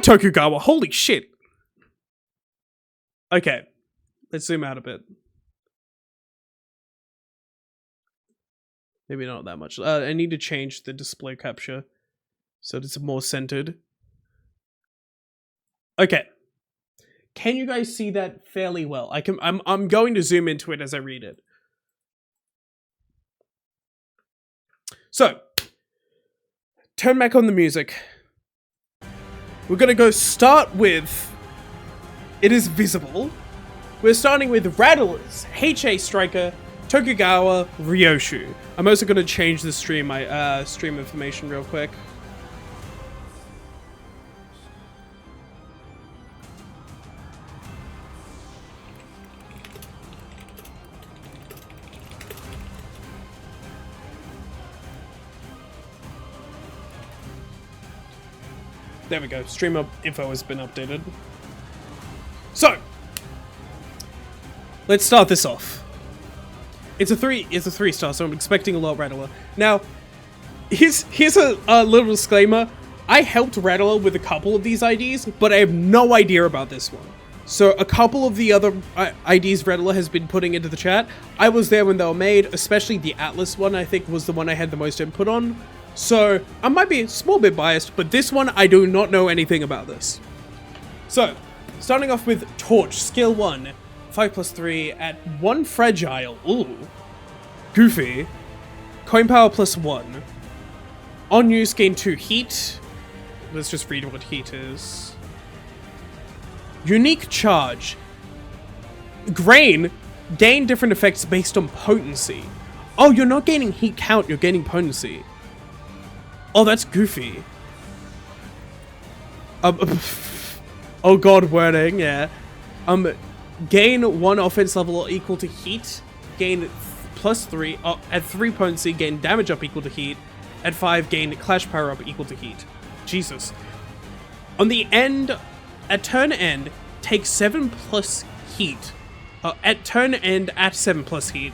Tokugawa. Holy shit. Okay. Let's zoom out a bit. Maybe not that much. I need to change the display capture so that it's more centered. Okay. Can you guys see that fairly well? I'm going to zoom into it as I read it. So, turn back on the music. We're gonna go start with It Is Visible. We're starting with Rattlers, HA Striker, Tokugawa Ryoshu. I'm also gonna change the stream information real quick. There we go. Stream info has been updated. So, let's start this off. It's a 3-star, so I'm expecting a lot Rattler. Now, here's a little disclaimer. I helped Rattler with a couple of these IDs, but I have no idea about this one. So a couple of the other IDs Rattler has been putting into the chat, I was there when they were made, especially the Atlas one I think was the one I had the most input on. So, I might be a small bit biased, but this one, I do not know anything about this. So, starting off with Torch, skill 1, 5+3 at 1 fragile, ooh, goofy, coin power +1, on use gain 2 heat, let's just read what heat is, unique charge, grain, gain different effects based on potency. Oh, you're not gaining heat count, you're gaining potency. Oh, that's goofy. Oh god, wording, yeah. Gain 1 offense level equal to heat. Gain +3. At 3 potency, gain damage up equal to heat. At 5, gain clash power up equal to heat. Jesus. On the end, at turn end, take 7+ heat. At turn end, at 7+ heat,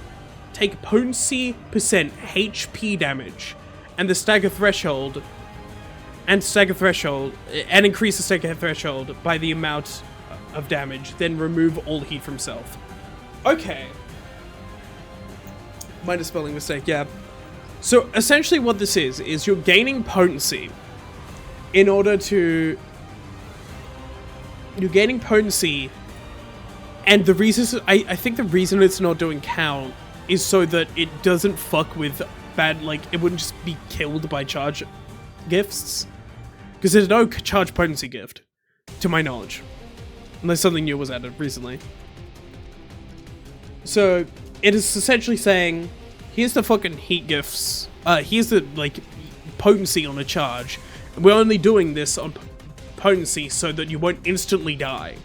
take potency % HP damage. And the stagger threshold, and increase the stagger threshold by the amount of damage, then remove all heat from self. Okay. Minor spelling mistake, yeah. So essentially what this is you're gaining potency in order to... You're gaining potency, and the reason, I think the reason it's not doing count is so that it doesn't fuck with bad, like, it wouldn't just be killed by charge gifts. Because there's no charge potency gift, to my knowledge. Unless something new was added recently. So, it is essentially saying, here's the fucking heat gifts, here's the, like, potency on a charge. And we're only doing this on potency so that you won't instantly die.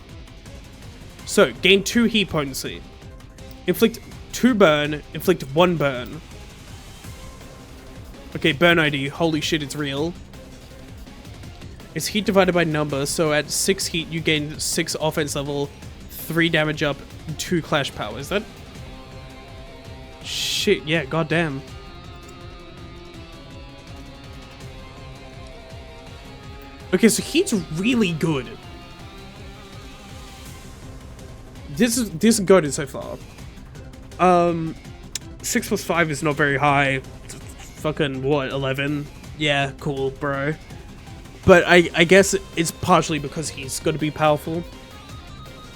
So, gain 2 heat potency. Inflict 2 burn, inflict 1 burn. Okay, burn ID. Holy shit, it's real. It's heat divided by number, so at 6 heat, you gain 6 offense level, 3 damage up, 2 clash power. Is that... Shit, yeah, goddamn. Okay, so heat's really good. This is good so far. 6+5 is not very high. Fucking, what, 11? Yeah, cool, bro. But I guess it's partially because he's going to be powerful.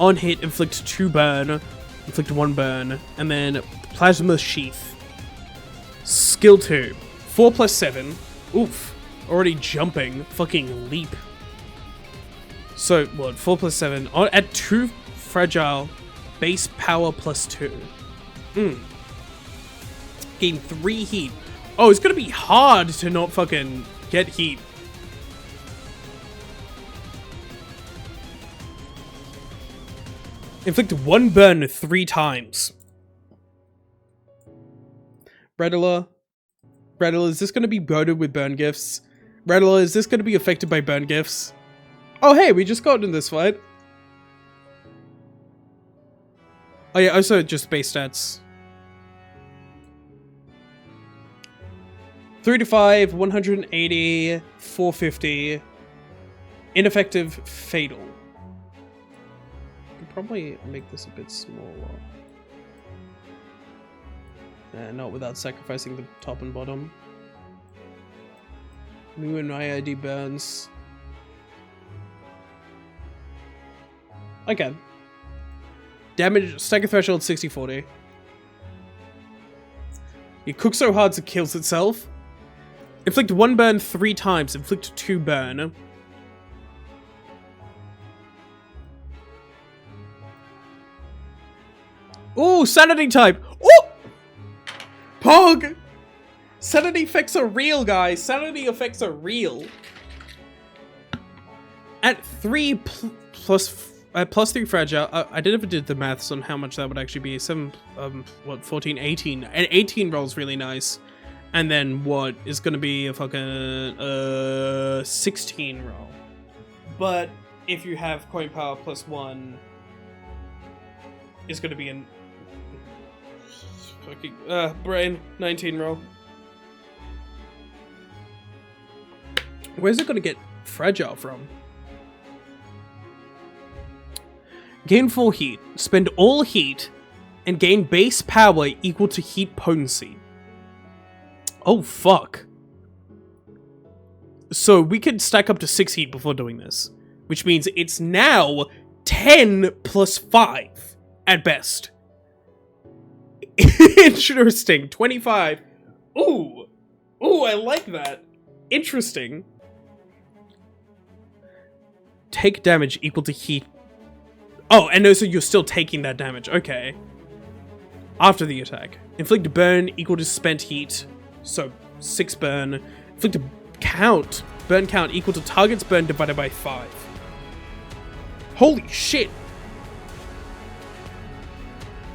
On hit, inflict 2 burn, inflict 1 burn, and then Plasma Sheath. Skill 2. 4+7. Oof. Already jumping. Fucking leap. So, what, 4+7. At 2 fragile, base power +2. Gain 3 heat. Oh, it's gonna be hard to not fucking get heat. Inflict 1 burn 3 times. Rattler, is this gonna be goaded with burn gifts? Rattler, is this gonna be affected by burn gifts? Oh hey, we just got in this fight. Oh yeah, also just base stats. 3 to 5, 180, 450. Ineffective, fatal. Could probably make this a bit smaller. Not without sacrificing the top and bottom. Me and my ID burns. Okay. Damage, stagger threshold 60-40. It cooks so hard it kills itself. Inflict 1 burn 3 times. Inflict 2 burn. Ooh, sanity type. Ooh! Pog! Sanity effects are real, guys. Sanity effects are real. At 3 plus 3 fragile, I never did the maths on how much that would actually be. 14, 18. And 18 rolls really nice. And then what is going to be a fucking 16 roll. But if you have coin power plus 1, it's going to be an fucking brain 19 roll. Where's it going to get fragile from? Gain 4 heat. Spend all heat and gain base power equal to heat potency. Oh, fuck. So we could stack up to 6 heat before doing this. Which means it's now 10 plus 5 at best. Interesting. 25. Ooh. Ooh, I like that. Interesting. Take damage equal to heat. Oh, and also you're still taking that damage. Okay. After the attack. Inflict burn equal to spent heat. So, 6 burn. Inflict a count. Burn count equal to target's burn divided by 5. Holy shit!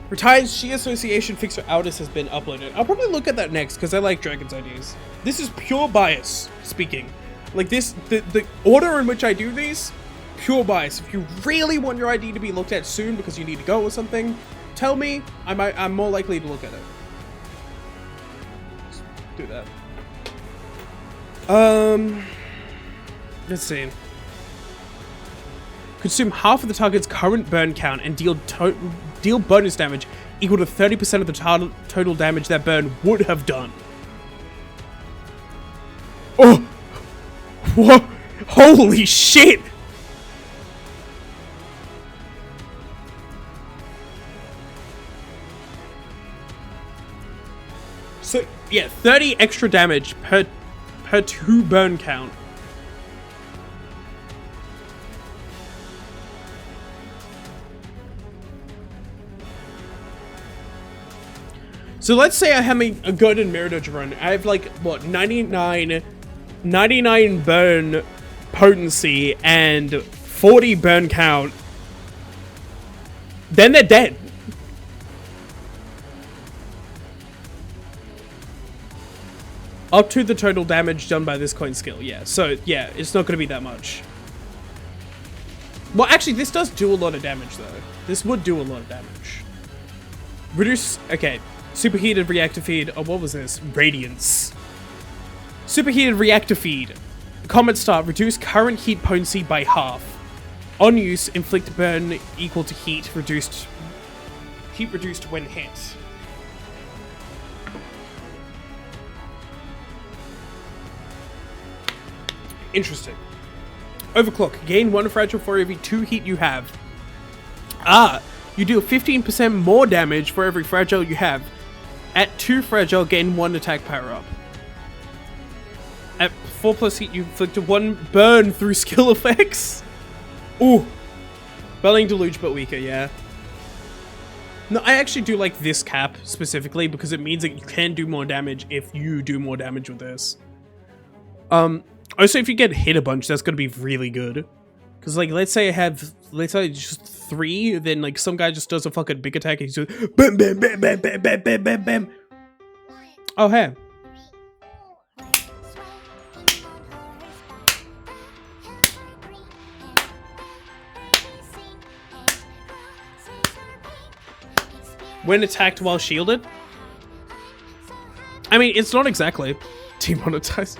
Retired She Association fixer Outis has been uploaded. I'll probably look at that next, because I like Dragon's IDs. This is pure bias speaking. Like this, the order in which I do these, pure bias. If you really want your ID to be looked at soon because you need to go or something, tell me. I'm more likely to look at it. Let's do that. Let's see. Consume half of the target's current burn count and deal bonus damage equal to 30% of the total damage that burn would have done. Oh! What? Holy shit! So, yeah, 30 extra damage per 2 burn count. So let's say I'm having a good and Meritage run. I have like, what, 99 burn potency and 40 burn count. Then they're dead. Up to the total damage done by this coin skill, yeah. So, yeah, it's not going to be that much. Well, actually, this does do a lot of damage, though. This would do a lot of damage. Reduce... Okay. Superheated reactor feed. Oh, what was this? Radiance. Superheated reactor feed. Comet start. Reduce current heat potency by half. On use, inflict burn equal to heat reduced. Heat reduced when hit. Interesting. Overclock. Gain 1 fragile for every 2 heat you have. Ah, you deal 15% more damage for every fragile you have. At 2 fragile, gain 1 attack power up. At 4 plus heat, you inflict 1 burn through skill effects. Ooh. Belling Deluge, but weaker, yeah. No, I actually do like this cap specifically because it means that you can do more damage if you do more damage with this. Also, if you get hit a bunch, that's gonna be really good. Because, like, let's say I just 3, then, like, some guy just does a fucking big attack and he's just bam, bam, bam, bam, bam, bam, bam, bam, bam. Oh, hey. When attacked while shielded? I mean, it's not exactly demonetized.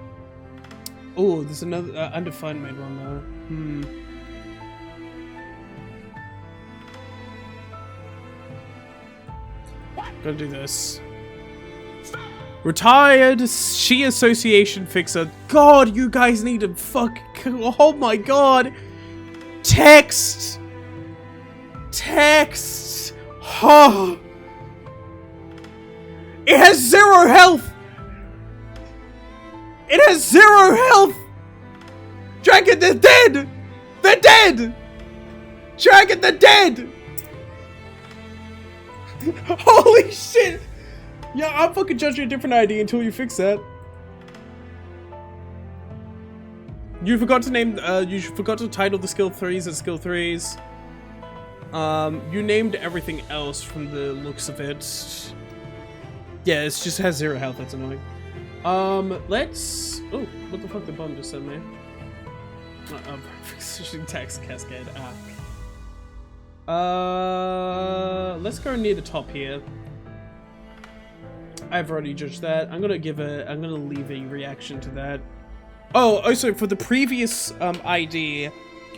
Oh, there's another undefined made one though. Gotta do this. Retired She Association Fixer. God, you guys need to fuck. Oh my god. Text. Oh. It has 0 health. It has 0 health. Dragon, they're dead. They're dead. Dragon, they're dead. Holy shit. Yeah, I'm fucking judging a different ID until you fix that. You forgot to name, you forgot to title the skill 3s as skill 3s. You named everything else from the looks of it. Yeah, it just has 0 health, that's annoying. Let's... Oh, what the fuck the bomb just sent me? Switching text cascade. Let's go near the top here. I've already judged that. I'm gonna leave a reaction to that. Oh, also for the previous ID,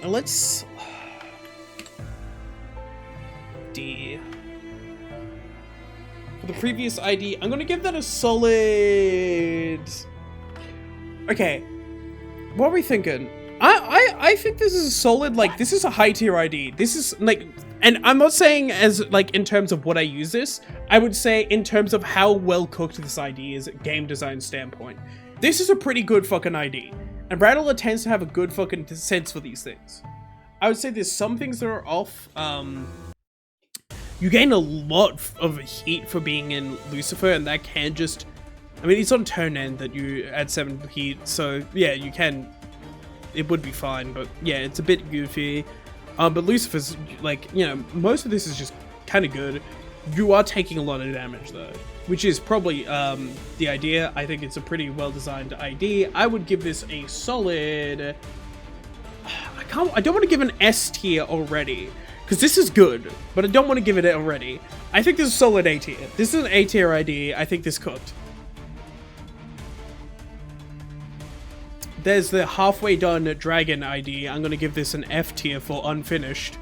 let's D. For the previous ID, I'm gonna give that a solid. Okay, what are we thinking? I think this is a solid, like, this is a high tier ID. This is like, and I'm not saying as like in terms of what I use this, I would say in terms of how well cooked this ID is game design standpoint. This is a pretty good fucking ID. And Rattler tends to have a good fucking sense for these things. I would say there's some things that are off. You gain a lot of heat for being in Lucifer, and that can just, I mean, it's on turn end that you add 7 heat, so yeah, you can, it would be fine, but yeah, it's a bit goofy. But Lucifer's, like, you know, most of this is just kind of good. You are taking a lot of damage though, which is probably the idea. I think it's a pretty well designed ID. I would give this a solid, I don't want to give an S tier already, because this is good, but I don't want to give it already. I think this is solid A tier. This is an A tier ID. I think this cooked. There's the halfway done dragon ID. I'm gonna give this an F tier for unfinished.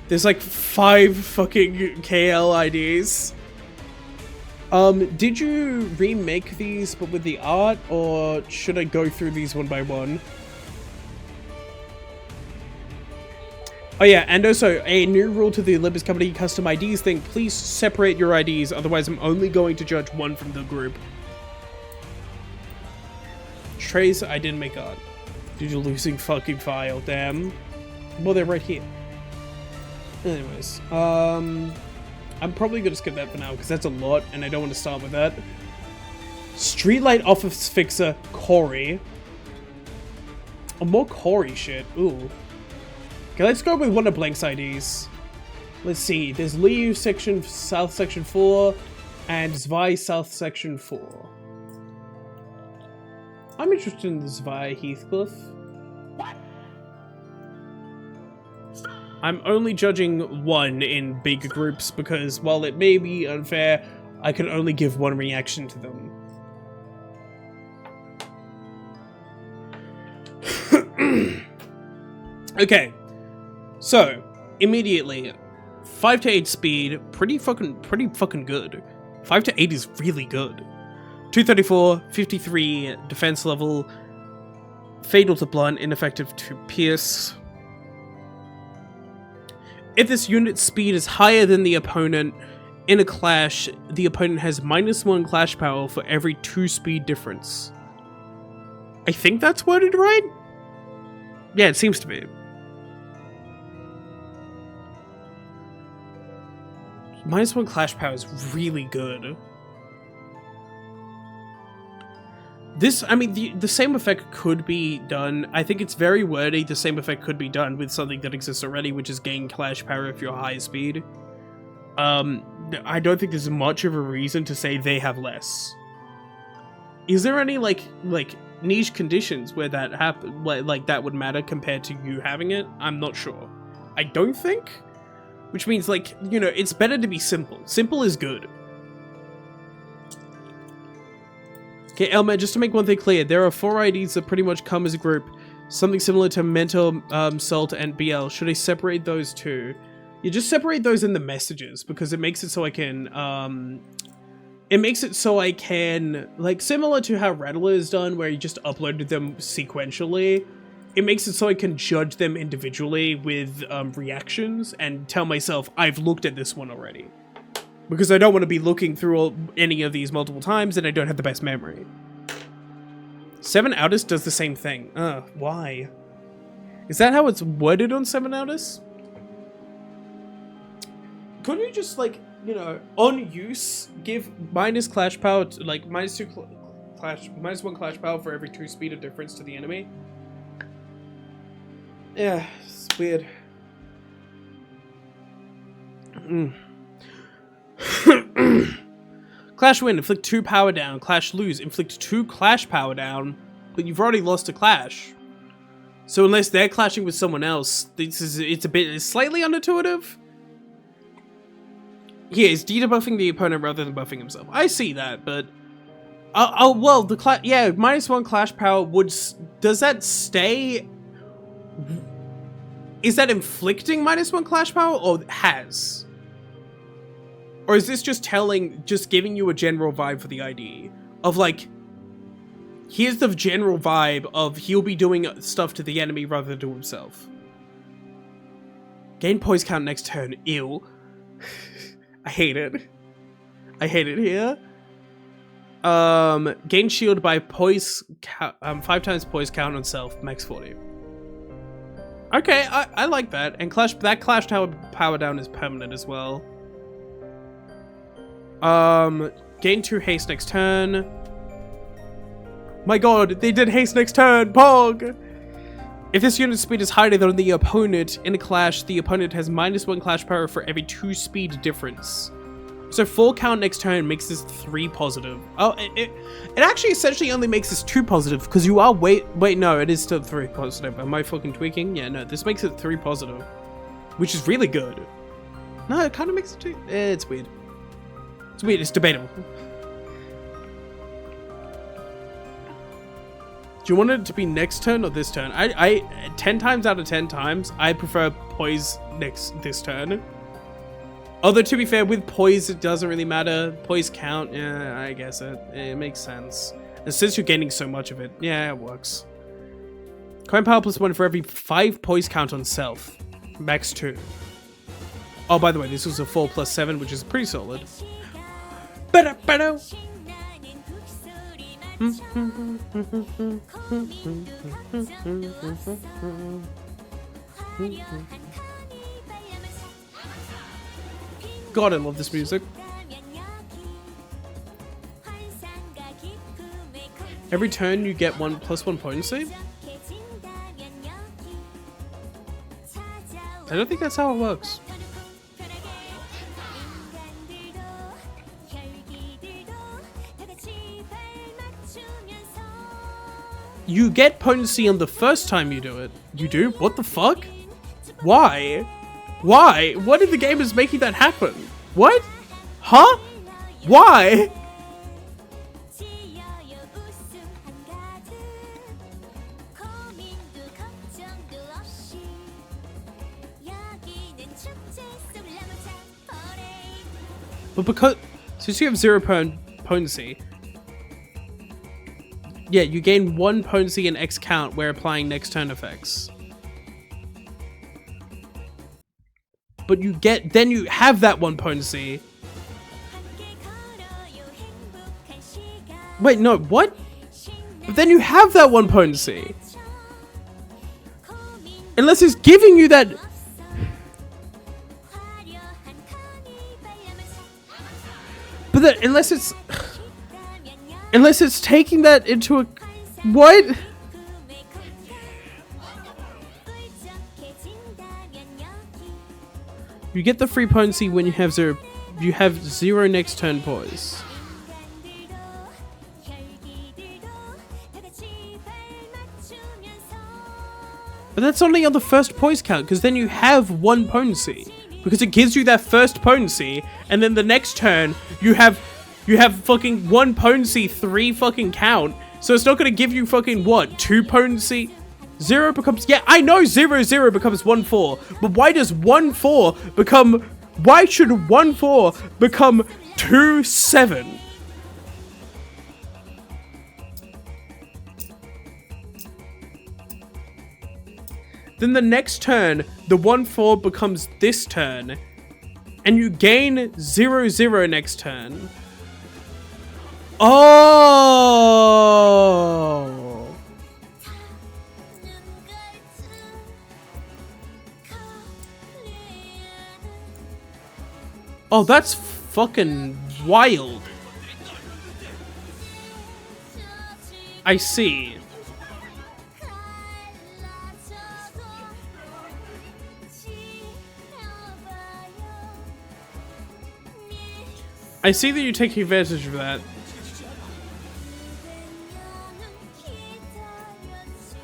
There's like 5 fucking KL IDs. Did you remake these but with the art, or should I go through these one by one? Oh yeah, and also a new rule to the Limbus Company custom IDs thing. Please separate your IDs, otherwise I'm only going to judge one from the group. Trace, I didn't make art. Did you losing fucking file, damn. Well, they're right here. Anyways, I'm probably gonna skip that for now because that's a lot and I don't want to start with that. Streetlight Office Fixer, Cory. Oh, more Cory shit, ooh. Okay, let's go with one of Blank's IDs. Let's see, there's Liu section, South section 4, and Zwei South section 4. I'm interested in the Zwei Heathcliff. What? I'm only judging one in big groups because while it may be unfair, I can only give one reaction to them. Okay. So, immediately, 5 to 8 speed, pretty fucking good. 5 to 8 is really good. 234, 53 defense level, fatal to blunt, ineffective to pierce. If this unit's speed is higher than the opponent in a clash, the opponent has -1 clash power for every 2 speed difference. I think that's worded right? Yeah, it seems to be. -1 clash power is really good. This, I mean, the same effect could be done. I think it's very wordy. The same effect could be done with something that exists already, which is gain clash power if you're high speed. I don't think there's much of a reason to say they have less. Is there any like niche conditions where that happen, like that would matter compared to you having it? I'm not sure. I don't think. Which means, like, you know, it's better to be simple. Simple is good. Okay, Elmer, just to make one thing clear, there are 4 IDs that pretty much come as a group. Something similar to Mental, Salt, and BL. Should I separate those two? You just separate those in the messages, because it makes it so I can, like, similar to how Rattler is done, where you just uploaded them sequentially. It makes it so I can judge them individually with, reactions, and tell myself, I've looked at this one already. Because I don't want to be looking through any of these multiple times, and I don't have the best memory. 7 Outis does the same thing. Why? Is that how it's worded on 7 Outis? Couldn't you just, like, you know, on use, give minus clash power, to, like, minus 1 clash power for every 2 speed of difference to the enemy? Yeah, it's weird. Clash win, inflict 2 power down. Clash lose, inflict 2 clash power down. But you've already lost a clash. So unless they're clashing with someone else, it's slightly unintuitive. Yeah, it's de-debuffing the opponent rather than buffing himself. I see that, but well, the minus 1 clash power would. Does that stay? Is that inflicting minus 1 clash power, or has? Or is this just giving you a general vibe for the ID? Of like, here's the general vibe of he'll be doing stuff to the enemy rather than to himself. Gain poise count next turn. Ew. I hate it. I hate it here. Gain shield by poise, 5 times poise count on self, max 40. Okay, I like that. And that clash power down is permanent as well. Gain 2 haste next turn. My god, they did haste next turn! Pog! If this unit's speed is higher than the opponent in a clash, the opponent has minus 1 clash power for every 2 speed difference. So 4 count next turn makes this 3 positive. Oh, it actually essentially only makes this 2 positive, because you are wait, no, it is still 3 positive. Am I fucking tweaking? Yeah, no, this makes it 3 positive. Which is really good. No, it kind of makes it 2. It's weird. It's weird, it's debatable. Do you want it to be next turn or this turn? I 10 times out of 10 times, I prefer poise this turn. Although, to be fair, with poise, it doesn't really matter. Poise count, yeah, I guess it makes sense. And since you're gaining so much of it, yeah, it works. Coin power +1 for every 5 poise count on self. Max 2. Oh, by the way, this was a 4 + 7, which is pretty solid. God, I love this music. Every turn you get +1 potency? I don't think that's how it works. You get potency on the first time you do it. You do? What the fuck? Why? Why? What in the game is making that happen? What? Huh? Why? But because, since you have 0 potency, yeah, you gain 1 potency and X count where applying next turn effects. But then you have that 1 potency. Wait, no, what? But then you have that 1 potency. Unless it's giving you that. But then, unless it's taking that into a, what? You get the free potency when you have 0 next turn poise. But that's only on the first poise count, because then you have 1 potency. Because it gives you that first potency, and then the next turn, you have You have fucking 1 potency, 3 fucking count. So it's not gonna give you fucking what? 2 potency? 0 becomes, yeah, I know 0 becomes 1-4, but why does 1-4 become, why should 1-4 become 2-7? Then the next turn, the 1-4 becomes this turn, and you gain 0-0 next turn. Oh! Oh, that's fucking wild. I see. I see that you're taking advantage of that.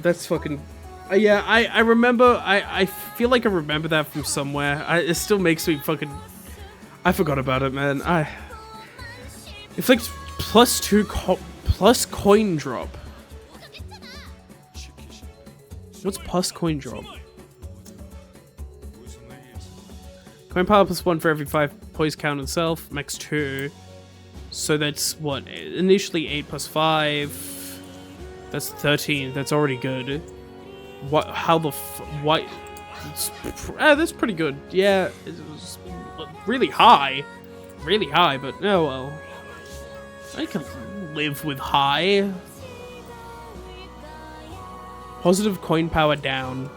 That's fucking... yeah, I remember... I feel like I remember that from somewhere. It still makes me fucking... I forgot about it, man. It's like +2 plus coin drop. What's plus coin drop? Coin power +1 for every 5 poise count itself. Max 2. So that's what? Initially 8 + 5. That's 13. That's already good. What? How the what? That's pretty good. Yeah, it was really high, but oh well. I can live with high. Positive coin power down.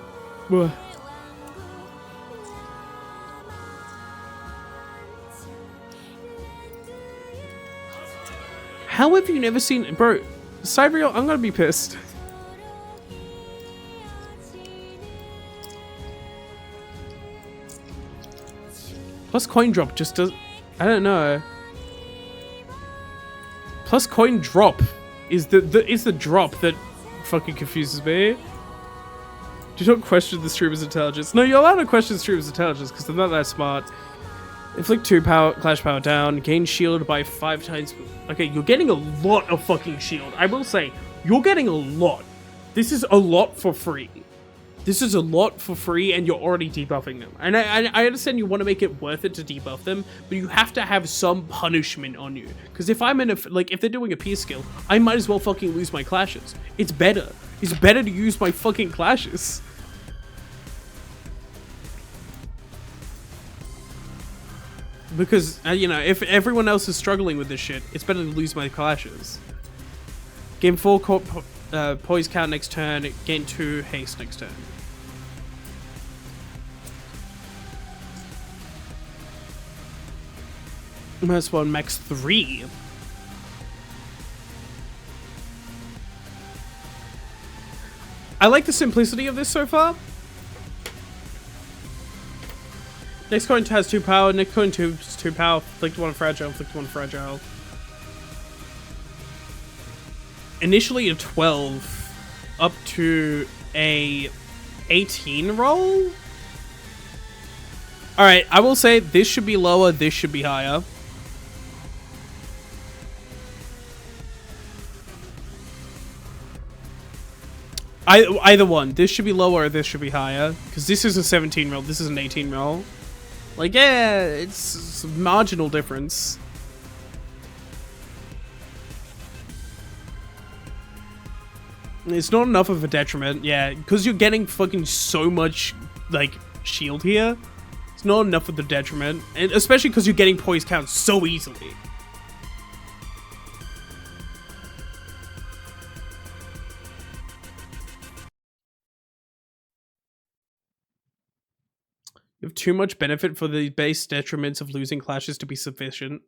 Ugh. How have you never seen, bro? Cybriel, I'm gonna be pissed. Plus coin drop just does... I don't know. Plus coin drop is the drop that fucking confuses me. Do not question the streamer's intelligence. No, you're allowed to question the streamer's intelligence because they're not that smart. Inflict 2 power, clash power down. Gain shield by 5 times. Okay, you're getting a lot of fucking shield. I will say, you're getting a lot. This is a lot for free. This is a lot for free, and you're already debuffing them. And I understand you want to make it worth it to debuff them, but you have to have some punishment on you. Because if I'm in a, like, if they're doing a pierce skill, I might as well fucking lose my clashes. It's better. It's better to use my fucking clashes. Because, you know, if everyone else is struggling with this shit, it's better to lose my clashes. Gain 4 poise count next turn, gain 2 haste next turn. Minus 1, max 3. I like the simplicity of this so far. Next coin has 2 power, next coin 2 is 2 power, inflict 1 fragile, inflict 1 fragile. Initially a 12, up to a 18 roll? Alright, I will say this should be lower, this should be higher. Either one. This should be lower or this should be higher. Because this is a 17 roll, this is an 18 roll. Like, yeah, it's a marginal difference. It's not enough of a detriment, yeah, because you're getting fucking so much, like, shield here. It's not enough of the detriment, and especially because you're getting poise count so easily. You have too much benefit for the base detriments of losing clashes to be sufficient.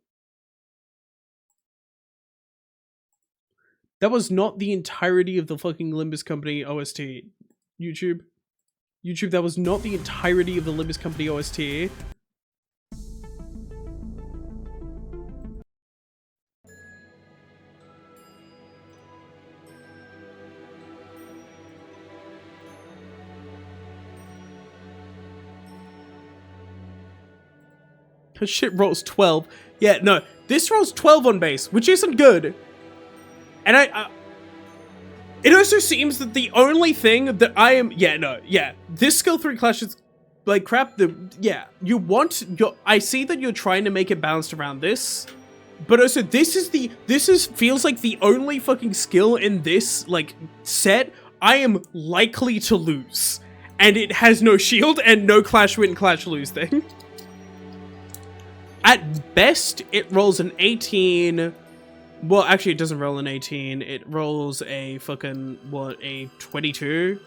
That was not the entirety of the fucking Limbus Company OST. YouTube, that was not the entirety of the Limbus Company OST. Shit rolls 12. Yeah, no, This rolls 12 on base, which isn't good. And it also seems that the only thing that I am... This skill 3 clash is like crap. I see that you're trying to make it balanced around this. But also, feels like the only fucking skill in this, like, set I am likely to lose. And it has no shield and no clash win, clash lose thing. At best, it rolls an 18. Well, actually, it doesn't roll an 18. It rolls a fucking, a 22?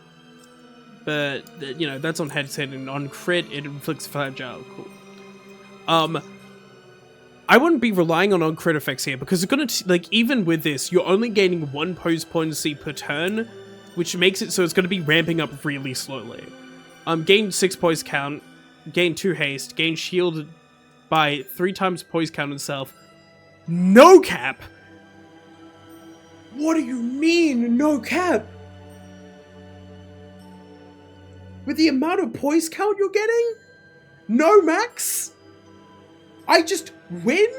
But, you know, that's on headset, and on crit, it inflicts fragile. Cool. I wouldn't be relying on crit effects here, because it's gonna, even with this, you're only gaining 1 pose potency per turn, which makes it so it's gonna be ramping up really slowly. Gain 6 poise count, gain 2 haste, gain shield by 3 times poise count itself. No cap! What do you mean, no cap? With the amount of poise count you're getting? No max? I just win?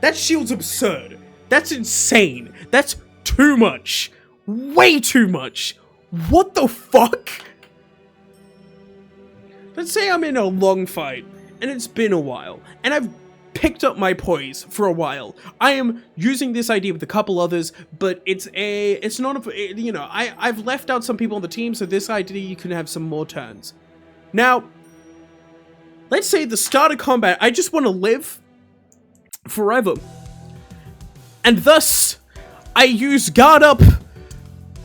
That shield's absurd. That's insane. That's too much. Way too much. What the fuck? Let's say I'm in a long fight, and it's been a while, and I've picked up my poise for a while. I am using this idea with a couple others, but it's not a, you know, I've left out some people on the team, so this idea can have some more turns. Now, let's say at the start of combat, I just want to live forever. And thus, I use guard up.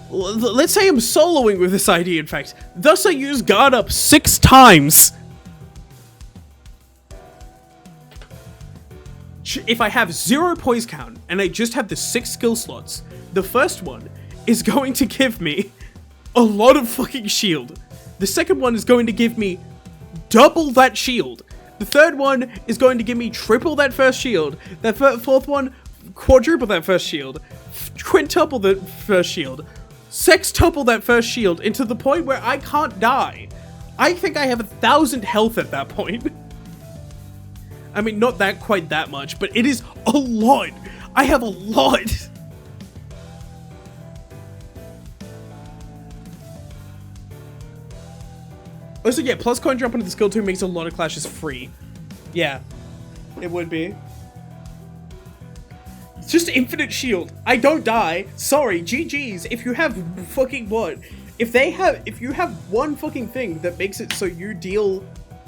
Let's say I'm soloing with this idea, in fact. Thus, I use guard up 6 times. If I have 0 poise count, and I just have the 6 skill slots, the first one is going to give me a lot of fucking shield. The second one is going to give me double that shield. The third one is going to give me triple that first shield. The fourth one, quadruple that first shield. Quintuple the first shield. Sextuple that first shield into the point where I can't die. I think I have 1,000 health at that point. I mean, not that quite that much, but it is a lot. I have a lot. Also, yeah, plus coin drop into the skill 2 makes a lot of clashes free. Yeah, it would be. It's just infinite shield. I don't die. Sorry, GG's. If you have fucking what? If you have one fucking thing that makes it so you deal...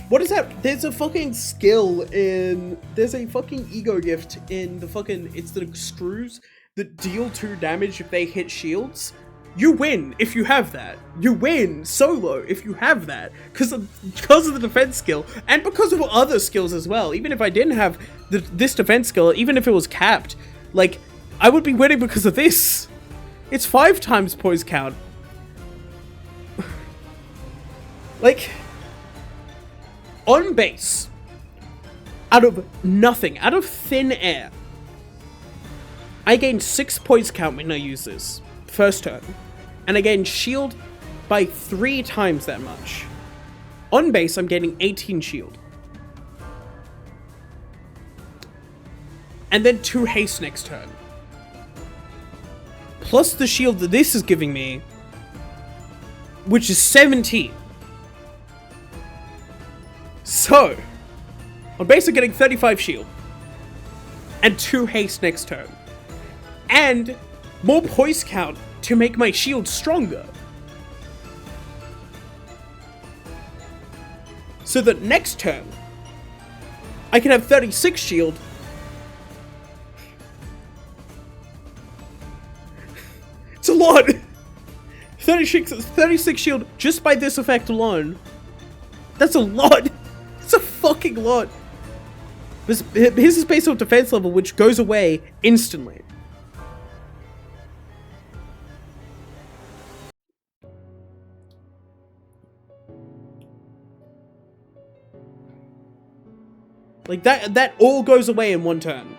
What is that? There's a fucking skill in... There's a fucking ego gift in the fucking... It's the screws that deal 2 damage if they hit shields. You win if you have that. You win solo if you have that. Because of the defense skill. And because of other skills as well. Even if I didn't have this defense skill, even if it was capped, like, I would be winning because of this. It's 5 times poise count. Like, on base, out of nothing, out of thin air, I gain 6 poise count when I use this. First turn. And I gain shield by 3 times that much. On base, I'm getting 18 shield. And then 2 haste next turn. Plus the shield that this is giving me, which is 17. So, on base I'm getting 35 shield. And 2 haste next turn. And more poise count to make my shield stronger. So that next turn, I can have 36 shield. It's a lot! 36 shield just by this effect alone. That's a lot! It's a fucking lot! His is based on defense level, which goes away instantly. Like, that all goes away in 1 turn.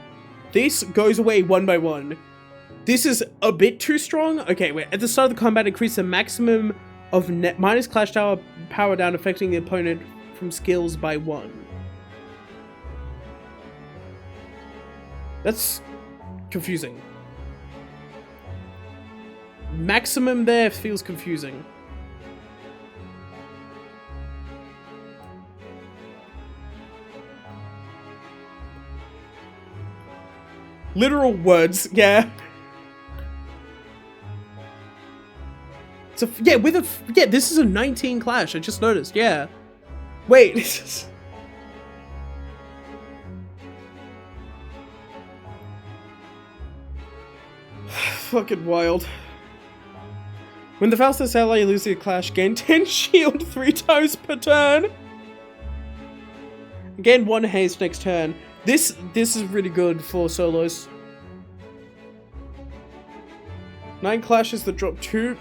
This goes away 1 by 1. This is a bit too strong. Okay, wait. At the start of the combat, increase the maximum of minus clash tower power down, affecting the opponent from skills by 1. That's confusing. Maximum there feels confusing. Literal words, yeah. So yeah, this is a 19 clash. I just noticed. Yeah. Wait. Fucking wild. When the fastest ally loses a clash, gain 10 shield 3 times per turn. Gain 1 haste next turn. This is really good for solos. 9 clashes that drop 2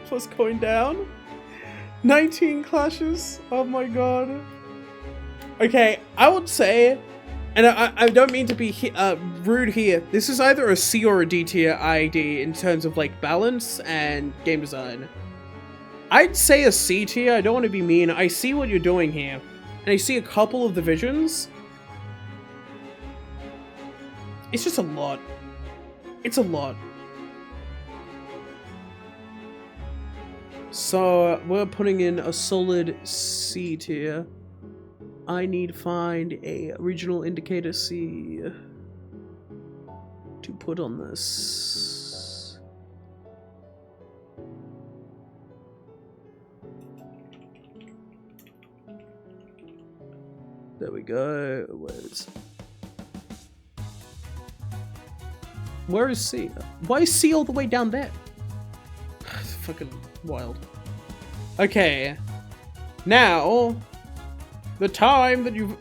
plus coin down. 19 clashes. Oh my god. Okay, I would say, and I don't mean to be rude here, this is either a C or a D tier ID in terms of like balance and game design. I'd say a C tier. I don't want to be mean. I see what you're doing here, and I see a couple of the visions. It's just a lot. It's a lot. So we're putting in a solid C tier. I need to find a regional indicator C to put on this. There we go. Where is C? Why is C all the way down there? It's fucking wild. Okay. Now, the time that you've...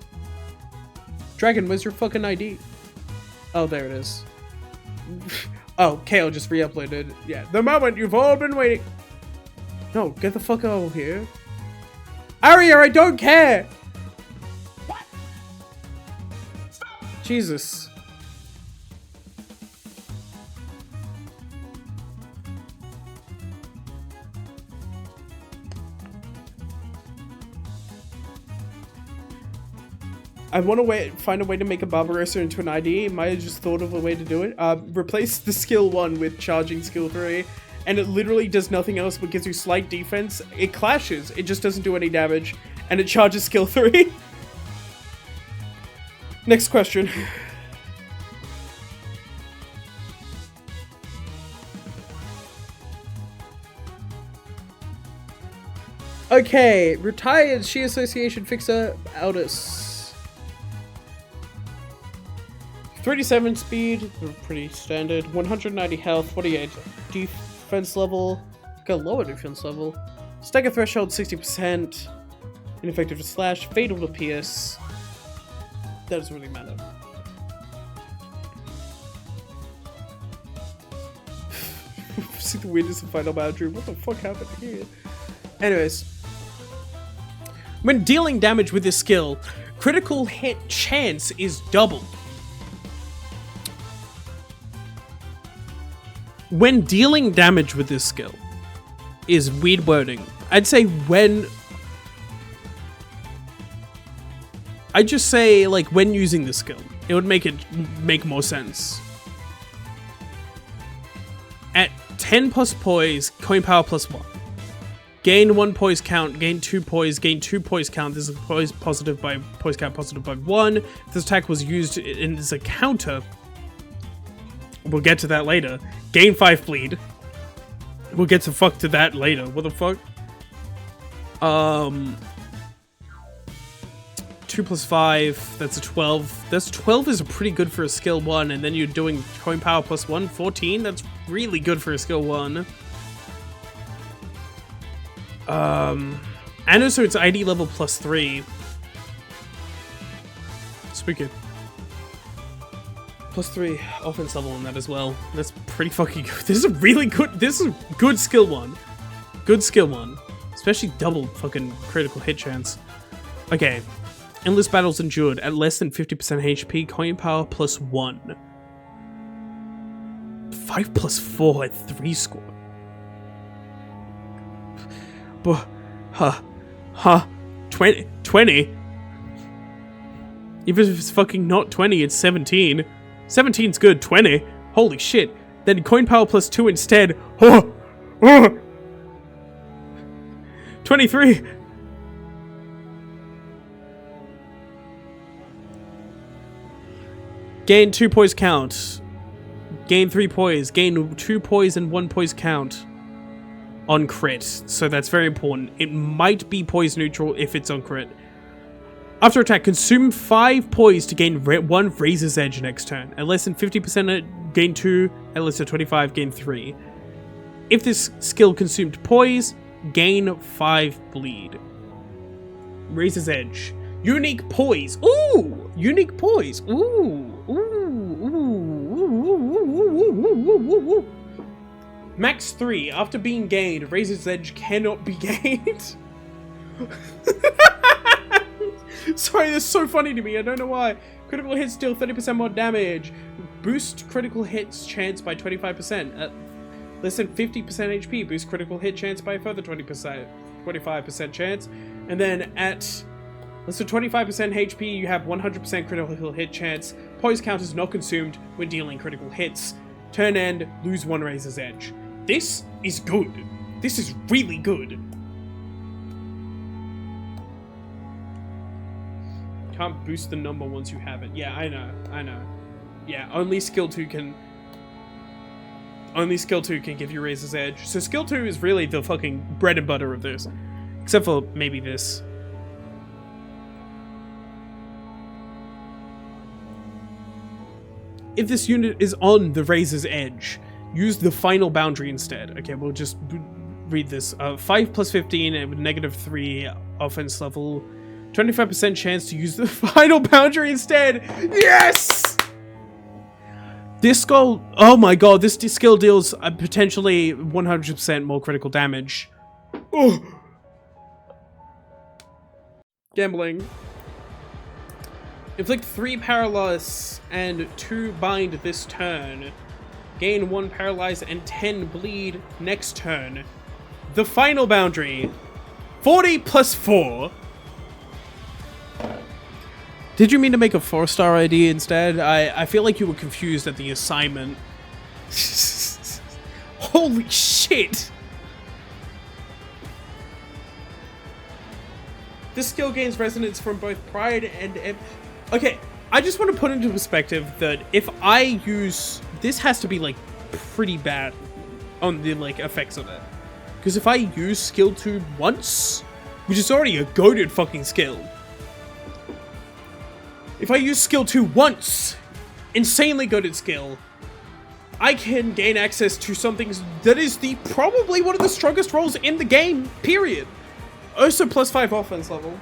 Dragon, where's your fucking ID? Oh, there it is. Oh, Kale just re-uploaded. Yeah, the moment you've all been waiting. No, get the fuck out of here. Aria, I don't care! What? Jesus. I want to find a way to make a Barbarossa into an ID. Might have just thought of a way to do it. Replace the skill 1 with charging skill 3, and it literally does nothing else but gives you slight defense. It clashes, it just doesn't do any damage, and it charges skill 3. Next question. Okay, retired She Association fixer Outis. 37 speed, pretty standard. 190 health, 48 defense level. Got lower defense level. Stagger threshold 60%. Ineffective to slash, fatal to pierce. That doesn't really matter. See the weirdness of Final Boundary. What the fuck happened here? Anyways. When dealing damage with this skill, critical hit chance is doubled. When dealing damage with this skill is weird wording. I'd say when... I'd just say, like, when using this skill. It would make more sense. At 10 plus poise, coin power plus 1. Gain 1 poise count, gain 2 poise, gain 2 poise count. This is poise count positive by 1. If this attack was used as a counter... We'll get to that later. Gain 5 bleed. We'll get to that later. What the fuck? 2 plus 5. That's a 12. That's 12 is pretty good for a skill 1. And then you're doing coin power plus 1. 14. That's really good for a skill 1. And also it's ID level plus 3. Spooky. Plus 3 offense level on that as well. That's pretty fucking good. This is good skill 1. Good skill 1. Especially double fucking critical hit chance. Okay. Endless battles endured at less than 50% HP. Coin power plus 1. 5 plus 4 at 3 score. Huh. 20? Even if it's fucking not 20, it's 17. 17's good. 20. Holy shit. Then coin power plus 2 instead. Oh, oh. 23. Gain 2 poise count. Gain 3 poise. Gain 2 poise and 1 poise count on crit. So that's very important. It might be poise neutral if it's on crit. After attack, consume 5 poise to gain 1 Razor's Edge next turn. At less than 50%, gain 2. At less than 25, gain 3. If this skill consumed poise, gain 5 bleed. Razor's Edge. Unique poise. Ooh! Unique poise. Ooh! Ooh! Max 3. After being gained, Razor's Edge cannot be gained. Sorry, this is so funny to me. I don't know why. Critical hits deal 30% more damage. Boost critical hits chance by 25%. At less than 50% HP, boost critical hit chance by a further 25% chance. And then at less than 25% HP, you have 100% critical hit chance. Poise count is not consumed when dealing critical hits. Turn end, lose 1 Razor's Edge. This is good. This is really good. Can't boost the number once you have it. Yeah, I know. Yeah, only skill 2 can give you Razor's Edge. So skill 2 is really the fucking bread and butter of this. Except for maybe this. If this unit is on the Razor's Edge, use the final boundary instead. Okay, we'll just read this. 5 plus 15 and with -3 offense level. 25% chance to use the final boundary instead. Yes! This skill, oh my god, this skill deals potentially 100% more critical damage. Oh. Gambling. Inflict 3 paralyze and 2 bind this turn. Gain 1 paralyze and 10 bleed next turn. The final boundary. 40 plus 4. Did you mean to make a 4-star ID instead? I feel like you were confused at the assignment. Holy shit! This skill gains resonance from both pride and... Okay, I just want to put into perspective that if I use... This has to be, like, pretty bad on the, like, effects of it. Because if I use skill 2 once, which is already a goated fucking skill... If I use skill 2 once, insanely goated skill, I can gain access to something that is probably one of the strongest rolls in the game, period. Also plus 5 offense level.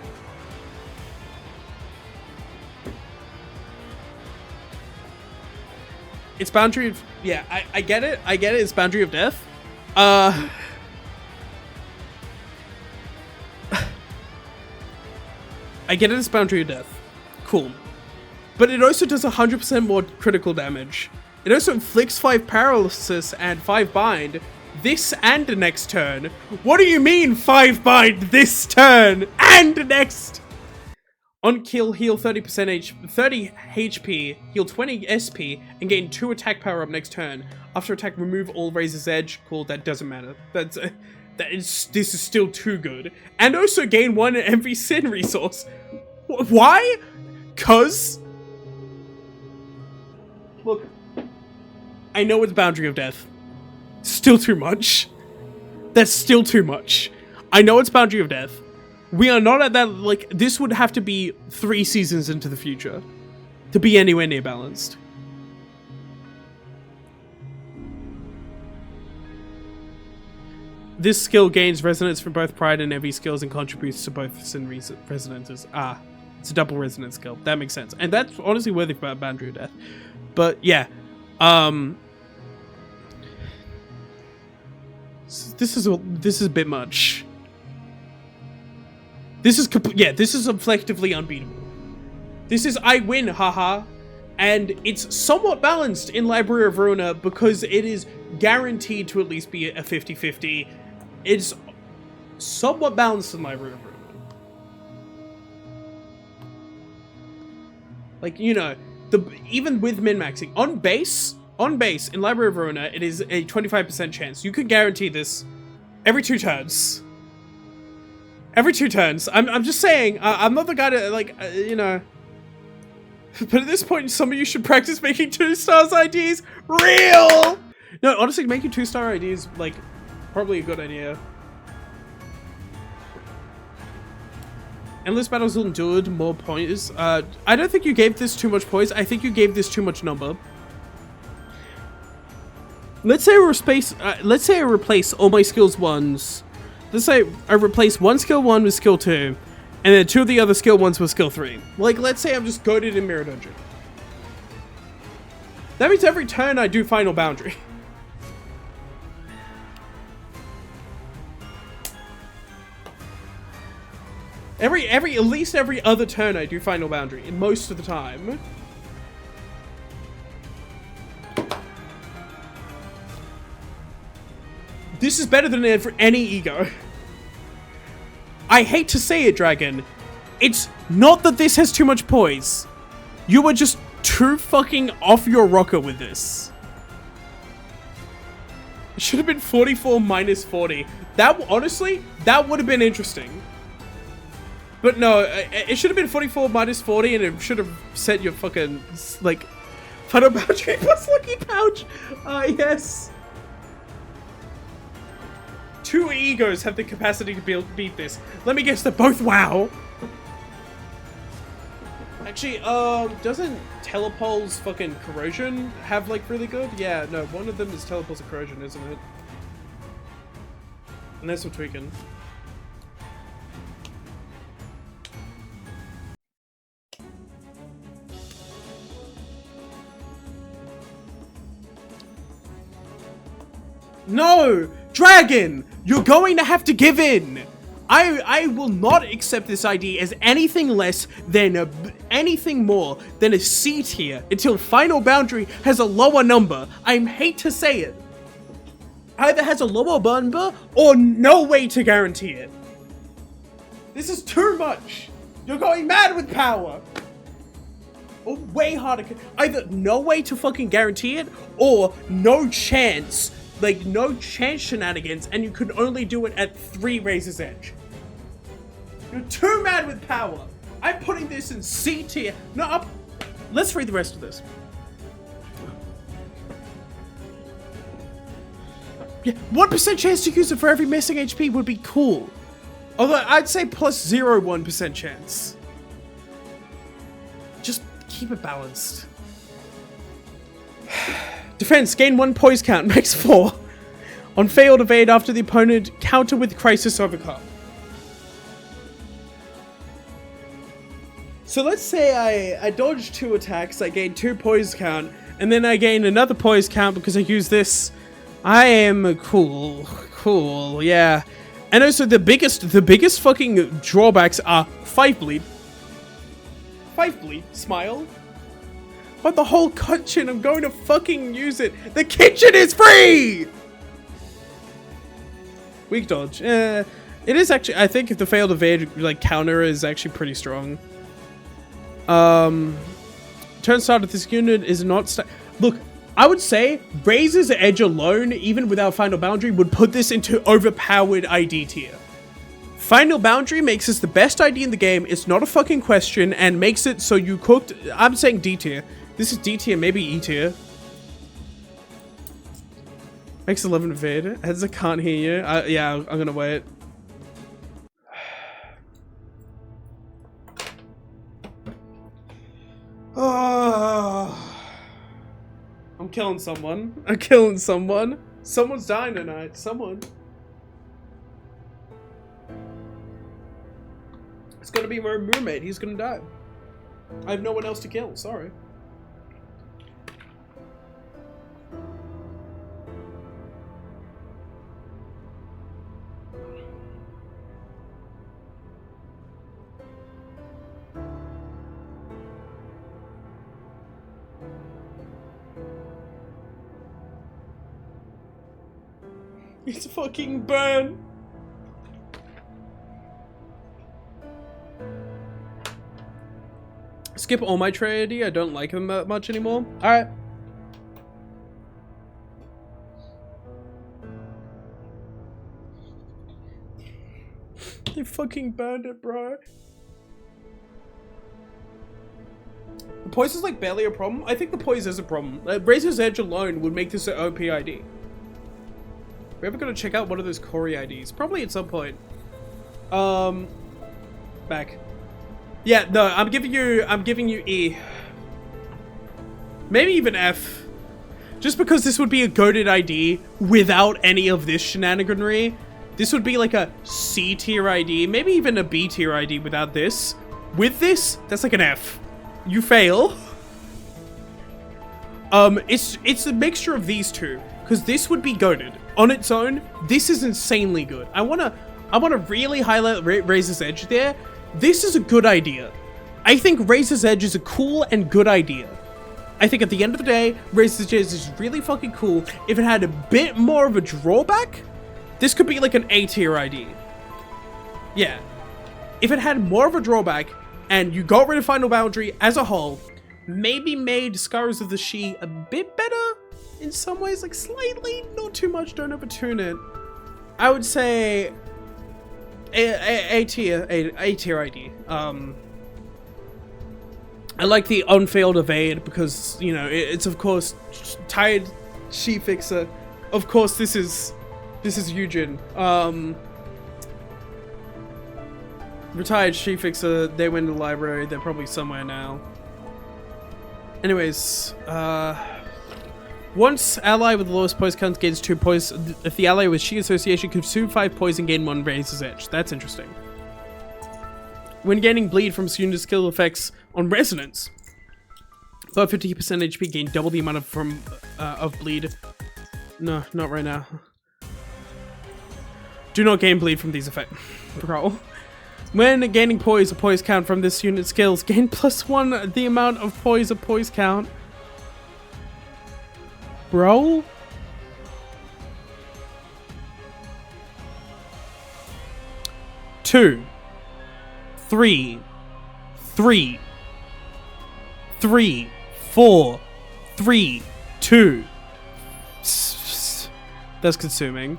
It's Boundary of... Yeah, I get it. I get it. It's Boundary of Death. I get it. It's Boundary of Death. Cool. But it also does 100% more critical damage. It also inflicts 5 paralysis and 5 bind this and the next turn. What do you mean 5 bind this turn and next? On kill, heal 30 HP, heal 20 SP, and gain 2 attack power up next turn. After attack, remove all Razor's Edge. Cool, that doesn't matter. This is still too good. And also gain 1 every sin resource. Why? 'Cause... Look, I know it's Boundary of Death. Still too much. That's still too much. I know it's Boundary of Death. We are not at that, like, this would have to be 3 seasons into the future to be anywhere near balanced. This skill gains resonance from both pride and envy skills and contributes to both sin resonances. Ah, it's a double resonance skill. That makes sense. And that's honestly worthy for Boundary of Death. But yeah, this is a bit much. This is effectively unbeatable. This is I win, haha. And it's somewhat balanced in Library of Ruina because it is guaranteed to at least be a 50-50. It's somewhat balanced in Library of Ruina. Like, you know, even with min-maxing, on base, in Library of Ruina, it is a 25% chance. You can guarantee this every 2 turns. Every 2 turns. I'm just saying, I'm not the guy to, like, you know. But at this point, some of you should practice making 2-star IDs real! No, honestly, making 2-star IDs, like, probably a good idea. Endless battles endured more points. I don't think you gave this too much points. I think you gave this too much number. Let's say I replace all my skills 1s. Let's say I replace one skill 1 with skill 2, and then 2 of the other skill 1s with skill 3. Like, let's say I'm just goated in Mirror Dungeon. That means every turn I do Final Boundary. At least every other turn I do Final Boundary, most of the time. This is better than any ego. I hate to say it, Dragon. It's not that this has too much poise. You were just too fucking off your rocker with this. It should have been 44 minus 40. That, honestly, that would have been interesting. But no, it should have been 44 minus 40, and it should have set your fucking, like, Final Boundary plus Lucky Pouch. Yes. 2 egos have the capacity to beat this. Let me guess, they're both WoW. Actually, doesn't Telepulse fucking Corrosion have, like, really good? Yeah, no, one of them is Telepulse and Corrosion, isn't it? Unless we're tweaking. No! Dragon! You're going to have to give in! I will not accept this ID as anything less than anything more than a C tier until Final Boundary has a lower number. I hate to say it. Either has a lower number or no way to guarantee it. This is too much. You're going mad with power. Or way harder. Either no way to fucking guarantee it or no chance. Like, no chance shenanigans, and you could only do it at 3 Razor's Edge. You're too mad with power. I'm putting this in C tier. No, up. Let's read the rest of this. Yeah, 1% chance to use it for every missing HP would be cool. Although, I'd say plus 0.1% chance. Just keep it balanced. Defense, gain 1 poise count, makes 4. On failed evade after the opponent, counter with crisis overcome. So let's say I dodge 2 attacks, I gain 2 poise count, and then I gain another poise count because I use this. I am cool, yeah. And also the biggest fucking drawbacks are 5 bleed. 5 bleed, smile. But the whole kitchen, I'm going to fucking use it. The kitchen is free! Weak dodge. It is actually, I think if the failed evade, like, counter is actually pretty strong. Turn start of this unit is not look, I would say Razor's Edge alone, even without Final Boundary, would put this into overpowered ID tier. Final Boundary makes this the best ID in the game. It's not a fucking question, and makes it so you cooked. I'm saying D tier. This is D tier, maybe E tier. Makes 11 evade. As I can't hear you. Yeah, I'm gonna wait. Oh, I'm killing someone. I'm killing someone. Someone's dying tonight. Someone. It's gonna be my roommate. He's gonna die. I have no one else to kill. Sorry. It's fucking burn. Skip all my trade. I don't like them that much anymore. Alright. They fucking burned it, bro. The poise is like barely a problem. I think the poise is a problem. Razor's Edge alone would make this an OP ID. We're ever gonna check out one of those Cory IDs? Probably at some point. Back. Yeah, no, I'm giving you E. Maybe even F. Just because this would be a goated ID without any of this shenaniganry. This would be like a C tier ID, maybe even a B tier ID without this. With this, that's like an F. You fail. It's a mixture of these two, because this would be goated. On its own, this is insanely good. I wanna really highlight Razor's Edge there. This is a good idea. I think Razor's Edge is a cool and good idea. I think at the end of the day, Razor's Edge is really fucking cool. If it had a bit more of a drawback, this could be like an A tier ID. Yeah. If it had more of a drawback, and you got rid of Final Boundary as a whole, maybe made Scars of the She a bit better in some ways, like slightly, not too much, don't overtune it. I would say A tier ID. I like the Unfailed Evade because, you know, it's of course Tired She Fixer. Of course, this is Eugen. Retired She Fixer, they went to the library, they're probably somewhere now. Anyways, once ally with the lowest poise count gains 2 poise, if the ally with She Association consume 5 poise and gain 1 Razor's Edge. That's interesting. When gaining bleed from unit skill effects on resonance, above 50% HP gain double the amount of bleed. No, not right now. Do not gain bleed from these effects, bro. When gaining poise, a poise count from this unit skills gain +1 the amount of poise a poise count. Bro? Two. 3, 3, 3, 4, 3, 2. That's consuming.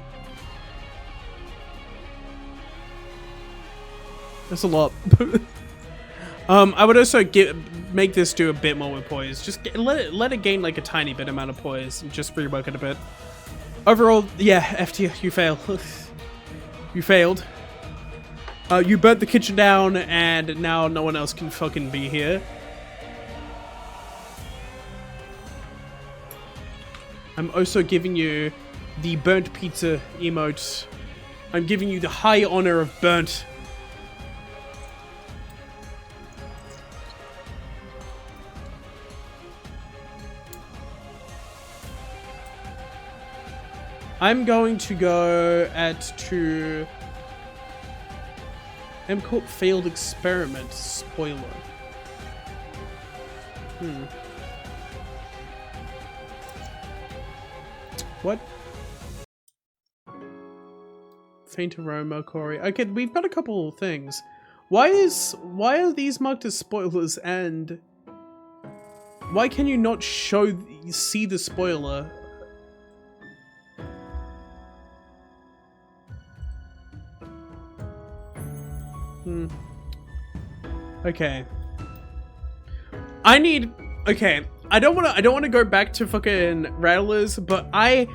That's a lot. I would also make this do a bit more with poise. Just let it gain like a tiny bit amount of poise and just rework it a bit. Overall, yeah, F tier, you fail. You failed. You burnt the kitchen down, and now no one else can fucking be here. I'm also giving you the burnt pizza emote. I'm giving you the high honor of burnt. I'm going to go to M-Corp failed experiment spoiler. What? Faint aroma, Cory. Okay, we've got a couple of things. Why are these marked as spoilers, and why can you not see the spoiler? Okay. Okay. I don't want to go back to fucking Rattlers, but I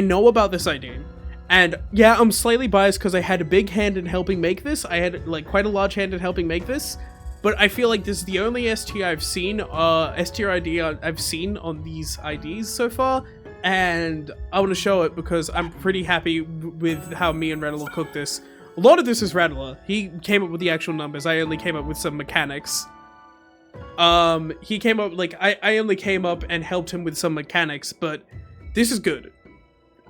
know about this idea. And yeah, I'm slightly biased because I had a big hand in helping make this. I had like quite a large hand in helping make this. But I feel like this is the only STR I've seen, STR ID I've seen on these IDs so far. And I want to show it because I'm pretty happy with how me and Rattler cooked this. A lot of this is Rattler. He came up with the actual numbers. I only came up with some mechanics. He came up, like, I only came up and helped him with some mechanics, but this is good.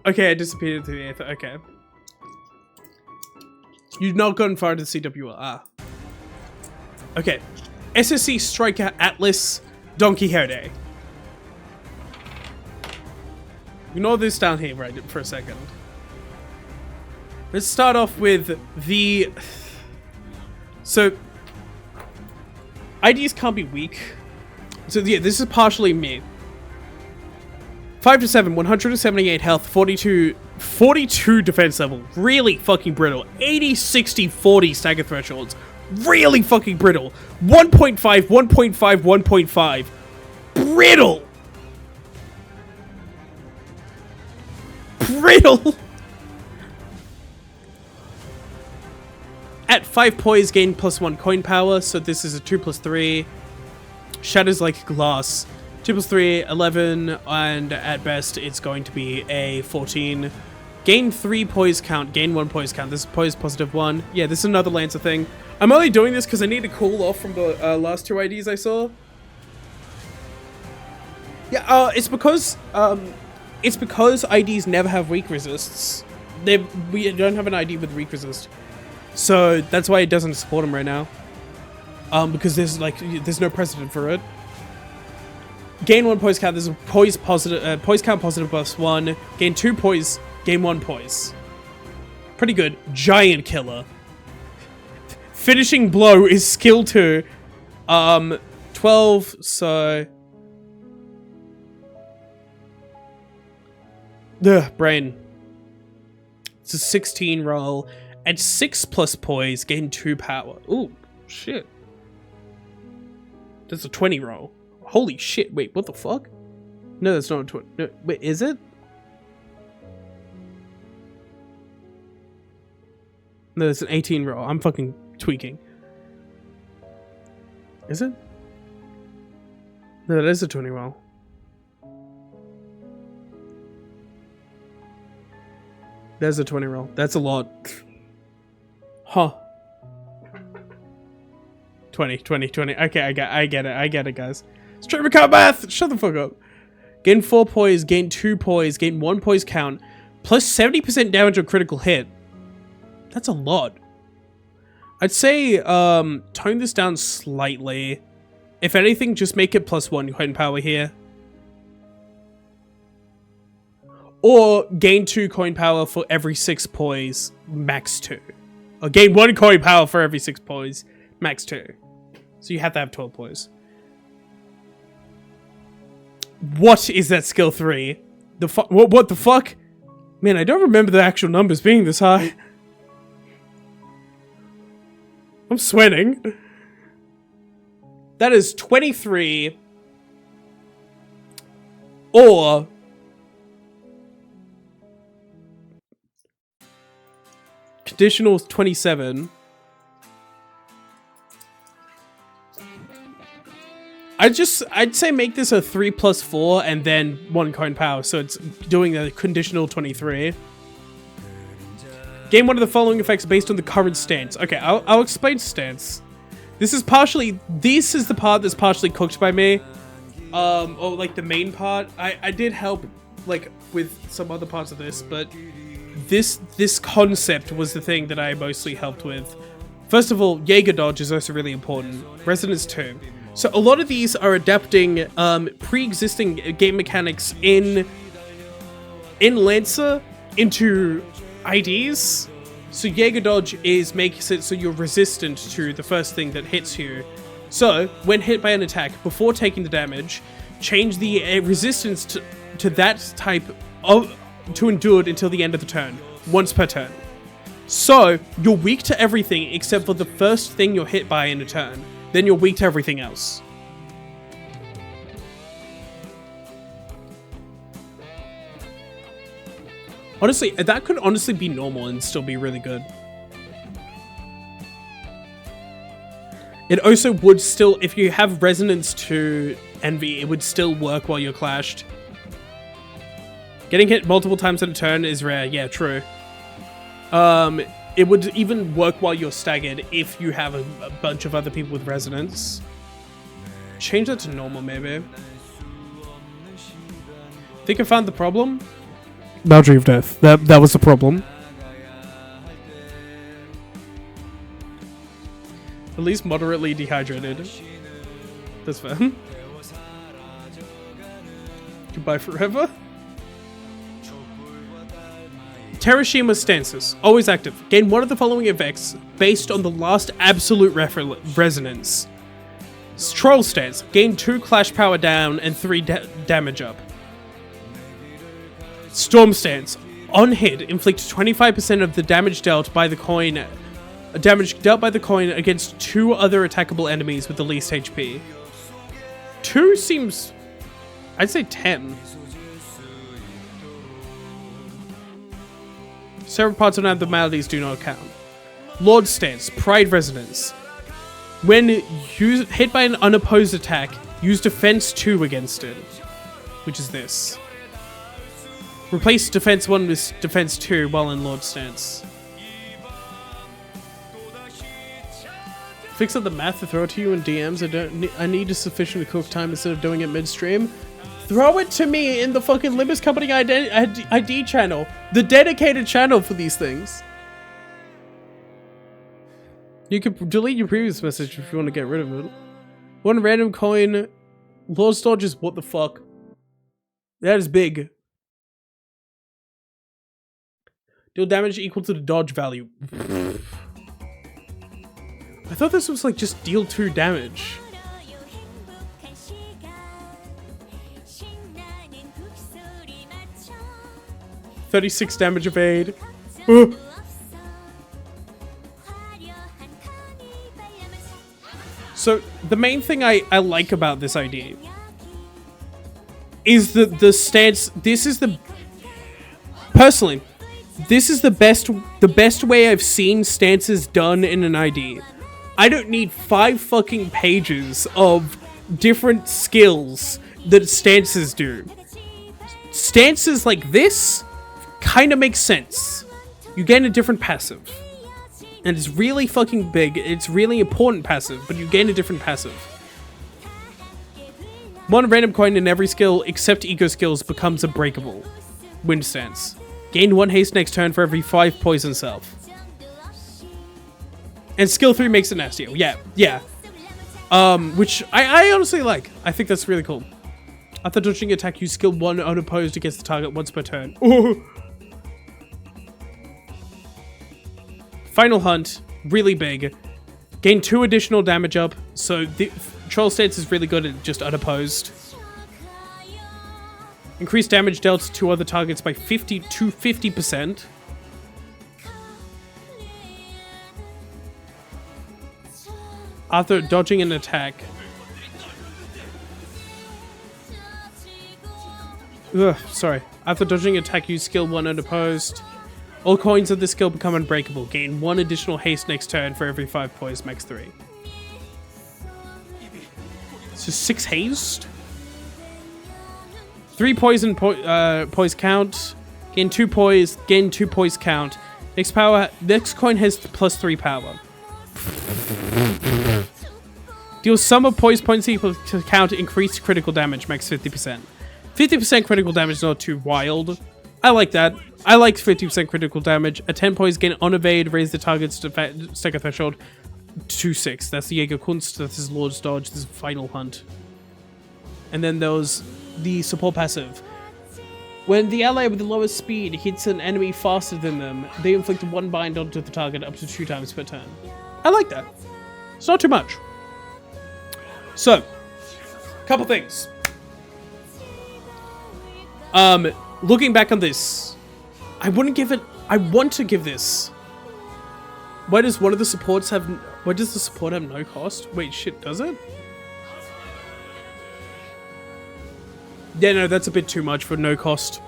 Okay, I disappeared into the ether. Okay. You've not gotten far to the CWL. Ah. Okay. SSC Striker Atlas Don Quixote. Ignore this down here right for a second. Let's start off with the... So, IDs can't be weak. So yeah, this is partially me. 5 to 7, 178 health, 42 defense level. Really fucking brittle. 80, 60, 40 stagger thresholds. Really fucking brittle. 1.5, 1.5, 1.5. Brittle. Brittle. At 5 poise, gain +1 coin power, so this is a 2+3. Shatters like glass. 2+3, 11, and at best it's going to be a 14. Gain 3 poise count, gain 1 poise count. This is poise +1. Yeah, this is another Lancer thing. I'm only doing this because I need to cool off from the last 2 IDs I saw. Yeah, it's because IDs never have weak resists. We don't have an ID with weak resist. So that's why it doesn't support them right now. Because there's no precedent for it. Gain 1 poise count. There's a poise count positive +1. Gain 2 poise. Gain 1 poise. Pretty good. Giant killer. Finishing blow is skill 2. 12. So. Brain. It's a 16 roll. At 6 plus poise, gain 2 power. Ooh, shit. That's a 20 roll. Holy shit, wait, what the fuck? No, that's not a 20. No, wait, is it? No, that's an 18 roll. I'm fucking tweaking. Is it? No, that is a 20 roll. There's a 20 roll. That's a lot. Huh. 20. Okay, I get it, guys. Stream account math! Shut the fuck up. Gain 4 poise, gain 2 poise, gain 1 poise count, plus 70% damage on critical hit. That's a lot. I'd say, tone this down slightly. If anything, just make it +1 coin power here. Or gain 2 coin power for every 6 poise, max 2. Or gain 1 coin power for every 6 poise, max 2. So you have to have 12 poise. What is that skill 3? What the fuck? Man, I don't remember the actual numbers being this high. I'm sweating. That is 23. Or conditional 27. I'd say make this a 3 plus 4 and then 1 coin power, so it's doing a conditional 23. Gain one of the following effects based on the current stance. Okay, I'll explain stance. This is the part that's partially cooked by me. Or like the main part. I did help like with some other parts of this, but this concept was the thing that I mostly helped with. First of all, Jaeger dodge is also really important. Resonance 2. So a lot of these are adapting pre-existing game mechanics in Lancer into IDs. So Jaeger dodge makes it so you're resistant to the first thing that hits you. So when hit by an attack, before taking the damage, change the resistance to that type to endured until the end of the turn, once per turn. So you're weak to everything except for the first thing you're hit by in a turn. Then you're weak to everything else. Honestly, that could honestly be normal and still be really good. It also would still, if you have resonance to envy, it would still work while you're clashed. Getting hit multiple times in a turn is rare. Yeah, true. It would even work while you're staggered if you have a bunch of other people with resonance. Change that to normal, maybe. Think I found the problem? Boundary of Death. That was the problem. At least moderately dehydrated. That's fair. Goodbye forever. Terashima stances. Always active. Gain one of the following effects based on the last absolute resonance. Troll stance. Gain 2 clash power down and 3 damage up. Storm stance. On hit, inflict 25% of the damage dealt by the coin against 2 other attackable enemies with the least HP. 2 seems... I'd say 10. Several parts of abnormalities do not count. Lord stance. Pride resonance. When hit by an unopposed attack, use defense 2 against it. Which is this. Replace defense 1 with defense 2 while in Lord stance. Fix up the math to throw it to you in DMs. I need a sufficient cook time instead of doing it midstream. Throw it to me in the fucking Limbus Company ID channel. The dedicated channel for these things. You can delete your previous message if you want to get rid of it. 1 random coin. Lord's dodge is what the fuck. That is big. Deal damage equal to the dodge value. I thought this was like just deal 2 damage. $36 damage evade. So the main thing I like about this idea is the stance. This is the personally, this is the best way I've seen stances done in an ID. I don't need 5 fucking pages of different skills that stances do. Stances like this kind of make sense. You gain a different passive. And it's really fucking big. It's really important passive, but you gain a different passive. 1 random coin in every skill except eco skills becomes unbreakable. Wind stance. Gain 1 haste next turn for every 5 poison self. And skill 3 makes it nastier. Yeah. Which I honestly like. I think that's really cool. After dodging attack, use skill 1 unopposed against the target once per turn. Ooh. Final hunt, really big. Gain 2 additional damage up, so the troll stance is really good at just unopposed. Increase damage dealt to other targets by 50%. After dodging an attack. Sorry. After dodging an attack, use skill 1 unopposed. All coins of this skill become unbreakable. Gain 1 additional haste next turn for every 5 poise, max 3. So 6 haste. 3 poison poise count. Gain 2 poise. Gain 2 poise count. Next coin has +3 power. Deal sum of poise points equal to count increased critical damage, max 50%. 50% critical damage is not too wild. I like that. I like 50% critical damage. A 10 poise gain on evade, raise the target's stagger threshold to 6. That's the Jäger Kunst, that's his Lord's Dodge, this is Final Hunt. And then there's the support passive. When the ally with the lowest speed hits an enemy faster than them, they inflict 1 bind onto the target up to 2 times per turn. I like that. It's not too much. So, couple things. Looking back on this, I want to give this. Why does one of the supports have, why does the support have no cost? Wait, shit, does it? Yeah, no, that's a bit too much for no cost.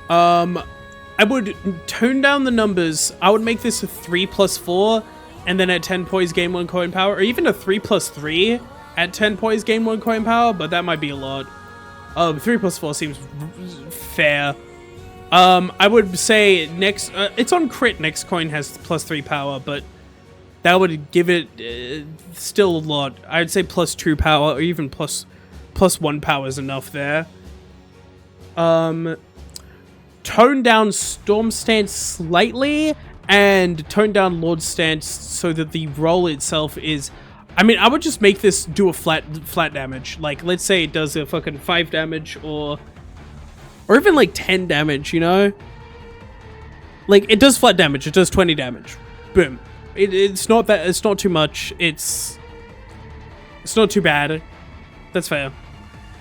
I would tone down the numbers. I would make this a 3+4, and then at 10 poise gain 1 coin power, or even a 3+3 at 10 poise gain 1 coin power, but that might be a lot. 3+4 seems fair. I would say next, it's on crit, next coin has +3 power, but that would give it still a lot. I'd say +2 power, or even +1 power is enough there. Tone down Storm stance slightly, and tone down Lord stance so that the roll itself is... I mean, I would just make this do a flat damage. Like, let's say it does a fucking 5 damage, or Or even like 10 damage, you know? Like, it does flat damage, it does 20 damage. Boom. It's not too much, it's not too bad. That's fair.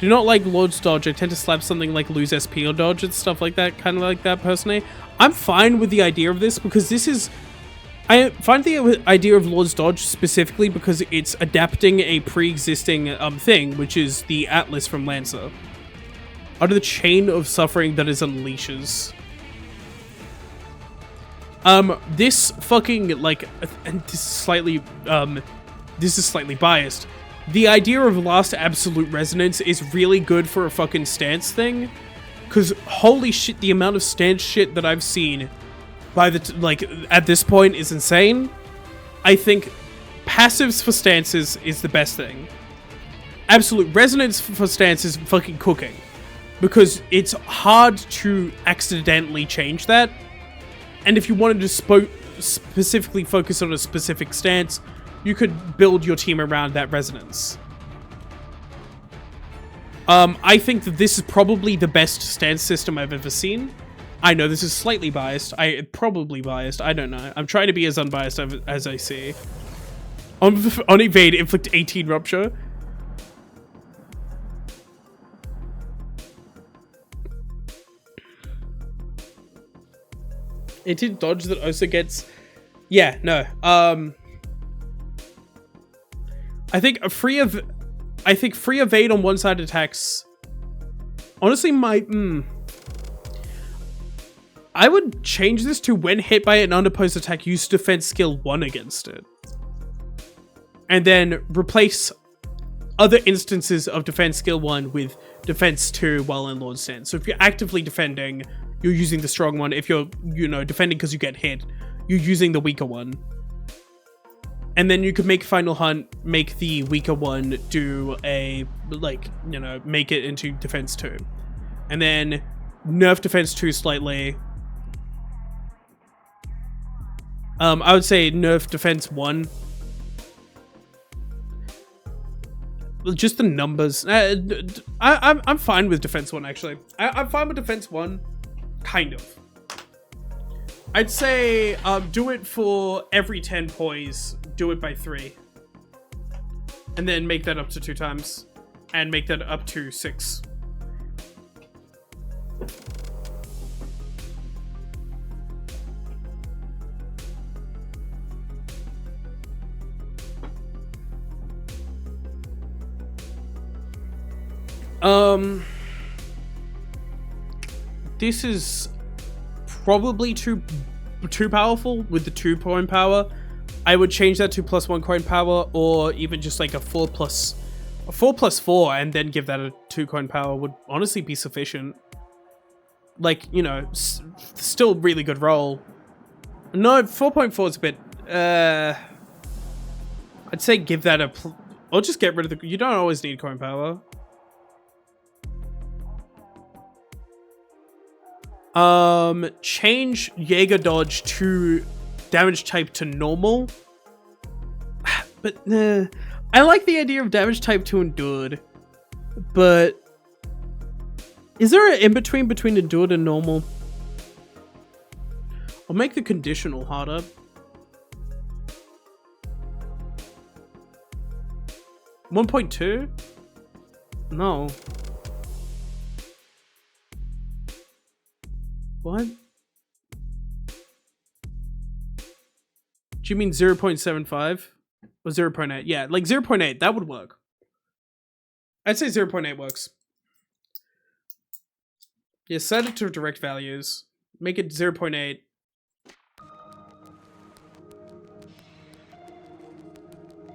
Do not like Lord's Dodge. I tend to slap something like lose SP or dodge and stuff like that, kind of like that personally. I'm fine with the idea of this because this is... I find the idea of Lord's Dodge specifically because it's adapting a pre-existing thing, which is the Atlas from Lancer. Out of the chain of suffering that is unleashes. This fucking, like, and this is slightly biased. The idea of Last Absolute Resonance is really good for a fucking stance thing. Because holy shit, the amount of stance shit that I've seen by at this point is insane. I think passives for stances is the best thing. Absolute Resonance for stances is fucking cooking. Because it's hard to accidentally change that. And if you wanted to specifically focus on a specific stance, you could build your team around that resonance. I think that this is probably the best stance system I've ever seen. I know this is slightly biased. Probably biased. I don't know. I'm trying to be as unbiased as I see. On evade, inflict 18 rupture. It did dodge that also gets... Yeah, no. I think free evade on one side attacks. Honestly, I would change this to when hit by an unopposed attack, use defense skill 1 against it. And then replace other instances of defense skill 1 with defense 2 while in Lord stance. So if you're actively defending, you're using the strong one. If you're, defending because you get hit, you're using the weaker one. And then you could make Final Hunt, make the weaker one do a, make it into defense 2. And then nerf defense 2 slightly. I would say nerf defense 1. Just the numbers. I'm fine with defense 1, actually. I'm fine with defense 1. Kind of. I'd say do it for every 10 poise. Do it by 3. And then make that up to 2 times. And make that up to 6. This is probably too powerful with the 2-point power. I would change that to +1 coin power, or even just like a 4+4 and then give that a 2 coin power would honestly be sufficient. Like, still really good roll. No, 4.4 is a bit, I'd say give that or just get rid of you don't always need coin power. Change Jaeger dodge to damage type to normal. But I like the idea of damage type to endured. But is there an in-between between endured and normal? I'll make the conditional harder. $1.2? No. What? Do you mean 0.75? Or 0.8? Yeah, like 0.8. That would work. I'd say 0.8 works. Yeah, set it to direct values. Make it 0.8.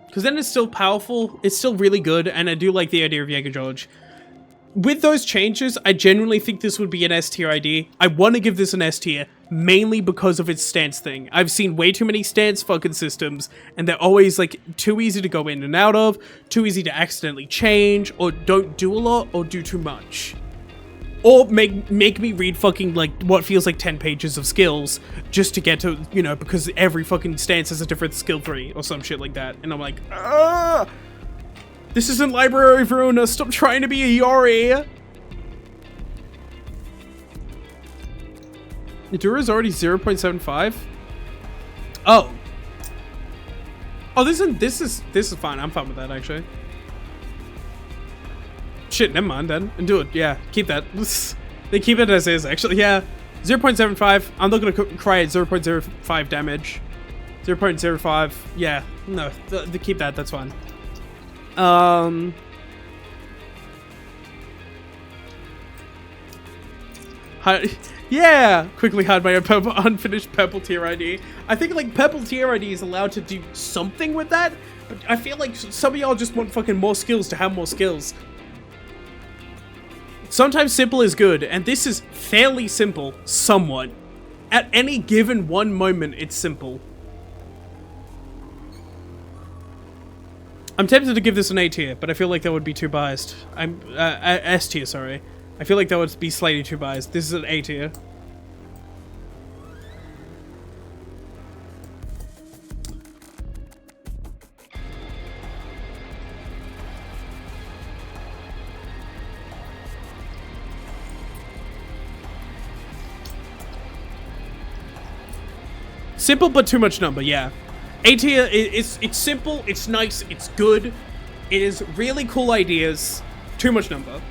Because then it's still powerful. It's still really good. And I do like the idea of Jaeger George. With those changes, I genuinely think this would be an S tier ID. I want to give this an S tier, mainly because of its stance thing. I've seen way too many stance fucking systems, and they're always, like, too easy to go in and out of, too easy to accidentally change, or don't do a lot, or do too much. Or make me read fucking, like, what feels like 10 pages of skills, just to get to, because every fucking stance has a different skill tree, or some shit like that. And I'm like, ah! This isn't Library of Ruina. Stop trying to be a Yori. Enduro is already 0.75. Oh. Oh, this is fine. I'm fine with that actually. Shit, never mind then. And do it. Yeah, keep that. They keep it as is actually. Yeah. 0.75. I'm not gonna cry at 0.05 damage. 0.05. Yeah. No. Keep that. That's fine. Yeah! Quickly hide my unfinished purple tier ID. I think like purple tier ID is allowed to do something with that, but I feel like some of y'all just want fucking more skills to have more skills. Sometimes simple is good, and this is fairly simple, somewhat. At any given one moment, it's simple. I'm tempted to give this an A tier, but I feel like that would be too biased. I'm S tier, sorry. I feel like that would be slightly too biased. This is an A tier. Simple but too much number, yeah. A tier, it's simple, it's nice, it's good. It is really cool ideas. Too much number.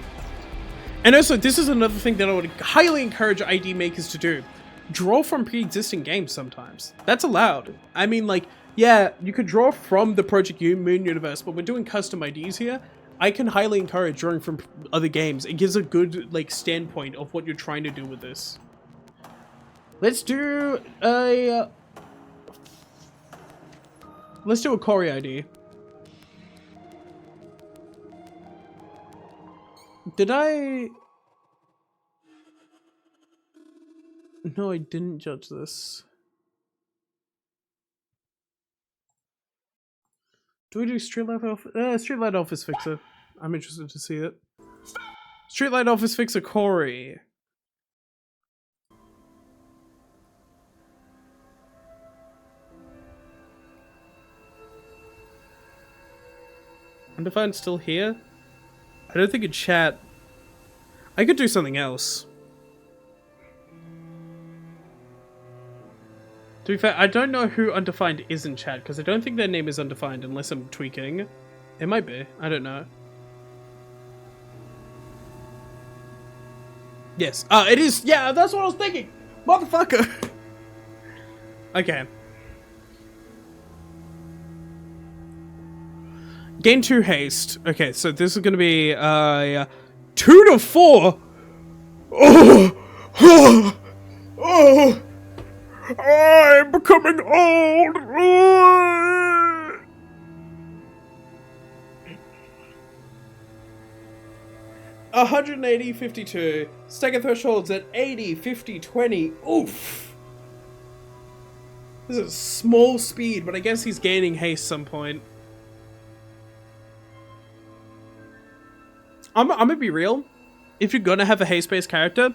And also, this is another thing that I would highly encourage ID makers to do. Draw from pre-existing games sometimes. That's allowed. I mean, like, yeah, you could draw from the Project Moon universe, but we're doing custom IDs here. I can highly encourage drawing from other games. It gives a good, like, standpoint of what you're trying to do with this. Let's do a... Let's do a Cory ID. Did I... No, I didn't judge this. Do we do Streetlight Office Fixer? I'm interested to see it. Streetlight Office Fixer Cory. Undefined still here? I don't think in chat. I could do something else. To be fair, I don't know who Undefined is in chat, because I don't think their name is Undefined unless I'm tweaking. It might be. I don't know. Yes. It is. Yeah, that's what I was thinking. Motherfucker. Okay. Gain 2 haste. Okay, so this is going to be 2 to 4. Oh, I'm becoming old. 180, 52. Stagger thresholds at 80, 50, 20. Oof. This is small speed, but I guess he's gaining haste some point. I'm gonna be real. If you're gonna have a haste-based character,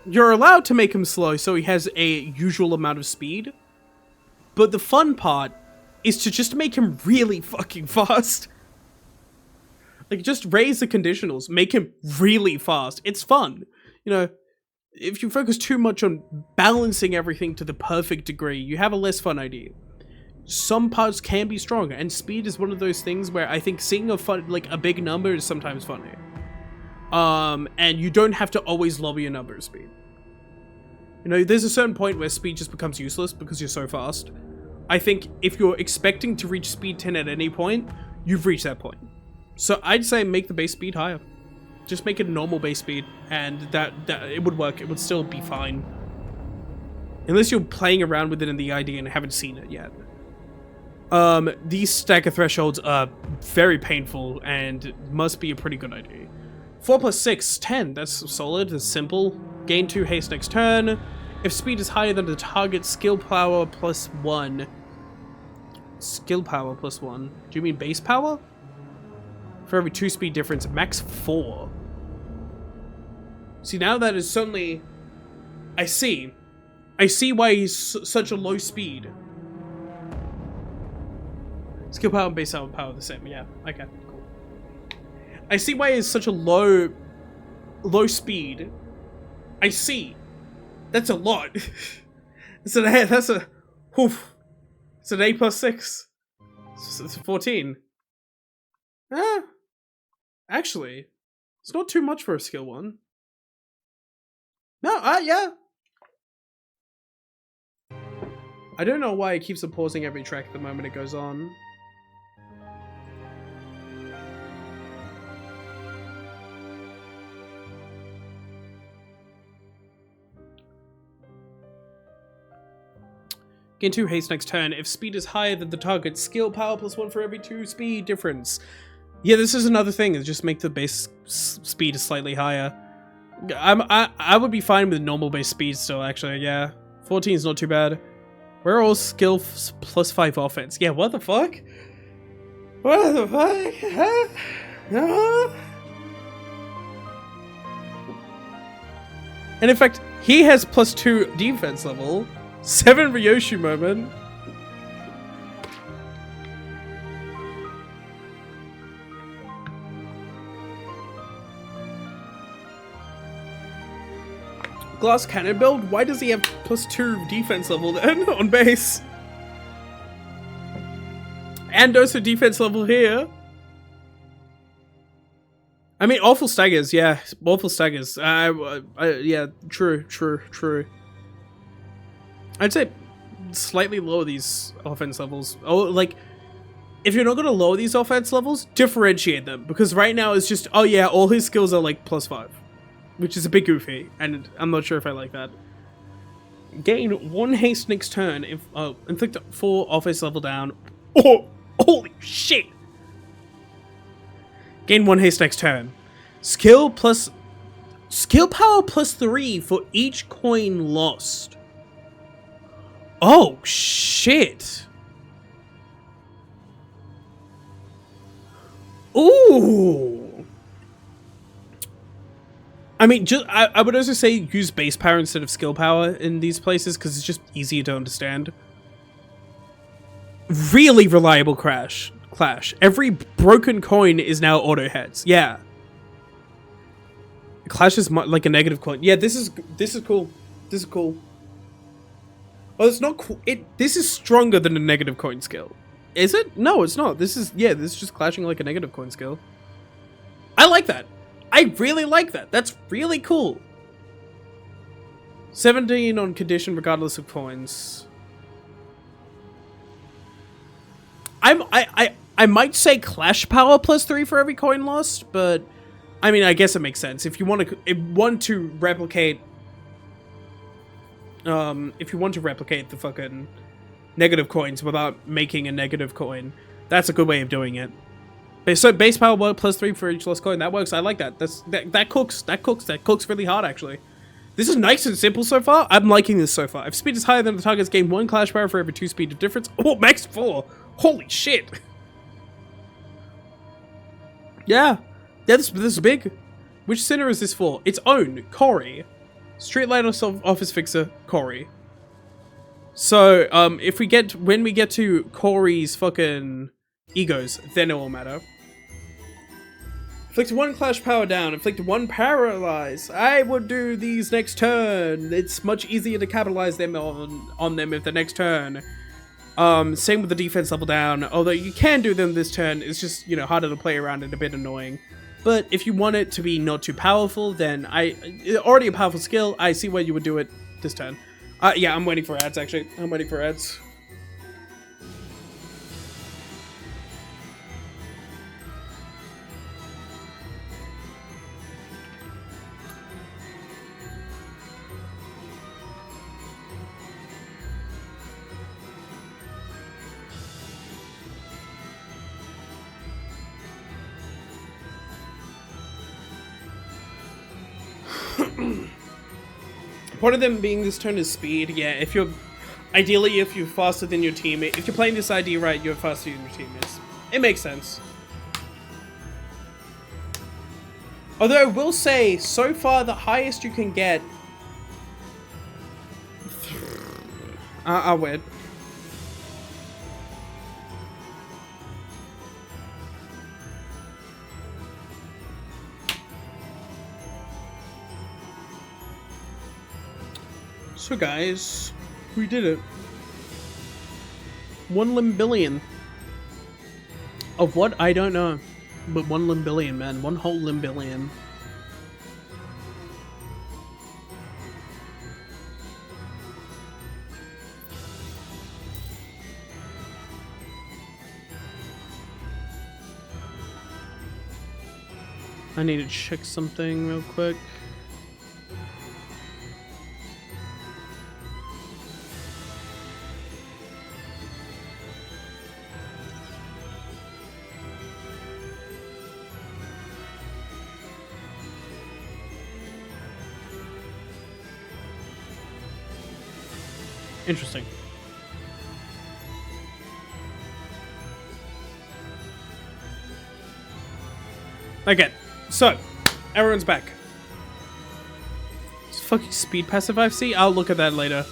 you're allowed to make him slow so he has a usual amount of speed. But the fun part is to just make him really fucking fast. Like, just raise the conditionals. Make him really fast. It's fun. You know, if you focus too much on balancing everything to the perfect degree, you have a less fun idea. Some parts can be stronger, and speed is one of those things where I think seeing a big number is sometimes funny. And you don't have to always lobby a number of speed. You know, there's a certain point where speed just becomes useless because you're so fast. I think if you're expecting to reach speed 10 at any point, you've reached that point. So I'd say make the base speed higher. Just make it a normal base speed, and that it would work. It would still be fine. Unless you're playing around with it in the ID and haven't seen it yet. These stagger thresholds are very painful and must be a pretty good idea. 4 plus 6, 10. That's solid. That's simple. Gain 2 haste next turn. If speed is higher than the target, skill power plus 1. Skill power plus 1. Do you mean base power? For every 2 speed difference, max 4. See, now that is suddenly... I see why he's such a low speed. Skill power and base power are the same. Yeah, okay, cool. I see why it's such a low speed. I see. That's a lot. It's an A, that's a... Oof. It's an A plus 6. It's 14. Actually, it's not too much for a skill 1. No, yeah. I don't know why it keeps on pausing every track the moment it goes on. Gain 2 haste next turn. If speed is higher than the target, skill power +1 for every 2 speed difference. Yeah, this is another thing. Is just make the base speed slightly higher. I would be fine with normal base speed still, actually. Yeah, 14 is not too bad. We're all skill +5 offense. Yeah, what the fuck? What the fuck? Huh? And in fact, he has +2 defense level. 7 Ryoshu moment. Glass cannon build? Why does he have +2 defense level then on base? And also defense level here. I mean, awful staggers, yeah. Awful staggers. Yeah, true. I'd say slightly lower these offense levels. Oh, like, if you're not going to lower these offense levels, differentiate them. Because right now it's just, oh yeah, all his skills are like +5. Which is a bit goofy, and I'm not sure if I like that. Gain 1 haste next turn. Inflict 4 offense level down. Oh, holy shit! Gain 1 haste next turn. Skill power +3 for each coin lost. Oh shit! Ooh. I mean, I would also say use base power instead of skill power in these places because it's just easier to understand. Really reliable clash. Every broken coin is now auto heads. Yeah. Clash is like a negative coin. Yeah, this is cool. This is cool. Oh, it's not cool. This is stronger than a negative coin skill. Is it? No, it's not. This is just clashing like a negative coin skill. I like that. I really like that. That's really cool. 17 on condition regardless of coins. I might say clash power +3 for every coin lost, but I mean, I guess it makes sense. If you want to replicate the fucking negative coins without making a negative coin, that's a good way of doing it. So base power +3 for each lost coin. That works. I like that. That cooks really hard, actually. This is nice and simple so far. I'm liking this so far. If speed is higher than the target's, gain 1 clash power for every 2 speed of difference. Oh, max 4. Holy shit. Yeah. This is big. Which center is this for? Its own. Cory. Streetlight office fixer. Cory. So, when we get to Cory's fucking egos, then it will matter. Inflict 1 clash power down. Inflict 1 paralyze. I would do these next turn. It's much easier to capitalize them on them if the next turn. Same with the defense level down. Although you can do them this turn, it's just, you know, harder to play around and a bit annoying. But if you want it to be not too powerful, then already a powerful skill, I see why you would do it this turn. Yeah, I'm waiting for ads, actually. I'm waiting for ads. Part of them being this turn is speed. Yeah, ideally if you're faster than your teammate, if you're playing this ID right, you're faster than your teammates. It makes sense. Although I will say, so far the highest you can get. I'll wait. So guys, we did it. 1 limbillion. Of what? I don't know. But 1 limbillion, man. 1 whole limbillion. I need to check something real quick. Interesting. Okay, so everyone's back. It's fucking speed passive I see. I'll look at that later.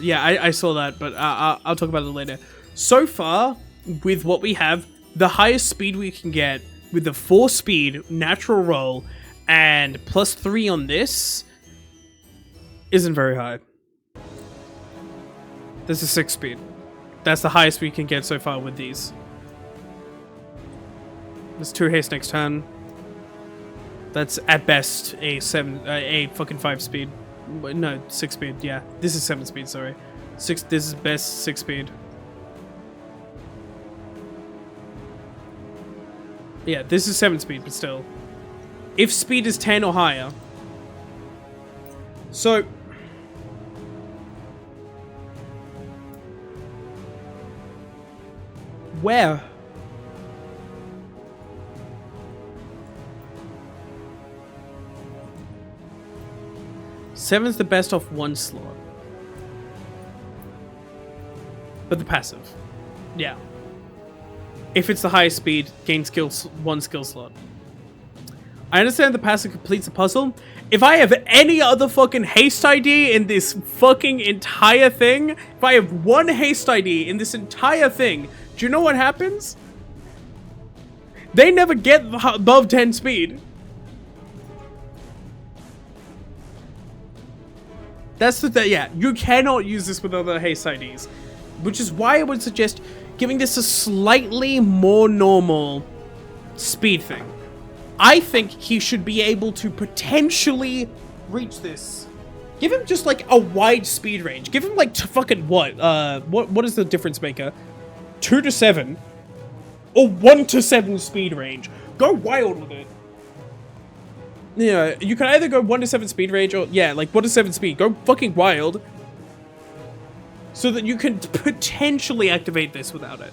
Yeah, I saw that, but I'll talk about it later. So far, with what we have, the highest speed we can get with the 4 speed natural roll and +3 on this isn't very high. This is 6 speed. That's the highest we can get so far with these. There's 2 haste next turn. That's at best a fucking 5 speed. No, 6 speed. Yeah, this is 7 speed. Sorry, 6. This is best 6 speed. Yeah, this is 7 speed, but still, if speed is 10 or higher. So. Where? Seven's the best off 1 slot. But the passive. Yeah. If it's the highest speed, gain skills 1 skill slot. I understand the passive completes the puzzle. If I have any other fucking haste ID in this fucking entire thing, if I have 1 haste ID in this entire thing, do you know what happens? They never get above 10 speed. That's the yeah, you cannot use this with other haste IDs. Which is why I would suggest giving this a slightly more normal speed thing. I think he should be able to potentially reach this. Give him just like a wide speed range. Give him like fucking what? What is the difference maker? 2 to 7 or 1 to 7 speed range. Go wild with it. Yeah, you can either go 1 to 7 speed range or yeah, like 1 to 7 speed. Go fucking wild. So that you can potentially activate this without it.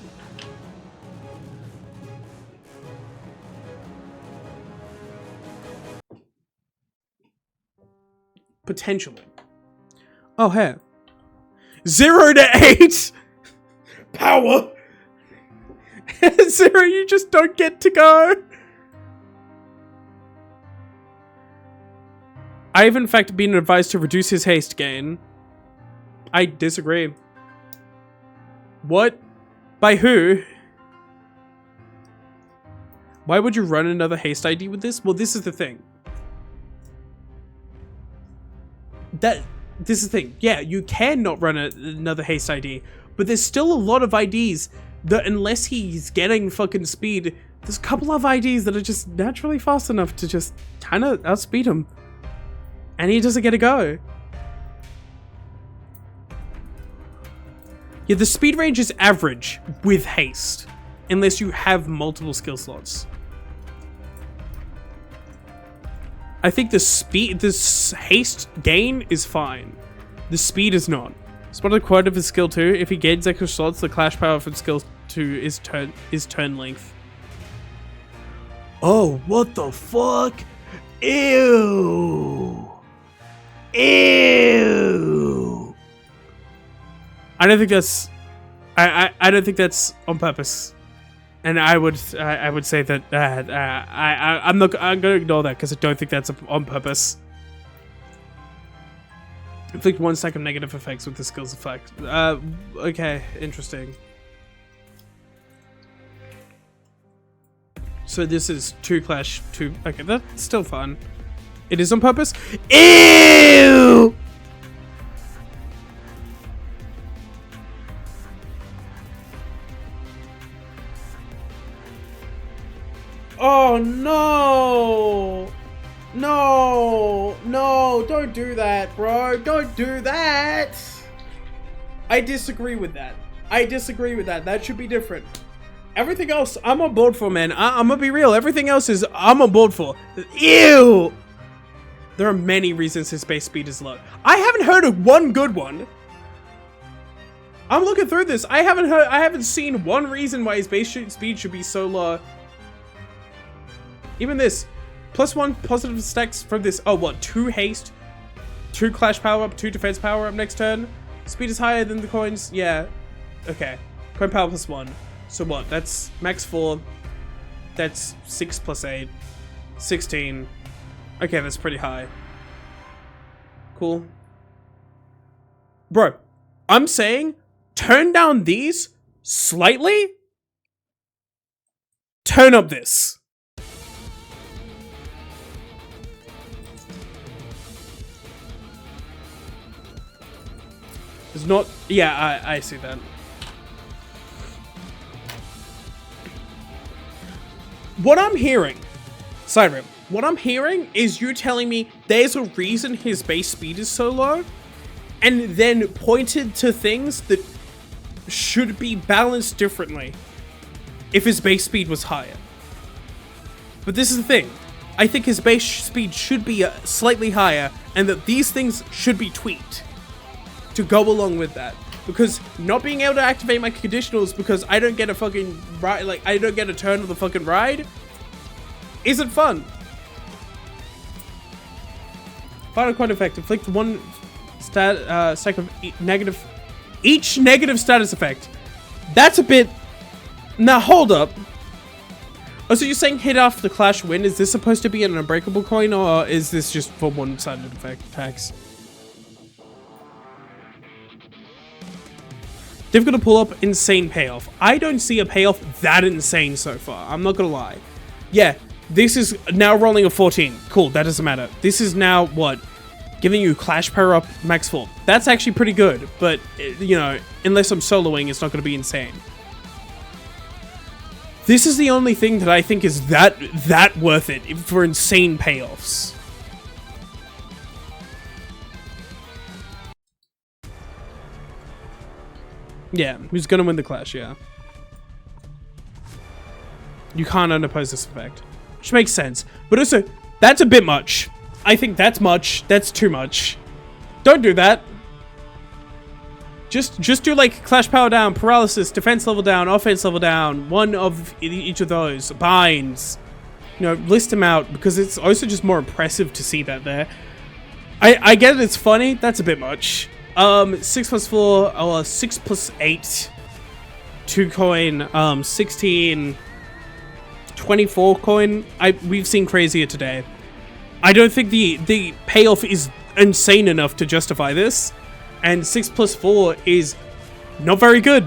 Potentially. Oh, hey. 0 to 8! Power! 0, you just don't get to go! I have in fact been advised to reduce his haste gain. I disagree. What? By who? Why would you run another haste ID with this? Well, this is the thing. This is the thing. Yeah, you can not run another haste ID, but there's still a lot of IDs that unless he's getting fucking speed, there's a couple of IDs that are just naturally fast enough to just kind of outspeed him. And he doesn't get a go. Yeah, the speed range is average with haste, unless you have multiple skill slots. I think this haste gain is fine. The speed is not. Spot the quote of his skill 2. If he gains extra slots, the clash power of his skill 2 is turn length. Oh, what the fuck? Ew. Ew. I don't think that's I don't think that's on purpose. And I would say that I'm gonna ignore that because I don't think that's on purpose. Inflict 1 stack of negative effects with the skills effect. Okay, interesting. So this is 2 clash 2. Okay, that's still fun. It is on purpose. Ew. no! No! No! Don't do that, bro! Don't do that! I disagree with that. I disagree with that. That should be different. Everything else, I'm on board for, man. I'm gonna be real. Everything else is, I'm on board for. Ew! There are many reasons his base speed is low. I haven't heard of one good one. I'm looking through this. I haven't seen one reason why his base speed should be so low. Even this. +1 positive stacks from this. Oh, what? 2 haste, 2 clash power up, 2 defense power up next turn. Speed is higher than the coins. Yeah. Okay. Coin power +1. So what? That's max 4. That's 6 + 8. 16. Okay, that's pretty high. Cool. Bro, I'm saying turn down these slightly. Turn up this. It's not... Yeah, I see that. What I'm hearing... Side rip. What I'm hearing is you telling me there's a reason his base speed is so low, and then pointed to things that should be balanced differently if his base speed was higher. But this is the thing. I think his base speed should be slightly higher, and that these things should be tweaked to go along with that. Because not being able to activate my conditionals because I don't get a fucking ride, like I don't get a turn of the fucking ride, isn't fun. Final coin effect. Inflict 1 stack of each negative status effect. That's a bit... Now, hold up. Oh, so you're saying hit after the clash win? Is this supposed to be an unbreakable coin, or is this just for one-sided effects? Difficult to pull up, insane payoff. I don't see a payoff that insane so far. I'm not gonna lie. Yeah, this is now rolling a 14. Cool, that doesn't matter. This is now, what? Giving you clash power up max 4. That's actually pretty good, but, you know, unless I'm soloing, it's not going to be insane. This is the only thing that I think is that worth it for insane payoffs. Yeah, who's going to win the clash, yeah. You can't unoppose this effect. Which makes sense. But also, that's a bit much. I think that's much. That's too much. Don't do that. Just do like clash power down, paralysis, defense level down, offense level down. One of each of those. Binds. You know, list them out because it's also just more impressive to see that there. I get it, it's funny. That's a bit much. 6 + 4, or 6 + 8. 2 coin, 16, 24 coin. We've seen crazier today. I don't think the payoff is insane enough to justify this, and 6 + 4 is not very good.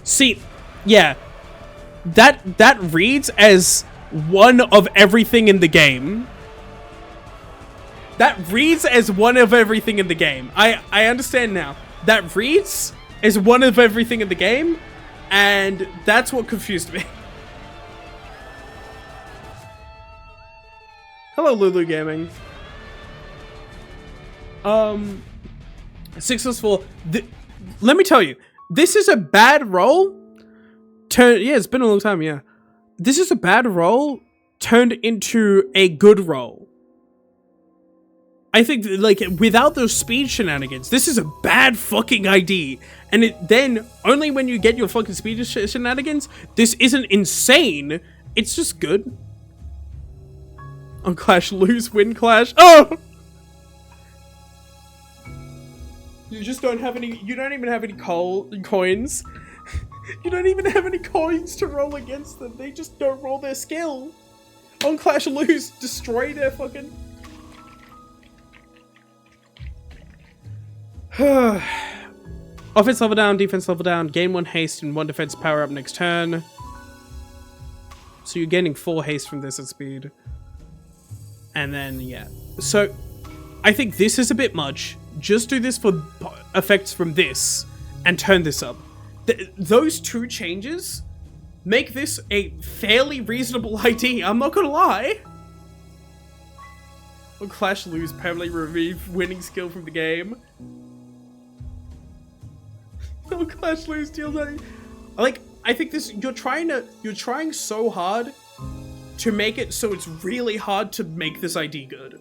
See, yeah, that reads as one of everything in the game. That reads as one of everything in the game. I understand now. That reads as one of everything in the game, and that's what confused me. Hello, Lulu Gaming. 6 + 4. Let me tell you, this is a bad roll. Yeah, it's been a long time, yeah. This is a bad roll turned into a good roll. I think, like, without those speed shenanigans, this is a bad fucking ID. And then, only when you get your fucking speed shenanigans, this isn't insane. It's just good. On Clash, lose, win Clash. Oh! You just don't have any, you don't even have any coins. You don't even have any coins to roll against them. They just don't roll their skill. On Clash, lose, destroy their fucking... Offense level down, defense level down, gain 1 haste and 1 defense power up next turn. So you're gaining 4 haste from this at speed. And then, yeah. So, I think this is a bit much. Just do this for effects from this and turn this up. Those two changes make this a fairly reasonable ID, I'm not gonna lie. Will Clash lose, permanently remove winning skill from the game? Will Clash lose, deal that? Like, I think this, you're trying so hard to make it so it's really hard to make this ID good.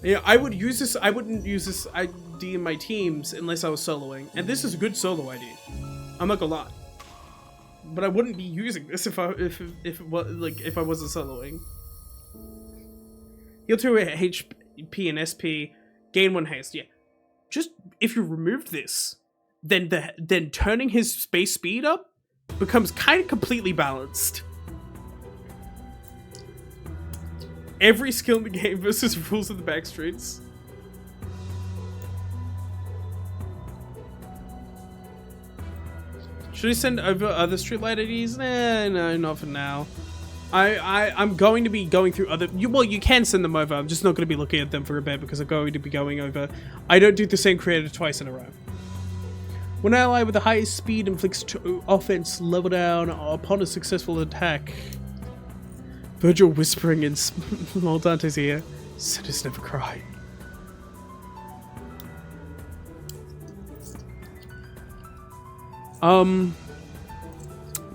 You know, I wouldn't use this ID in my teams unless I was soloing, and this is a good solo ID. I'm not gonna lie. But I wouldn't be using this if I wasn't soloing. Heal 2 HP and SP, gain 1 haste. Yeah, just if you removed this, then turning his space speed up becomes kind of completely balanced. Every skill in the game versus rules of the backstreets. Should I send over other Streetlight IDs? No, not for now. I'm going to be going through other... Well, you can send them over. I'm just not going to be looking at them for a bit because I'm going to be going over... I don't do the same creator twice in a row. When an ally with the highest speed inflicts offense level down upon a successful attack. Virgil whispering in small Dante's ear. Sinners never cry.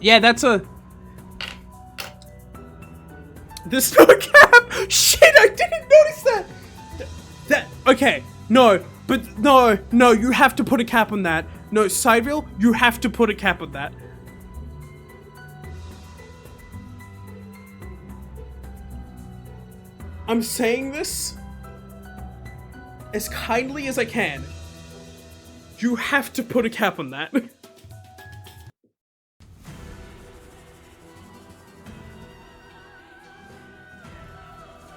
Yeah, that's a... There's no cap! Shit, I didn't notice that! Okay, no, but no, you have to put a cap on that. No, Sideville, you have to put a cap on that. I'm saying this as kindly as I can. You have to put a cap on that.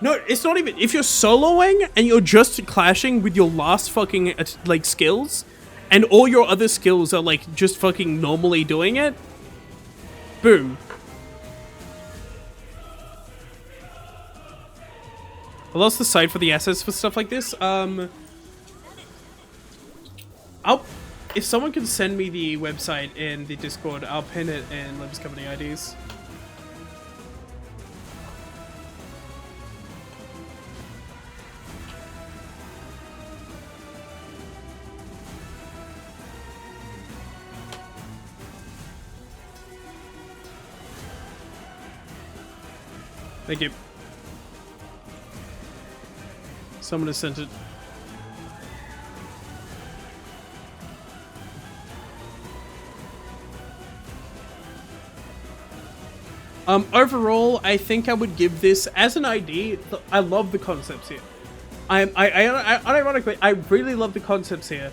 No, it's not even... If you're soloing and you're just clashing with your last fucking, like, skills, and all your other skills are, like, just fucking normally doing it, boom. I lost the site for the assets for stuff like this. If someone can send me the website in the Discord, I'll pin it in Limbus Company IDs. Thank you. Someone has sent it. Overall, I think I would give this as an ID. I love the concepts here. Unironically, I really love the concepts here.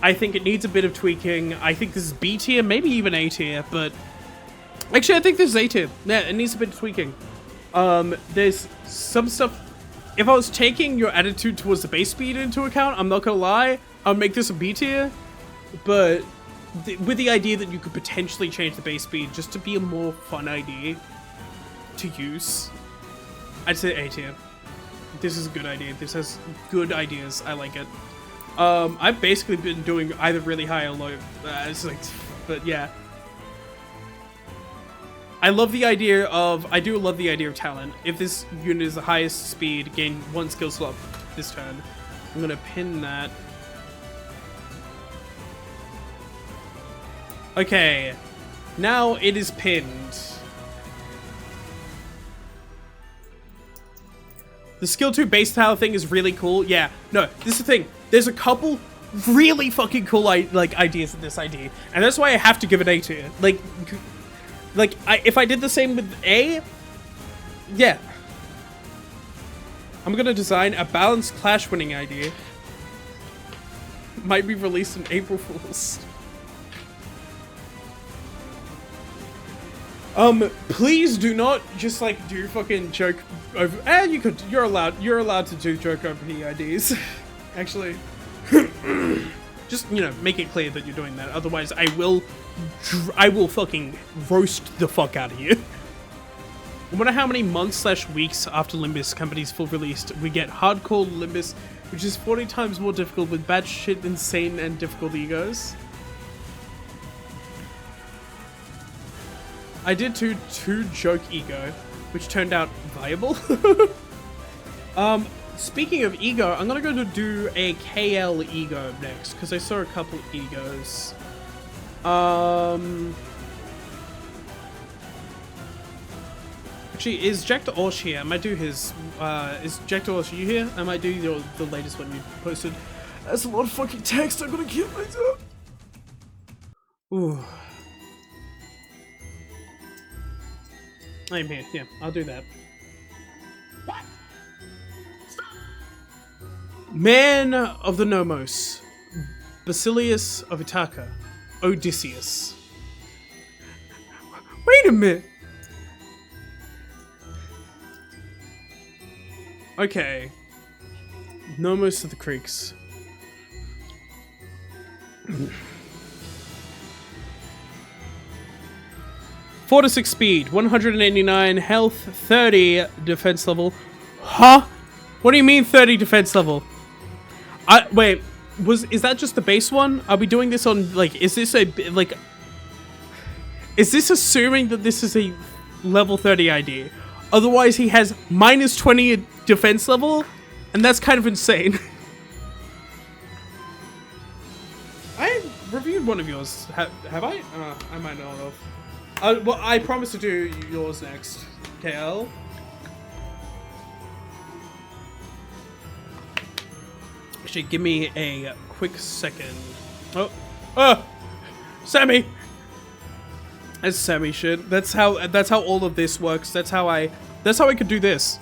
I think it needs a bit of tweaking. I think this is B tier, maybe even A tier, but actually, I think this is A tier. Yeah, it needs a bit of tweaking. There's some stuff. If I was taking your attitude towards the base speed into account, I'm not gonna lie, I'll make this a B tier, but with the idea that you could potentially change the base speed just to be a more fun idea to use, I'd say A tier. This is a good idea. This has good ideas. I like it. I've basically been doing either really high or low, but yeah. I do love the idea of talent. If this unit is the highest speed, gain 1 skill slot this turn. I'm gonna pin that. Okay, now it is pinned. The skill 2 base talent thing is really cool. Yeah, no, this is the thing. There's a couple really fucking cool ideas in this ID, and that's why I have to give it A tier. If I did the same with A, yeah. I'm gonna design a balanced clash winning idea. Might be released in April Fools. Please do not just do fucking joke over. You're allowed to do joke over the IDs. Actually, just make it clear that you're doing that. Otherwise, I will fucking roast the fuck out of you. I wonder how many months/weeks after Limbus Company's full release we get Hardcore Limbus, which is 40 times more difficult with batshit insane and difficult egos. I did two joke ego, which turned out viable. Speaking of ego, I'm gonna go to do a KL ego next, because I saw a couple egos. Actually, is Jack Orsh here? I might do his, is Jack Orsh you here? I might do the latest one you posted. That's a lot of fucking text, I'm gonna kill myself. Ooh. I'm here, yeah, I'll do that. What? Man of the Nomos, Basilius of Ithaca, Oddyseus. Wait a minute. Okay. Nomos of the Creeks. 4 to 6 speed, 189 health, 30 defense level. Huh? What do you mean 30 defense level? Wait, is that just the base one? Are we doing this on, like, is this assuming that this is a level 30 ID? Otherwise he has minus 20 defense level, and that's kind of insane. I reviewed one of yours, have I? I might not have. Well, I promise to do yours next, KL. Actually, give me a quick second. Oh, Sammy. That's Sammy shit. That's how all of this works. That's how I could do this.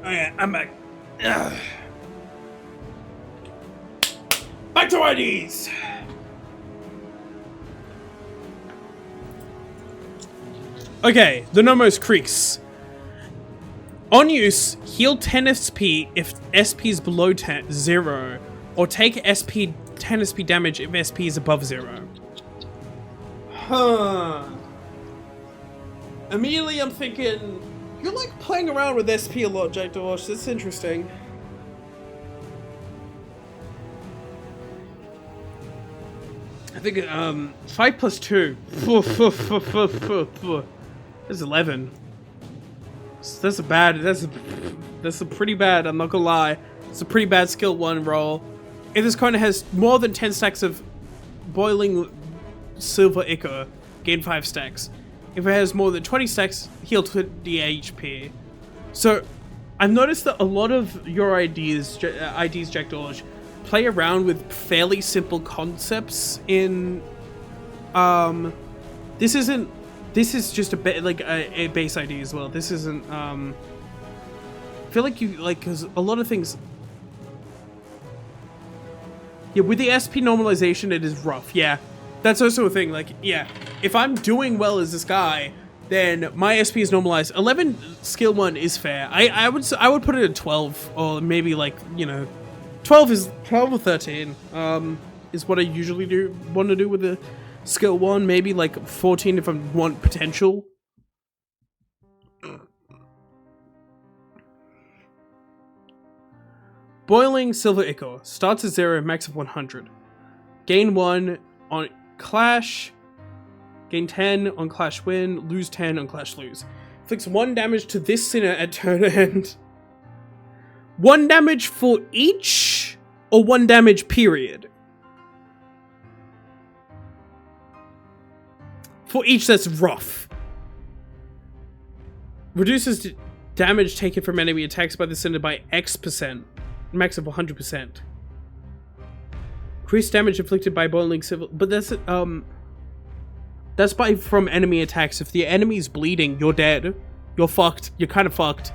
Okay, I'm back. Ugh. Back to IDs! Okay, the Nomos Creeks. On use, heal 10 SP if SP is below 0, or take 10 SP damage if SP is above 0. Huh. Immediately I'm thinking, you're like playing around with SP a lot, Jack Dorsch. That's interesting. I think 5 plus 2. That's 11. That's a pretty bad, I'm not gonna lie. It's a pretty bad skill 1 roll. If this corner has more than 10 stacks of boiling silver ichor, gain 5 stacks. If it has more than 20 stacks, heal 20 HP. So, I've noticed that a lot of your IDs, Jack Dorsch, play around with fairly simple concepts in, this is just a bit like a base ID as well. This isn't, I feel like cause a lot of things, yeah, with the SP normalization, it is rough, yeah. That's also a thing, like, yeah. if I'm doing well as this guy, then my SP is normalized. 11 skill 1 is fair. I would put it at 12, or maybe like, you know, 12 or 13. Is what I usually want to do with the skill 1. Maybe like 14 if I want potential. Boiling Silver Ichor starts at 0, max of 100. Gain 1 on Clash. Gain 10 on Clash win. Lose 10 on Clash lose. Inflicts 1 damage to this sinner at turn end. 1 damage for each, or 1 damage period? For each, that's rough. Reduces damage taken from enemy attacks by the sinner by X%. Max of 100%. Increase damage inflicted by boiling silver, but that's from enemy attacks. If the enemy's bleeding, you're dead. You're fucked. You're kind of fucked.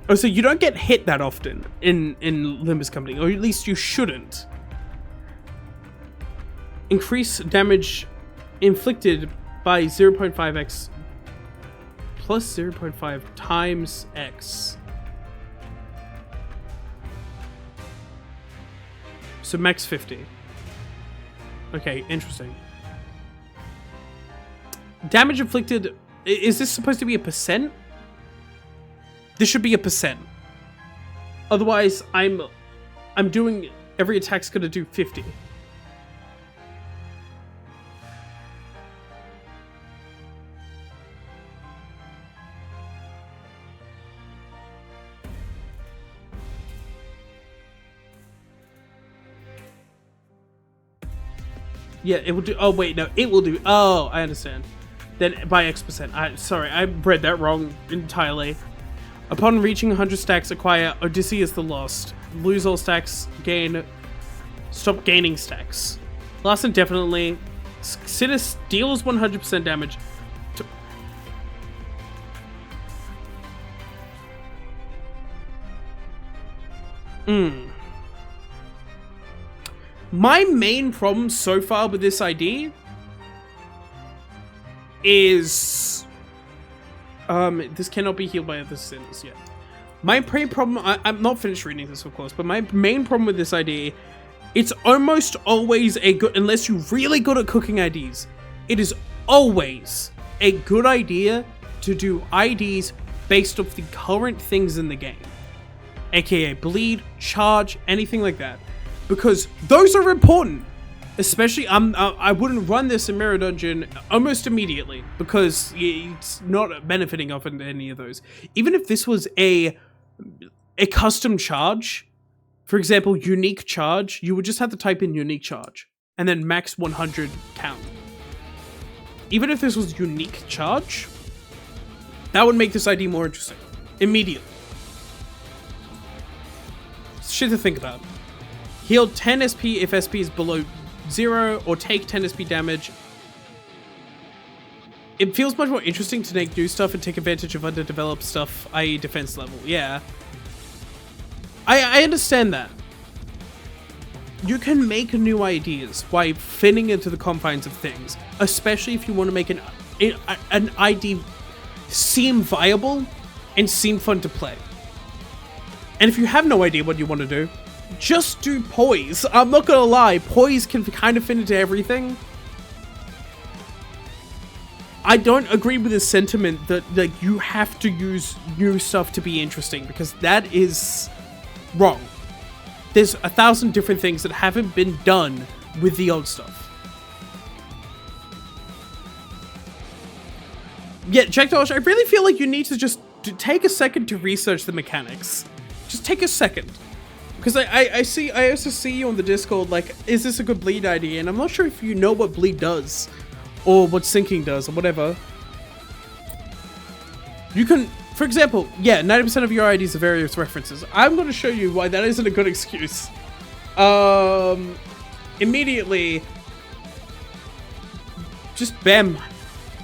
Oh, so you don't get hit that often in Limbus Company, or at least you shouldn't. Increase damage inflicted by 0.5x plus 0.5 times x. So max 50. Okay, interesting. Damage inflicted. Is this supposed to be a percent? This should be a percent. Otherwise, I'm doing every attack's gonna do 50. Yeah, it will do. Oh, wait, no, it will do. Oh, I understand. Then by X%. Sorry, I read that wrong entirely. Upon reaching 100 stacks, acquire Oddyseus the Lost. Lose all stacks, gain. Stop gaining stacks. Last indefinitely. Sinus deals 100% damage. My main problem so far with this ID is this cannot be healed by other sinners yet. My main problem, I'm not finished reading this of course, but my main problem with this ID, it's almost always a good, unless you're really good at cooking IDs, it is always a good idea to do IDs based off the current things in the game. AKA bleed, charge, anything like that. Because those are important. Especially, I wouldn't run this in Mirror Dungeon almost immediately. Because it's not benefiting off any of those. Even if this was a custom charge, for example, unique charge, you would just have to type in unique charge. And then max 100 count. Even if this was unique charge, that would make this ID more interesting. Immediately. Shit to think about. Heal 10 SP if SP is below 0, or take 10 SP damage. It feels much more interesting to make new stuff and take advantage of underdeveloped stuff, i.e. defense level. Yeah. I understand that. You can make new ideas by fitting into the confines of things, especially if you want to make an ID seem viable and seem fun to play. And if you have no idea what you want to do, just do poise. I'm not gonna lie, poise can kind of fit into everything. I don't agree with the sentiment that you have to use new stuff to be interesting, because that is wrong. There's 1,000 different things that haven't been done with the old stuff. Yeah, Jack Dosh, I really feel like you need to just take a second to research the mechanics. Just take a second. Because I also see you on the Discord, like, is this a good bleed idea? And I'm not sure if you know what bleed does, or what sinking does, or whatever. You can, for example, yeah, 90% of your IDs are various references. I'm going to show you why that isn't a good excuse. Immediately, just bam.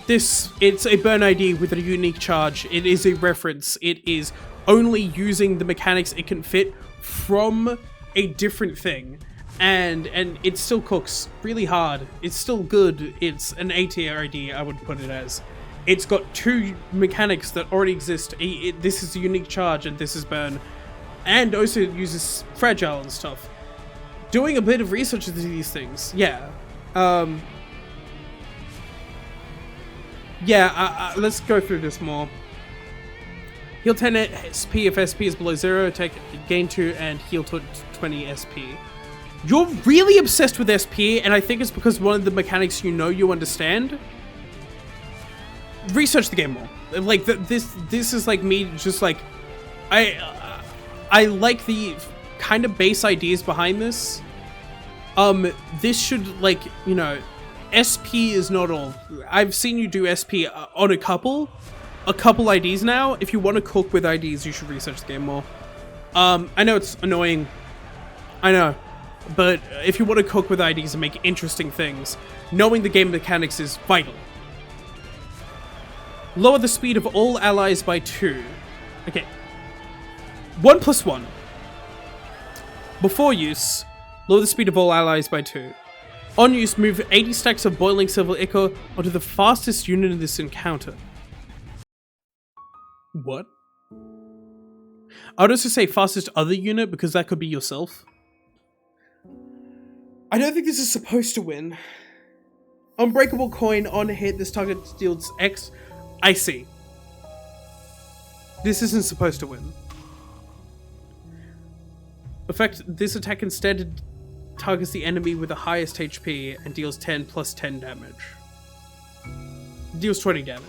It's a burn ID with a unique charge. It is a reference. It is only using the mechanics it can fit from a different thing. and it still cooks really hard. It's still good. It's an A tier ID, I would put it as. It's got 2 mechanics that already exist. This is a unique charge and this is burn, and also uses fragile and stuff. Doing a bit of research into these things, yeah. Let's go through this more. Heal 10 SP if SP is below 0, attack gain 2, and heal 20 SP. You're really obsessed with SP, and I think it's because one of the mechanics you understand. Research the game more. Like, this is like me just like... I like the kind of base ideas behind this. This should, like, you know... SP is not all. I've seen you do SP on a couple IDs now. If you want to cook with IDs, you should research the game more. I know it's annoying. I know. But if you want to cook with IDs and make interesting things, knowing the game mechanics is vital. Lower the speed of all allies by 2. Okay. 1+1. Before use, lower the speed of all allies by 2. On use, move 80 stacks of boiling silver ichor onto the fastest unit in this encounter. What? I would also say fastest other unit, because that could be yourself. I don't think this is supposed to win. Unbreakable coin on hit, this target deals X. I see. This isn't supposed to win. Effect, this attack instead targets the enemy with the highest HP and deals 10 plus 10 damage. Deals 20 damage.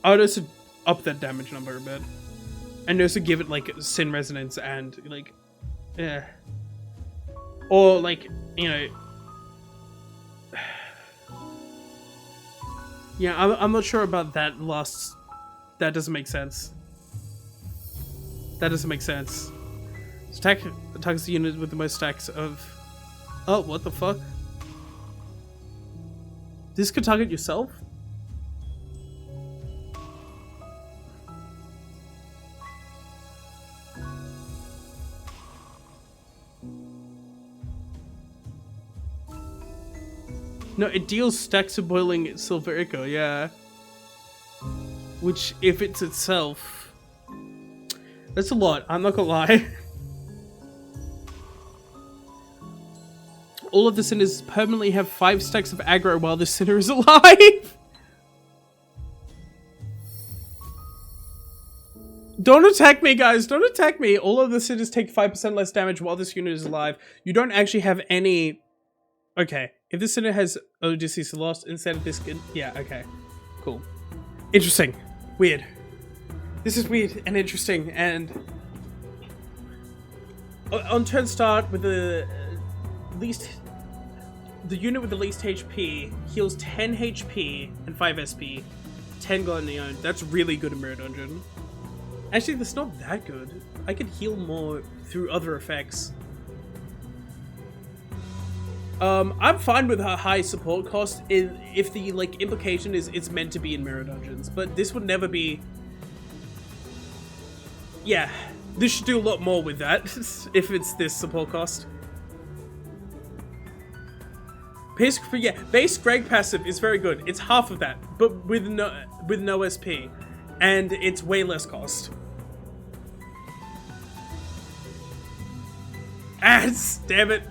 I would also up that damage number a bit. And also give it, like, Sin Resonance and, like, yeah. Or, like, you know... Yeah, I'm not sure about that last... That doesn't make sense. That doesn't make sense. Attack attacks the unit with the most stacks of... Oh, what the fuck? This could target yourself? No, it deals stacks of boiling silver ichor, yeah. Which, if it's itself... That's a lot, I'm not gonna lie. All of the sinners permanently have 5 stacks of aggro while the sinner is alive! Don't attack me, guys, don't attack me! All of the sinners take 5% less damage while this unit is alive. You don't actually have any... Okay, if this sinner has Oddyseus lost instead of this kid... Yeah, okay. Cool. Interesting. Weird. This is weird and interesting, and... On turn start, with the least... The unit with the least HP heals 10 HP and 5 SP. 10 gluttony owned. That's really good in Mirror Dungeon. Actually, that's not that good. I could heal more through other effects. I'm fine with a high support cost if the, like, implication is it's meant to be in Mirror Dungeons, but this would never be... Yeah, this should do a lot more with that, if it's this support cost. Base Greg passive is very good. It's half of that, but with no SP, and it's way less cost. Ads, damn it.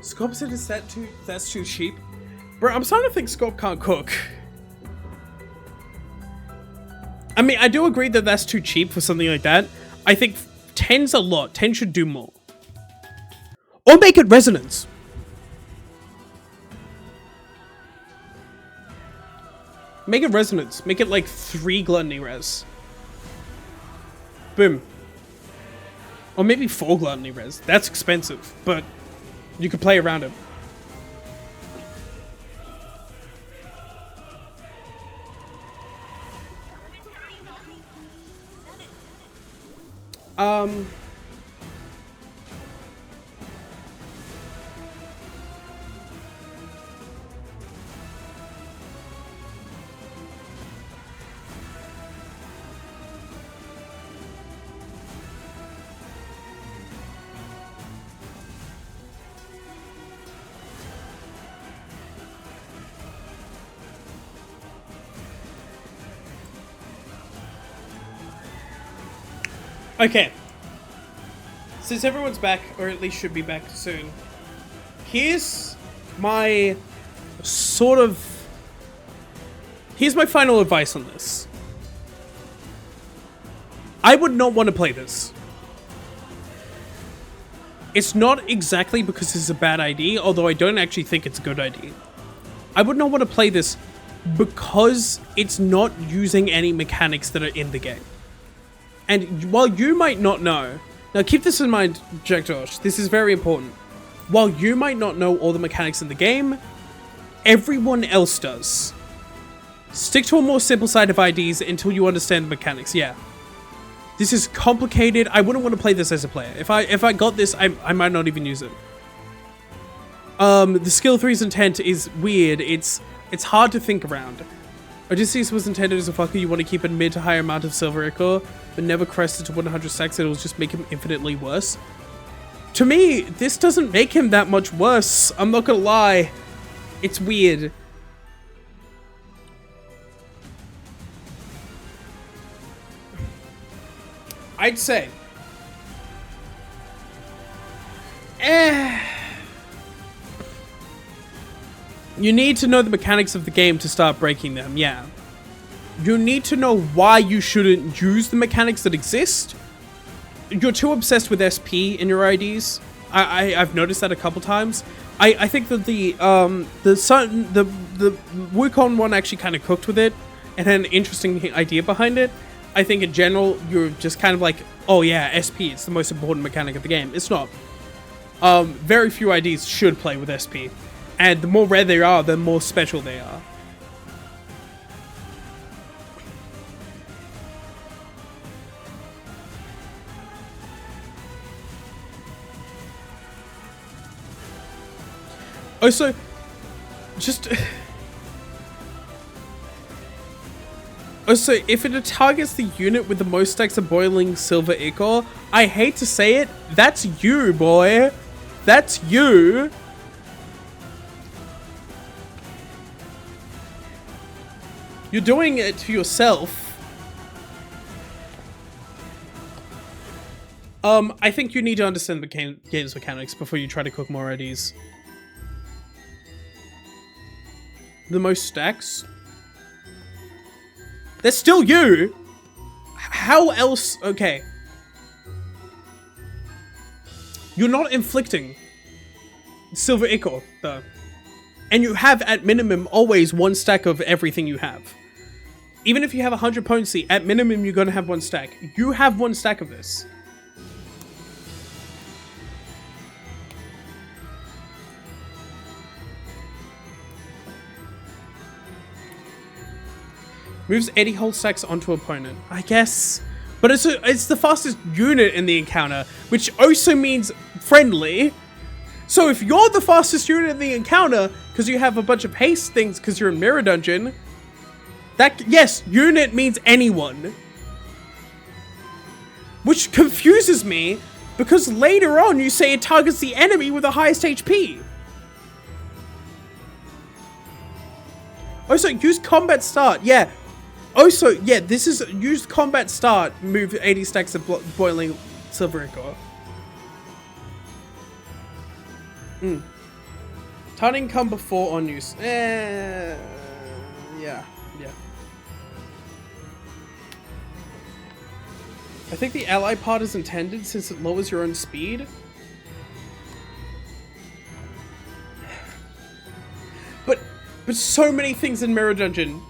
Scorp said, is that's too cheap? Bro, I'm starting to think Scorp can't cook. I mean, I do agree that that's too cheap for something like that. I think 10's a lot. 10 should do more. Or make it resonance. Make it resonance. Make it like 3 gluttony res. Boom. Or maybe 4 gluttony res. That's expensive, but you could play around it. Okay. Since everyone's back, or at least should be back soon, here's my here's my final advice on this. I would not want to play this. It's not exactly because it's a bad ID, although I don't actually think it's a good ID. I would not want to play this because it's not using any mechanics that are in the game. And while you might not know, now keep this in mind, Gregor, this is very important. While you might not know all the mechanics in the game, everyone else does. Stick to a more simple side of IDs until you understand the mechanics, yeah. This is complicated. I wouldn't want to play this as a player. If I got this, I might not even use it. The skill 3's intent is weird. It's hard to think around. Odysseus was intended as a fucker. You want to keep a mid to higher amount of silver ichor, but never crest it to 100 stacks. It'll just make him infinitely worse. To me, this doesn't make him that much worse. I'm not gonna lie. It's weird. I'd say. You need to know the mechanics of the game to start breaking them, yeah. You need to know why you shouldn't use the mechanics that exist. You're too obsessed with SP in your IDs. I've noticed that a couple times. I think that the Wukong one actually kind of cooked with it and had an interesting idea behind it. I think in general, you're just kind of like, oh yeah, SP, it's the most important mechanic of the game. It's not. Very few IDs should play with SP. And the more rare they are, the more special they are. Also, just... Also, if it targets the unit with the most stacks of boiling silver ichor, I hate to say it, that's you, boy. That's you. You're doing it to yourself. I think you need to understand the game's mechanics before you try to cook more IDs. The most stacks? That's still you! How else? Okay. You're not inflicting silver ichor, though. And you have, at minimum, always one stack of everything you have. Even if you have 100 potency, at minimum, you're gonna have one stack. You have one stack of this. Moves 80 whole stacks onto opponent. I guess. But it's the fastest unit in the encounter, which also means friendly. So if you're the fastest unit in the encounter, because you have a bunch of haste things because you're in Mirror Dungeon, that, yes, unit means anyone. Which confuses me, because later on you say it targets the enemy with the highest HP. Also, use combat start, yeah. Also, yeah, this is use combat start, move 80 stacks of boiling silver ichor. Turning come before on use. Yeah. I think the ally part is intended since it lowers your own speed. But so many things in Mirror Dungeon.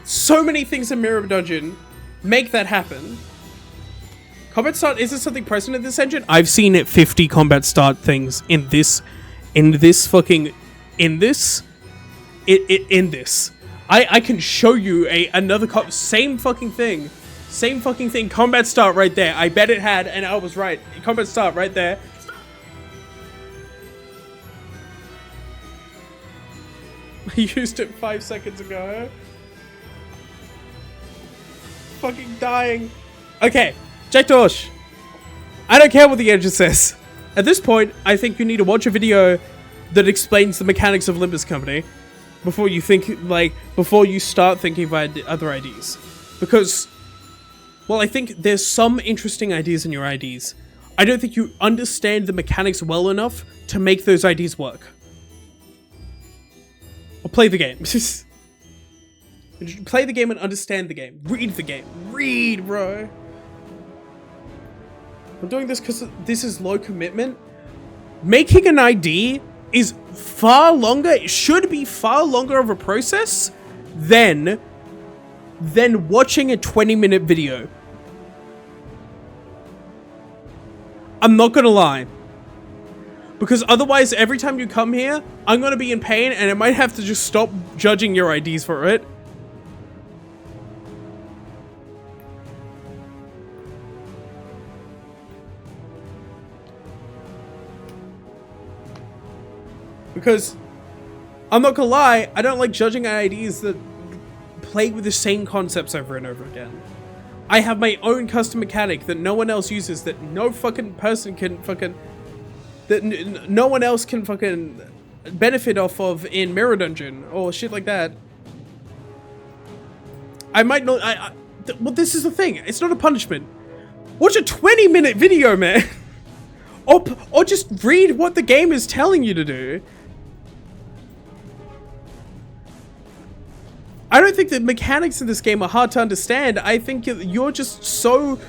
So many things in Mirror Dungeon make that happen. Combat start isn't something present in this engine. I've seen it 50 combat start things in this. I can show you another same fucking thing. Same fucking thing. Combat start right there. I bet it had, and I was right. Combat start right there. I used it 5 seconds ago. Fucking dying. Okay, Jack Dorsch. I don't care what the engine says. At this point, I think you need to watch a video that explains the mechanics of Limbus Company before you think, before you start thinking about other IDs. Because Well, I think there's some interesting ideas in your IDs. I don't think you understand the mechanics well enough to make those IDs work. Or play the game. Play the game and understand the game. Read the game. Read, bro. I'm doing this because this is low commitment. Making an ID is far longer, it should be far longer of a process than watching a 20-minute video. I'm not gonna lie. Because otherwise, every time you come here, I'm gonna be in pain and I might have to just stop judging your IDs for it. Because, I'm not gonna lie, I don't like judging IDs that play with the same concepts over and over again. I have my own custom mechanic that no one else uses, that no fucking person can fucking... that no one else can fucking benefit off of in Mirror Dungeon, or shit like that. I might not... well, this is the thing, it's not a punishment. Watch a 20-minute video, man! or just read what the game is telling you to do. I don't think the mechanics in this game are hard to understand. I think you're just so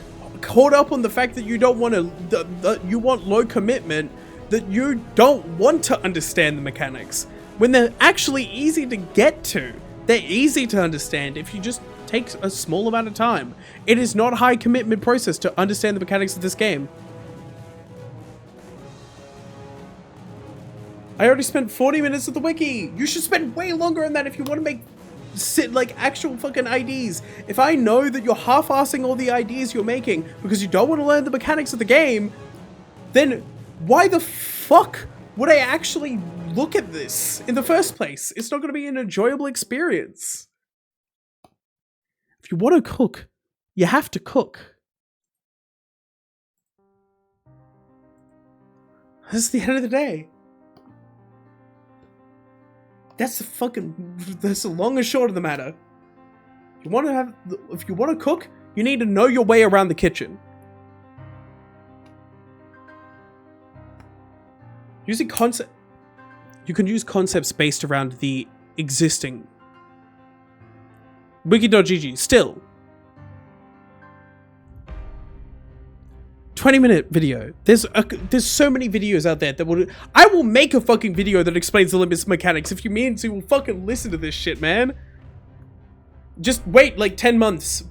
caught up on the fact that you don't want to, you want low commitment, that you don't want to understand the mechanics. When they're actually easy to get to. They're easy to understand if you just take a small amount of time. It is not a high commitment process to understand the mechanics of this game. I already spent 40 minutes of the wiki. You should spend way longer on that if you want to make actual fucking IDs. If I know that you're half-assing all the IDs you're making because you don't want to learn the mechanics of the game, then why the fuck would I actually look at this in the first place? It's not going to be an enjoyable experience. If you want to cook, you have to cook. That's the end of the day. That's the long and short of the matter. If you want to cook, you need to know your way around the kitchen. You can use concepts based around the existing wiki.gg. Still, 20-minute video. There's so many videos out there that I will make a fucking video that explains the Limbus mechanics if you mean to. Will fucking listen to this shit, man. Just wait like 10 months.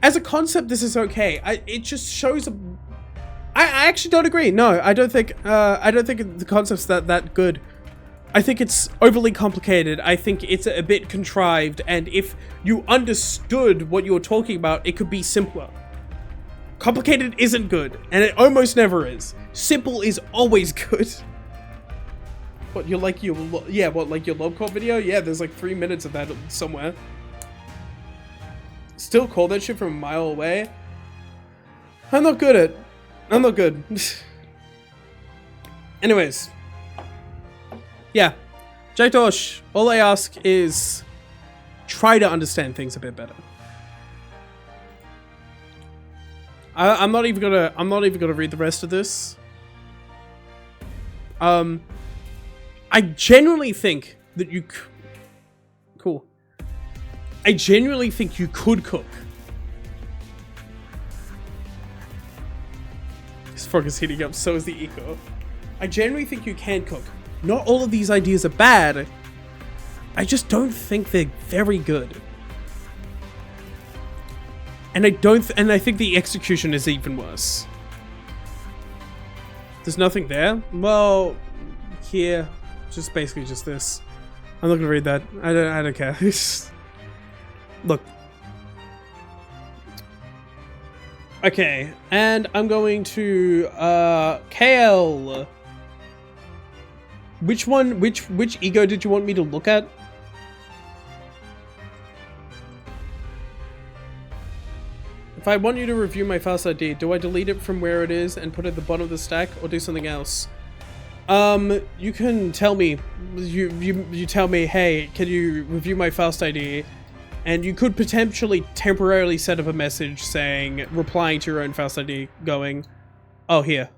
As a concept, this is okay. It just shows I actually don't agree. No, I don't think the concept's that good. I think it's overly complicated. I think it's a bit contrived, and if you understood what you were talking about, it could be simpler. Complicated isn't good, and it almost never is. Simple is always good. What, you like your Lobcore video? Yeah, there's like 3 minutes of that somewhere. Still call that shit from a mile away? I'm not good. Anyways. Yeah. Jaytosh, all I ask is try to understand things a bit better. I'm not even gonna read the rest of this. I genuinely think that you cool. I genuinely think you could cook. This frog is heating up, so is the eco. I genuinely think you can cook. Not all of these ideas are bad. I just don't think they're very good. And I think the execution is even worse. There's nothing there? Well, here, just basically just this. I'm not gonna read that. I don't care. Look. Okay, and I'm going to KL. Which ego did you want me to look at? If I want you to review my fast ID, do I delete it from where it is and put it at the bottom of the stack, or do something else? You can tell me. You tell me, hey, can you review my fast ID? And you could potentially temporarily set up a message saying, replying to your own Faust ID, going, oh, here.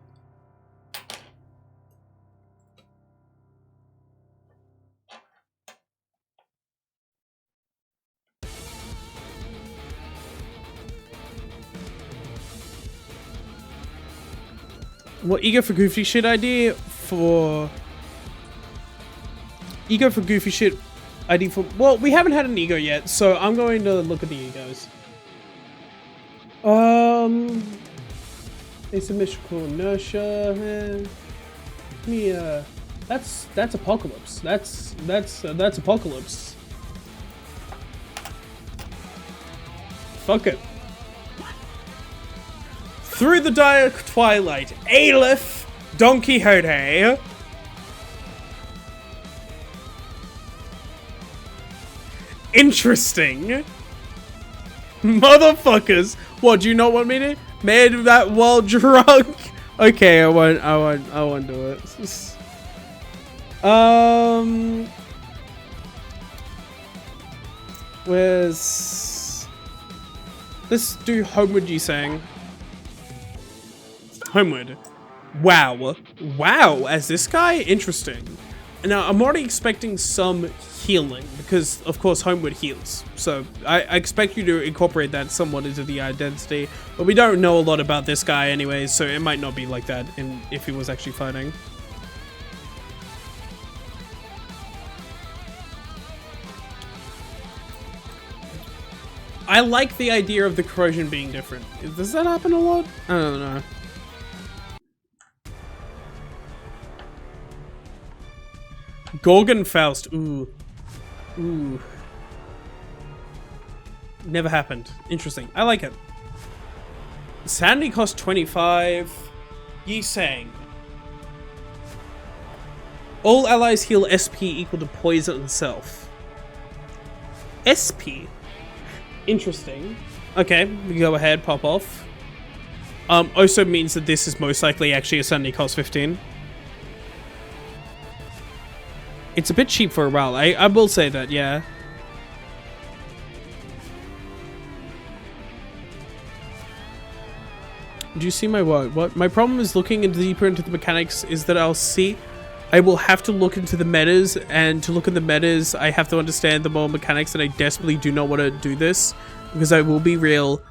What ego for goofy shit idea for... Ego for goofy shit ID for... Well, we haven't had an ego yet, so I'm going to look at the egos. Asymmetrical inertia. Yeah, that's Apocalypse. That's Apocalypse. Fuck it. Through the dire twilight, Aleph, Don Quixote. Interesting. Motherfuckers. What, do you not want me to? Made that while drunk? Okay, I won't do it. Where's... Let's do Homeward Yi Sang. Homeward. Wow. Wow, as this guy? Interesting. Now, I'm already expecting some healing, because, of course, Homeward heals. So, I expect you to incorporate that somewhat into the identity. But we don't know a lot about this guy anyways, so it might not be like that if he was actually fighting. I like the idea of the corrosion being different. Does that happen a lot? I don't know. Gorgon Faust. Ooh. Ooh. Never happened. Interesting. I like it. Sanity cost 25. Yi Sang. All allies heal SP equal to poison itself. SP? Interesting. Okay, we go ahead, pop off. Also means that this is most likely actually a sanity cost 15. It's a bit cheap for a while. I will say that, yeah. Do you see my what? What? My problem is looking deeper into the mechanics is that I will have to look into the metas, and to look at the metas, I have to understand the more mechanics, and I desperately do not want to do this, because I will be real.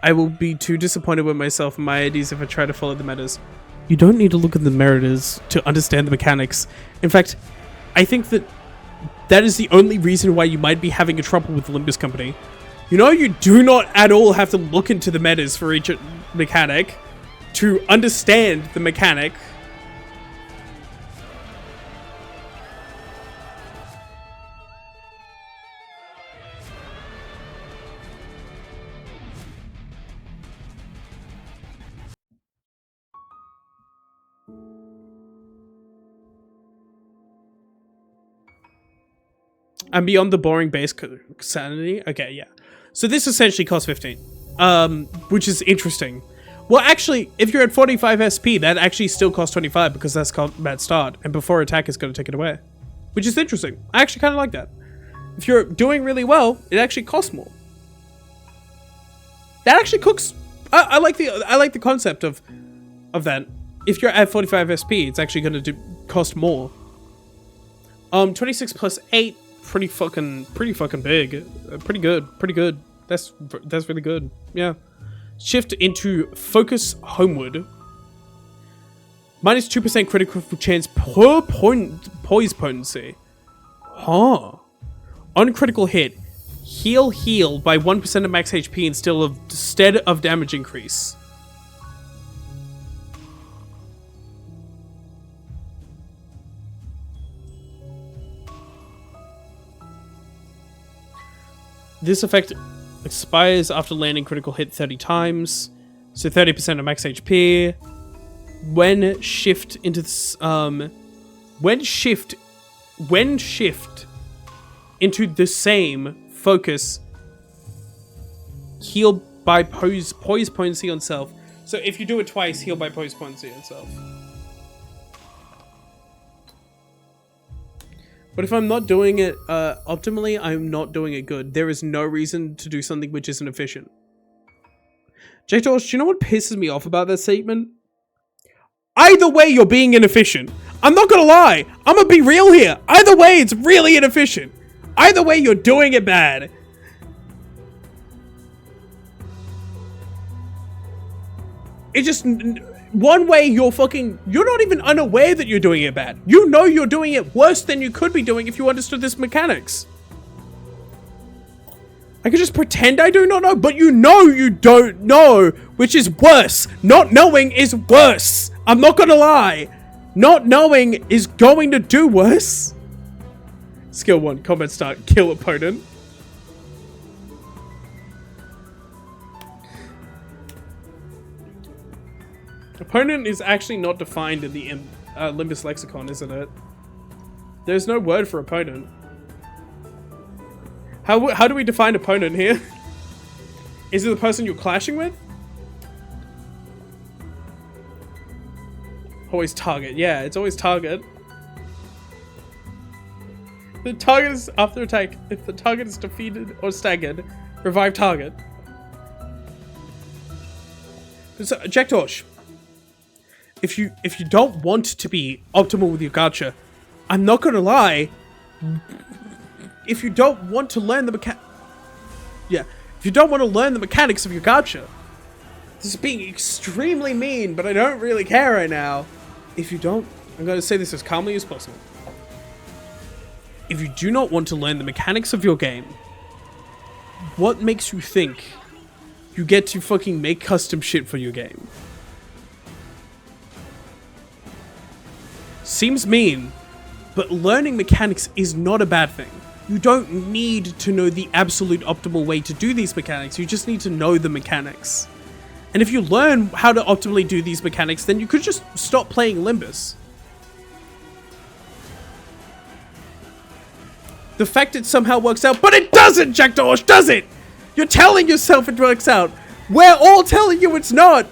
I will be too disappointed with myself and my ideas if I try to follow the metas. You don't need to look at the metas to understand the mechanics. In fact, I think that is the only reason why you might be having a trouble with the Limbus Company. You know, you do not at all have to look into the metas for each mechanic to understand the mechanic. And beyond the boring base sanity. Okay, yeah. So this essentially costs 15. Which is interesting. Well, actually, if you're at 45 SP, that actually still costs 25 because that's combat start. And before attack is going to take it away. Which is interesting. I actually kind of like that. If you're doing really well, it actually costs more. That actually cooks. I like the concept of that. If you're at 45 SP, it's actually going to cost more. 26 plus 8. Pretty fucking big. Pretty good. That's really good. Yeah. Shift into focus homeward. Minus 2% critical chance per poise potency. Huh. On critical hit, heal by 1% of max HP instead of damage increase. This effect expires after landing critical hit 30 times, so 30% of max HP. When shift into this, when shift into the same focus, heal by poise potency on self. So if you do it twice, heal by poise potency on self. But if I'm not doing it optimally, I'm not doing it good. There is no reason to do something which isn't efficient. Jake Josh, do you know what pisses me off about that statement? Either way, you're being inefficient. I'm not gonna lie. I'm gonna be real here. Either way, it's really inefficient. Either way, you're doing it bad. It just... One way, you're not even unaware that you're doing it bad. You know you're doing it worse than you could be doing if you understood this mechanics. I could just pretend I do not know, but you know you don't know, which is worse. Not knowing is worse. I'm not gonna lie. Not knowing is going to do worse. Skill 1, combat start, kill opponent. Opponent is actually not defined in the Limbus lexicon, isn't it? There's no word for opponent. How do we define opponent here? Is it the person you're clashing with? Always target. Yeah, it's always target. The target is after attack. If the target is defeated or staggered, revive target. So, Jack Torch. If you don't want to be optimal with your gacha, I'm not gonna lie. If you don't want to learn the if you don't want to learn the mechanics of your gacha, this is being extremely mean, but I don't really care right now. If you don't, I'm gonna say this as calmly as possible. If you do not want to learn the mechanics of your game, what makes you think you get to fucking make custom shit for your game? Seems mean, but learning mechanics is not a bad thing. You don't need to know the absolute optimal way to do these mechanics, you just need to know the mechanics. And if you learn how to optimally do these mechanics, then you could just stop playing Limbus. The fact it somehow works out, but it doesn't, Jack Dorsch, does it? You're telling yourself it works out. We're all telling you it's not.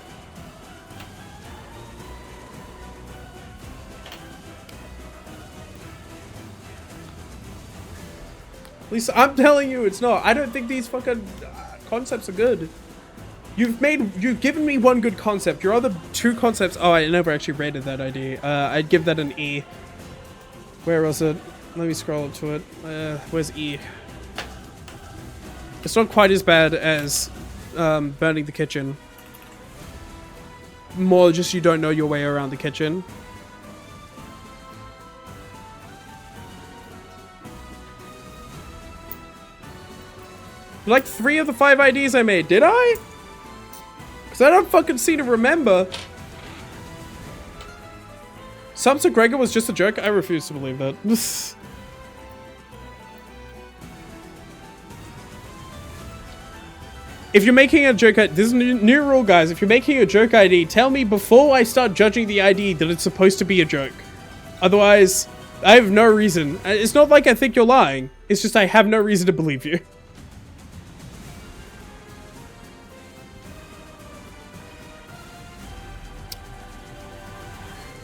At least I'm telling you it's not. I don't think these fucking concepts are good. You've given me one good concept. Your other two concepts... Oh, I never actually rated that idea. I'd give that an E. Where was it? Let me scroll up to it. Where's E? It's not quite as bad as burning the kitchen. More just you don't know your way around the kitchen. Like 3 of the 5 IDs I made, did I? Because I don't fucking seem to remember. Samson Gregor was just a joke? I refuse to believe that. If you're making a joke, this is a new rule, guys. If you're making a joke ID, tell me before I start judging the ID that it's supposed to be a joke. Otherwise, I have no reason. It's not like I think you're lying. It's just I have no reason to believe you.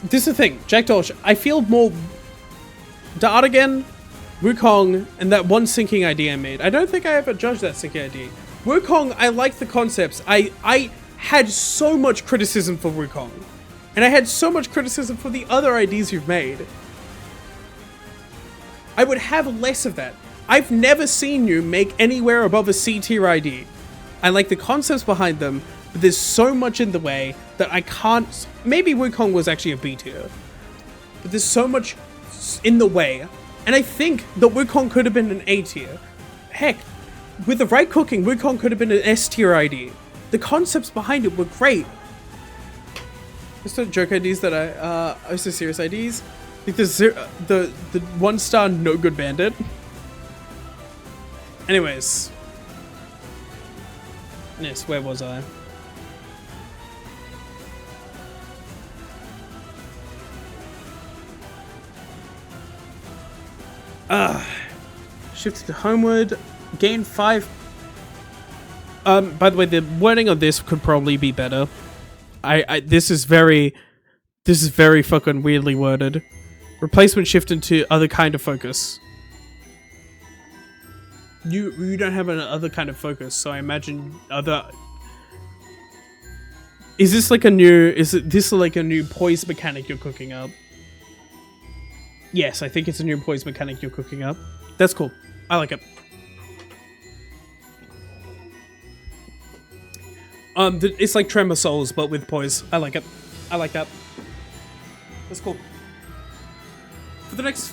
This is the thing, Jack Dolch, I feel more Dardigan, Wukong, and that one sinking ID I made. I don't think I ever judged that sinking ID. Wukong, I like the concepts. I had so much criticism for Wukong. And I had so much criticism for the other IDs you've made. I would have less of that. I've never seen you make anywhere above a C tier ID. I like the concepts behind them, but there's so much in the way that I can't... Maybe Wukong was actually a B tier. But there's so much in the way. And I think that Wukong could have been an A tier. Heck, with the right cooking, Wukong could have been an S tier ID. The concepts behind it were great. Just the joke IDs that I... also serious IDs. Like the 1-star no good bandit. Anyways. Yes, where was I? Shift to Homeward, gain 5. By the way, the wording of this could probably be better. This is very fucking weirdly worded. Replacement shift into other kind of focus. You don't have an other kind of focus, so I imagine other... Is this like a new... Is this like a new poise mechanic you're cooking up? Yes, I think it's a new poise mechanic you're cooking up. That's cool. I like it. It's like Tremor Souls, but with poise. I like it. I like that. That's cool. For the next,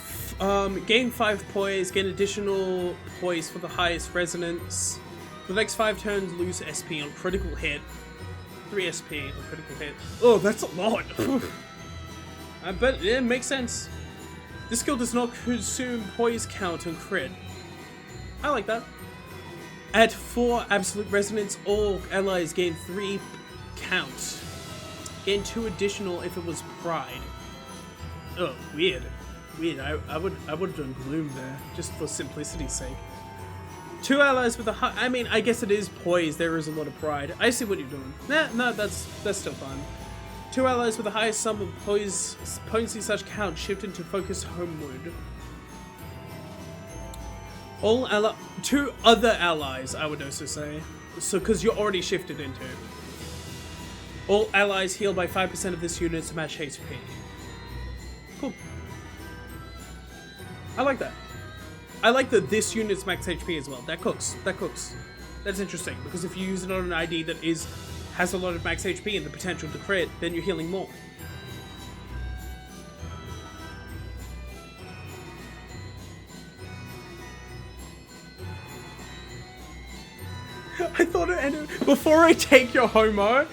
gain 5 poise, gain additional poise for the highest resonance. For the next 5 turns, lose SP on critical hit. 3 SP on critical hit. Oh, that's a lot. I bet it makes sense. This skill does not consume poise count and crit. I like that. At 4 absolute resonance, all allies gain 3 count. Gain 2 additional if it was pride. Oh, weird. Weird. I would have done gloom there, just for simplicity's sake. 2 allies with a high... I mean, I guess it is poise. There is a lot of pride. I see what you're doing. No, that's still fun. 2 allies with the highest sum of poise, potency / count shift into focus homeward. All 2 other allies, I would also say. So, because you're already shifted into. All allies heal by 5% of this unit to match HP. Cool. I like that. I like that this unit's max HP as well. That cooks. That cooks. That's interesting, because if you use it on an ID that has a lot of max HP and the potential to crit, then you're healing more. I thought it ended... Before I take your homo,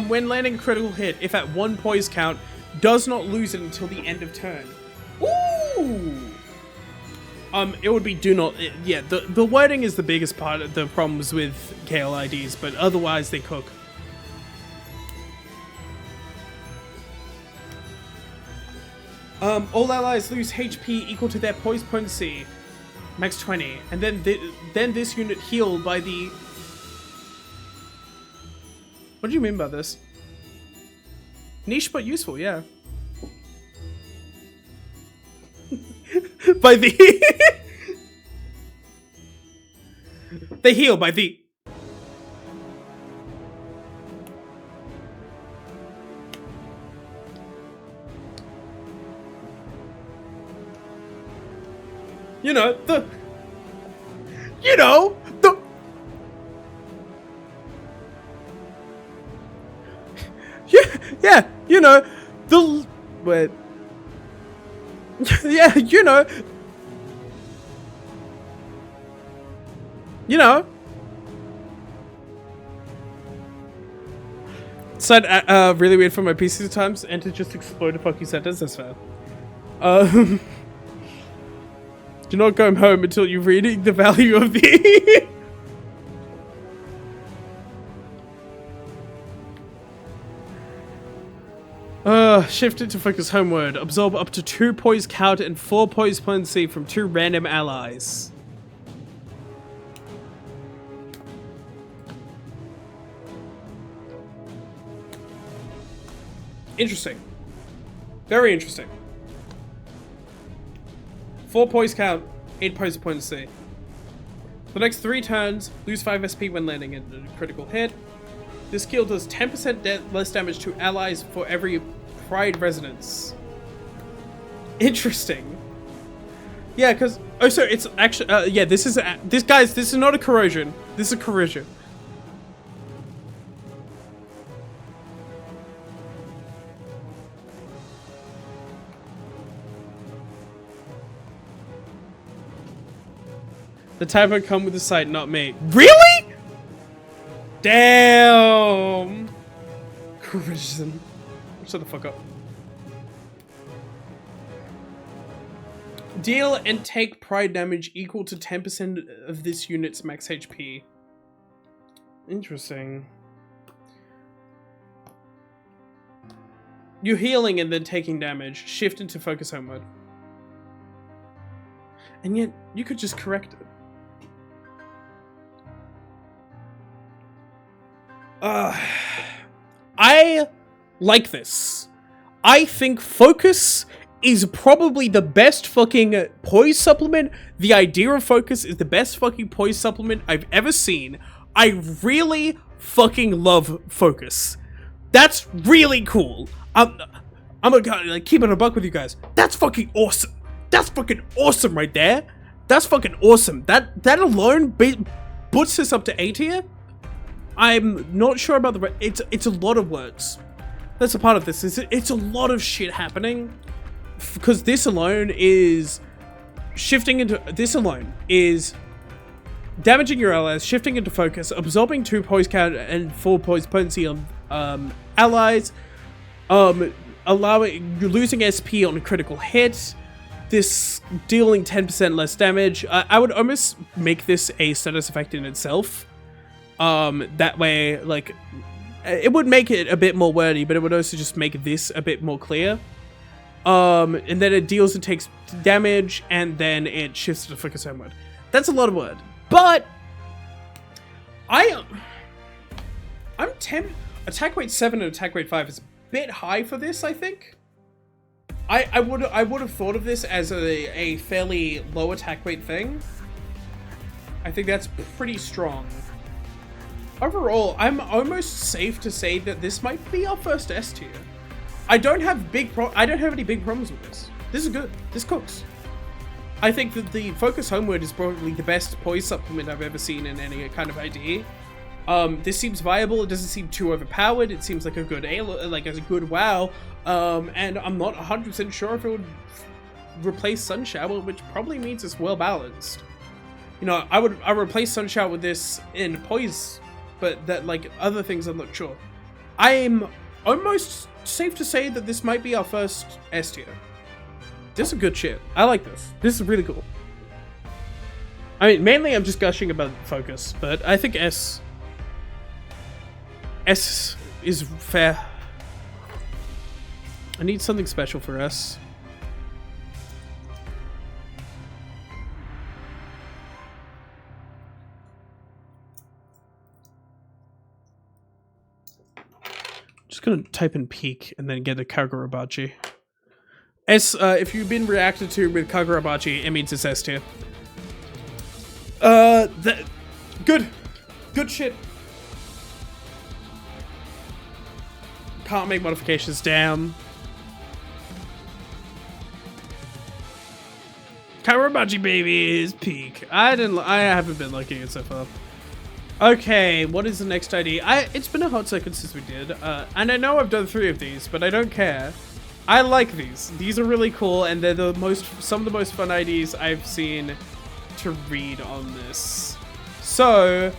when landing a critical hit, if at 1 poise count, does not lose it until the end of turn. Ooh! It would be do not... yeah, the wording is the biggest part of the problems with KL IDs, but otherwise they cook. All allies lose HP equal to their poise potency, max 20, and then this unit healed by the... What do you mean by this? Niche but useful, yeah. By the... They heal by the... You know, the... You know, the... Yeah, you know, the... Wait... Yeah, you know... You know... Said, really weird for my PC sometimes, and to just explode a fucking sentence, that's fair. Do not go home until you're reading the value of the... Shift it to focus homeward. Absorb up to 2 poise count and 4 poise potency from 2 random allies. Interesting. Very interesting. 4 poise count, 8 poise potency. For the next 3 turns, lose 5 SP when landing in a critical hit. This skill does 10% less damage to allies for every pride resonance. Interesting. Yeah, because... Oh, so it's actually... yeah, this is... Guys, this is not a corrosion. This is a corrosion. The typo come with the site, not me. Really? Damn. Corrosion. Shut the fuck up. Deal and take pride damage equal to 10% of this unit's max HP. Interesting. You're healing and then taking damage. Shift into focus home mode. And yet, you could just correct it. I like this. I think focus is probably the best fucking poise supplement. The idea of focus is the best fucking poise supplement I've ever seen. I really fucking love focus. That's really cool. I'm gonna like keep it a buck with you guys. That's fucking awesome. That's fucking awesome right there. That's fucking awesome. That alone puts this up to A tier. I'm not sure about the it's a lot of words. That's a part of this. It's a lot of shit happening. Because this alone is damaging your allies, shifting into focus, absorbing 2 poise count and 4 poise potency on allies, losing SP on a critical hit, this dealing 10% less damage. I would almost make this a status effect in itself. That way, like, it would make it a bit more wordy, but it would also just make this a bit more clear. And then it deals and takes damage, and then it shifts to focus homeward. That's a lot of word. But I'm attack weight 7 and attack weight 5 is a bit high for this, I think. I would have thought of this as a fairly low attack weight thing. I think that's pretty strong. Overall, I'm almost safe to say that this might be our first S tier. I don't have any big problems with this. This is good. This cooks. I think that the Focus Homeward is probably the best poise supplement I've ever seen in any kind of ID. This seems viable. It doesn't seem too overpowered. It seems like a good wow. And I'm not 100% sure if it would replace Sun Shower, which probably means it's well balanced. You know, I replace Sun Shower with this in poise, but that like other things I'm not sure. I'm almost safe to say that this might be our first S tier. This is good shit. I like this. This is really cool. I mean, mainly I'm just gushing about focus, but I think S is fair. I need something special for S. Just gonna type in peak and then get a Kagurabachi. S, if you've been reacted to with Kagurabachi, it means it's S tier. Good shit. Can't make modifications, damn. Kagurabachi baby is peak. I haven't been liking it so far. Okay, what is the next ID? It's been a hot second since we did, and I know I've done 3 of these, but I don't care. I like these. These are really cool, and they're some of the most fun IDs I've seen to read on this. So,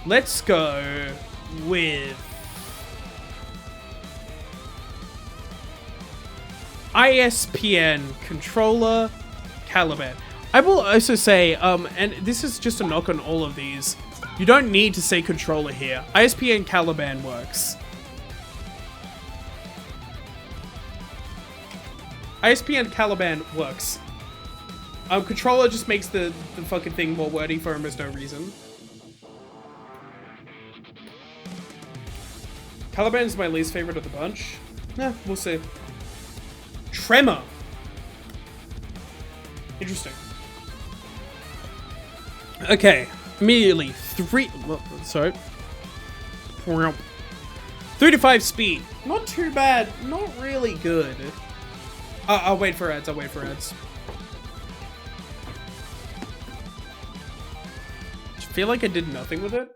let's go with ISPN controller Caliban. I will also say, and this is just a knock on all of these, you don't need to say controller here. ISPN Caliban works. ISPN Caliban works. Controller just makes the fucking thing more wordy for almost no reason. Caliban is my least favorite of the bunch. Yeah, we'll see. Tremor. Interesting. Okay, immediately 3 to 5 speed. Not too bad. Not really good. I'll wait for ads. I feel like I did nothing with it.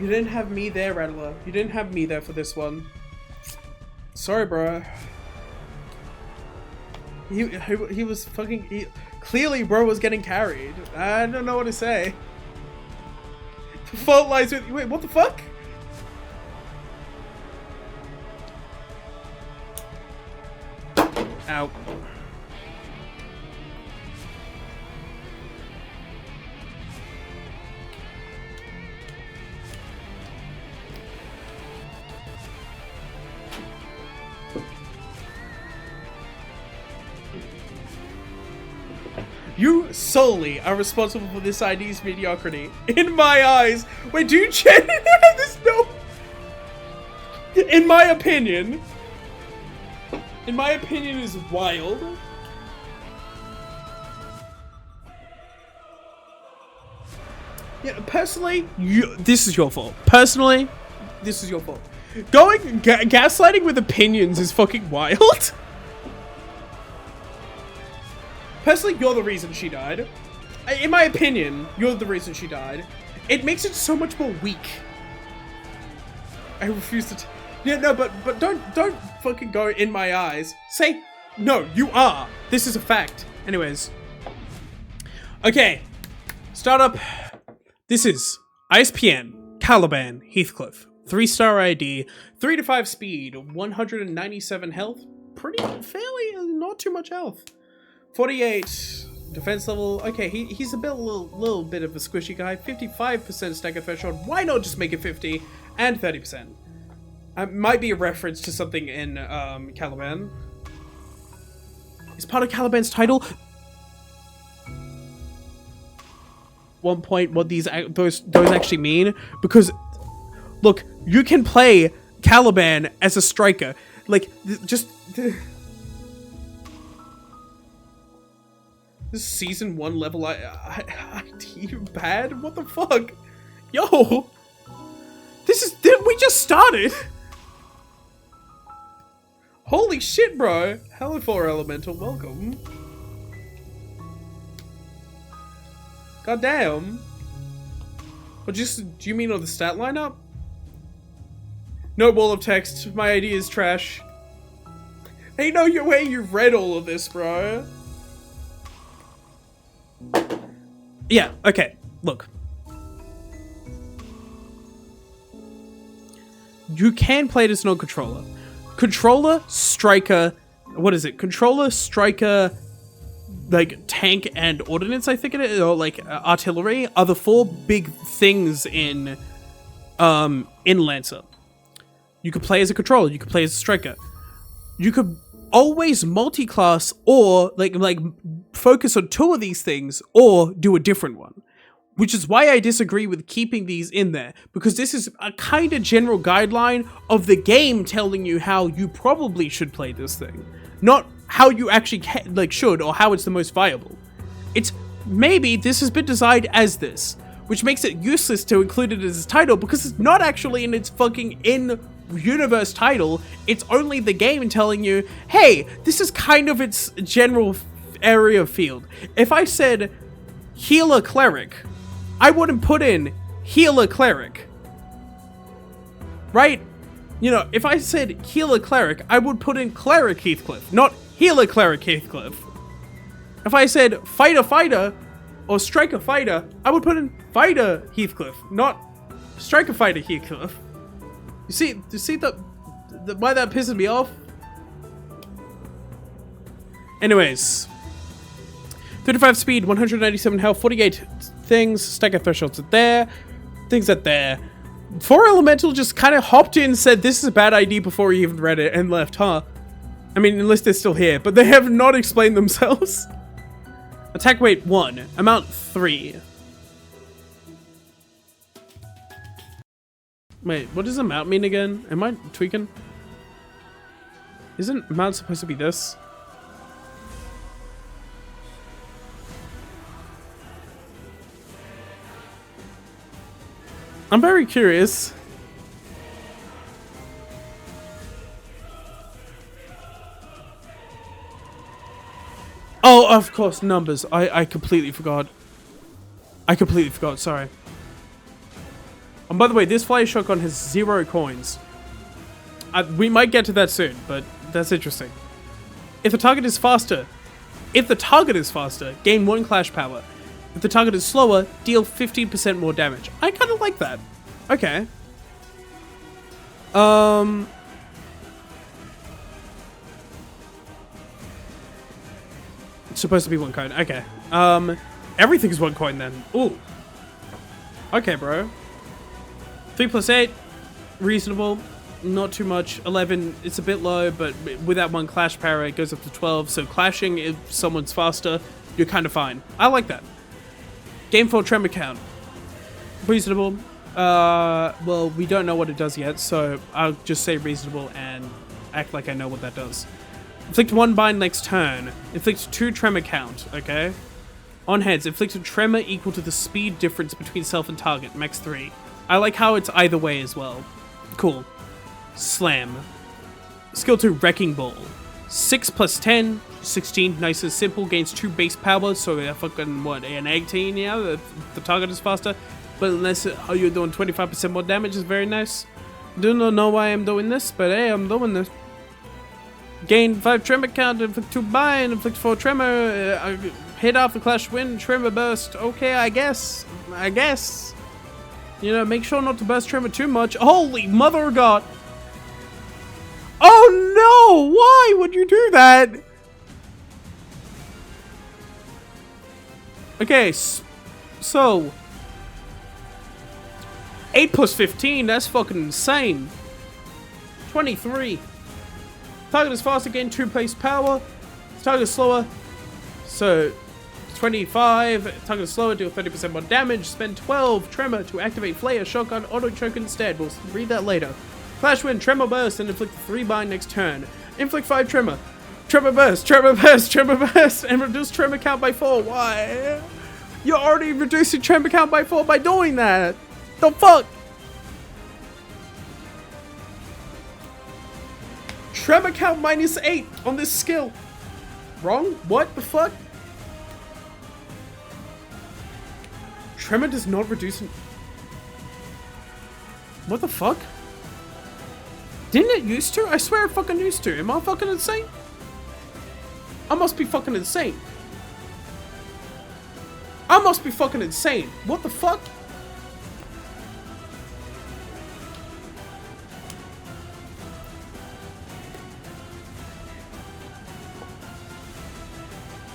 You didn't have me there, Rattler. You didn't have me there for this one. Sorry, bro. He was fucking... clearly, bro was getting carried. I don't know what to say. The fault lies with... Wait, what the fuck? Ow. You solely are responsible for this ID's mediocrity. In my eyes. Wait, do you check this? No. In my opinion. in my opinion, is wild. Yeah, personally, this is your fault. Personally, this is your fault. Gaslighting with opinions is fucking wild. Personally, you're the reason she died. In my opinion, you're the reason she died. It makes it so much more weak. I refuse to. Yeah, no, but don't fucking go in my eyes. Say no. You are. This is a fact. Anyways. Okay. Startup. This is ISPN Caliban Heathcliff. 3-star ID, 3 to 5 speed, 197 health. Pretty fairly, not too much health. 48 defense level. Okay, he's a little bit of a squishy guy. 55% stagger threshold. Why not just make it 50 and 30%? Might be a reference to something in Caliban. Is part of Caliban's title. One point what those actually mean, because look, you can play Caliban as a striker, like this season 1 level ID bad. What the fuck, yo? We just started. Holy shit, bro. Hello 4 Elemental, welcome. God damn. Or do you mean on the stat lineup? No wall of text. My ID is trash. Ain't no way you've read all of this, bro. Yeah, okay. Look. You can play it as non-controller. Controller, striker, what is it? Controller, striker, like tank and ordnance, I think it is, or like artillery are the 4 big things in Lancer. You could play as a controller, you could play as a striker. You could always multi-class or like focus on 2 of these things or do a different one. Which is why I disagree with keeping these in there, because this is a kind of general guideline of the game telling you how you probably should play this thing. Not how you actually should, or how it's the most viable. It's maybe this has been designed as this, which makes it useless to include it as a title, because it's not actually in its fucking in-universe title. It's only the game telling you, hey, this is kind of its general area of field. If I said healer cleric, I wouldn't put in healer cleric. Right? You know, if I said healer cleric, I would put in cleric Heathcliff, not healer cleric Heathcliff. If I said fighter or striker fighter, I would put in fighter Heathcliff, not striker fighter Heathcliff. You see why that pisses me off? Anyways, 35 speed, 197 health, 48 things, stagger thresholds are there, things are there. 4 Elemental just kind of hopped in and said this is a bad ID before he even read it and left, huh? I mean, unless they're still here, but they have not explained themselves. Attack weight 1, amount 3. Wait, what does amount mean again? Am I tweaking? Isn't amount supposed to be this? I'm very curious. Oh, of course, numbers. I completely forgot. Sorry. And by the way, this fire shotgun has 0 coins. We might get to that soon, but that's interesting. If the target is faster, gain 1 clash power. If the target is slower, deal 15% more damage. I kind of like that. Okay. It's supposed to be 1 coin. Okay. Everything's 1 coin then. Ooh. Okay, bro. 3 plus 8, reasonable. Not too much. 11, it's a bit low, but without 1 clash power, it goes up to 12. So clashing, if someone's faster, you're kind of fine. I like that. Game 4 tremor count. Reasonable. Well, we don't know what it does yet, so I'll just say reasonable and act like I know what that does. Inflict 1 bind next turn. Inflict 2 tremor count, okay? On heads, inflict a tremor equal to the speed difference between self and target, max 3. I like how it's either way as well. Cool. Slam. Skill 2, Wrecking Ball. 6 plus 10, 16, nice and simple, gains 2 base power, so yeah, fucking, what, an 18, yeah, the target is faster. But unless you're doing 25% more damage, is very nice. Do not know why I'm doing this, but hey, I'm doing this. Gain 5 tremor count, inflict 2 bind, inflict 4 tremor, hit off the clash wind, tremor burst. Okay, I guess. You know, make sure not to burst tremor too much. Holy mother of God. Oh no! Why would you do that? Okay, so 8 plus 15, that's fucking insane. 23. Target is faster, gain 2 base power. Target is slower. So 25. Target is slower, deal 30% more damage. Spend 12 tremor to activate flare, shotgun, auto choke instead. We'll read that later. Flash wind, tremor burst, and inflict 3 bind next turn. Inflict 5 tremor. Tremor burst, and reduce tremor count by 4. Why? You're already reducing tremor count by 4 by doing that. The fuck? Tremor count minus 8 on this skill. Wrong? What the fuck? Tremor does not reduce... What the fuck? Didn't it used to? I swear it fucking used to. Am I fucking insane? I must be fucking insane. I must be fucking insane. What the fuck?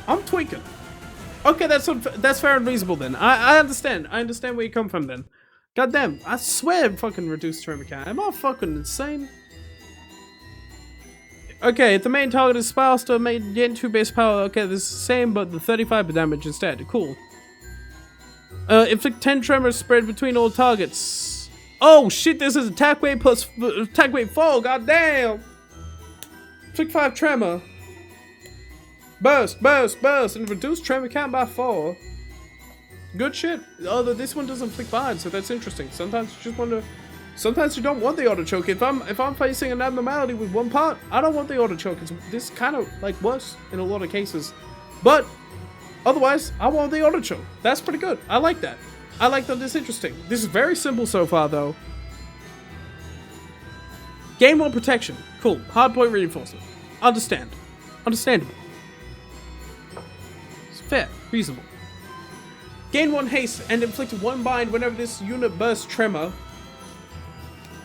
I'm tweaking. Okay, that's fair and reasonable then. I understand. I understand where you come from then. Goddamn, I swear it fucking reduced tremor count. Am I fucking insane? Okay, if the main target is faster, gain 2 base power. Okay, this is the same, but the 35 damage instead. Cool. Inflict 10 tremors spread between all targets. Oh shit, this is attack weight plus attack weight 4. Goddamn. Inflict 5 tremor. Burst, and reduce tremor count by 4. Good shit. Although this one doesn't inflict bind, so that's interesting. Sometimes you just want to. Sometimes you don't want the auto choke. If I'm facing an abnormality with one part, I don't want the auto choke. This kind of like worse in a lot of cases, but otherwise I want the auto choke. That's pretty good. I like that. I like that. This is interesting. This is very simple so far, though. Gain 1 protection. Cool. Hardpoint reinforcement. Understandable. It's fair. Reasonable. Gain 1 haste and inflict 1 bind whenever this unit bursts tremor.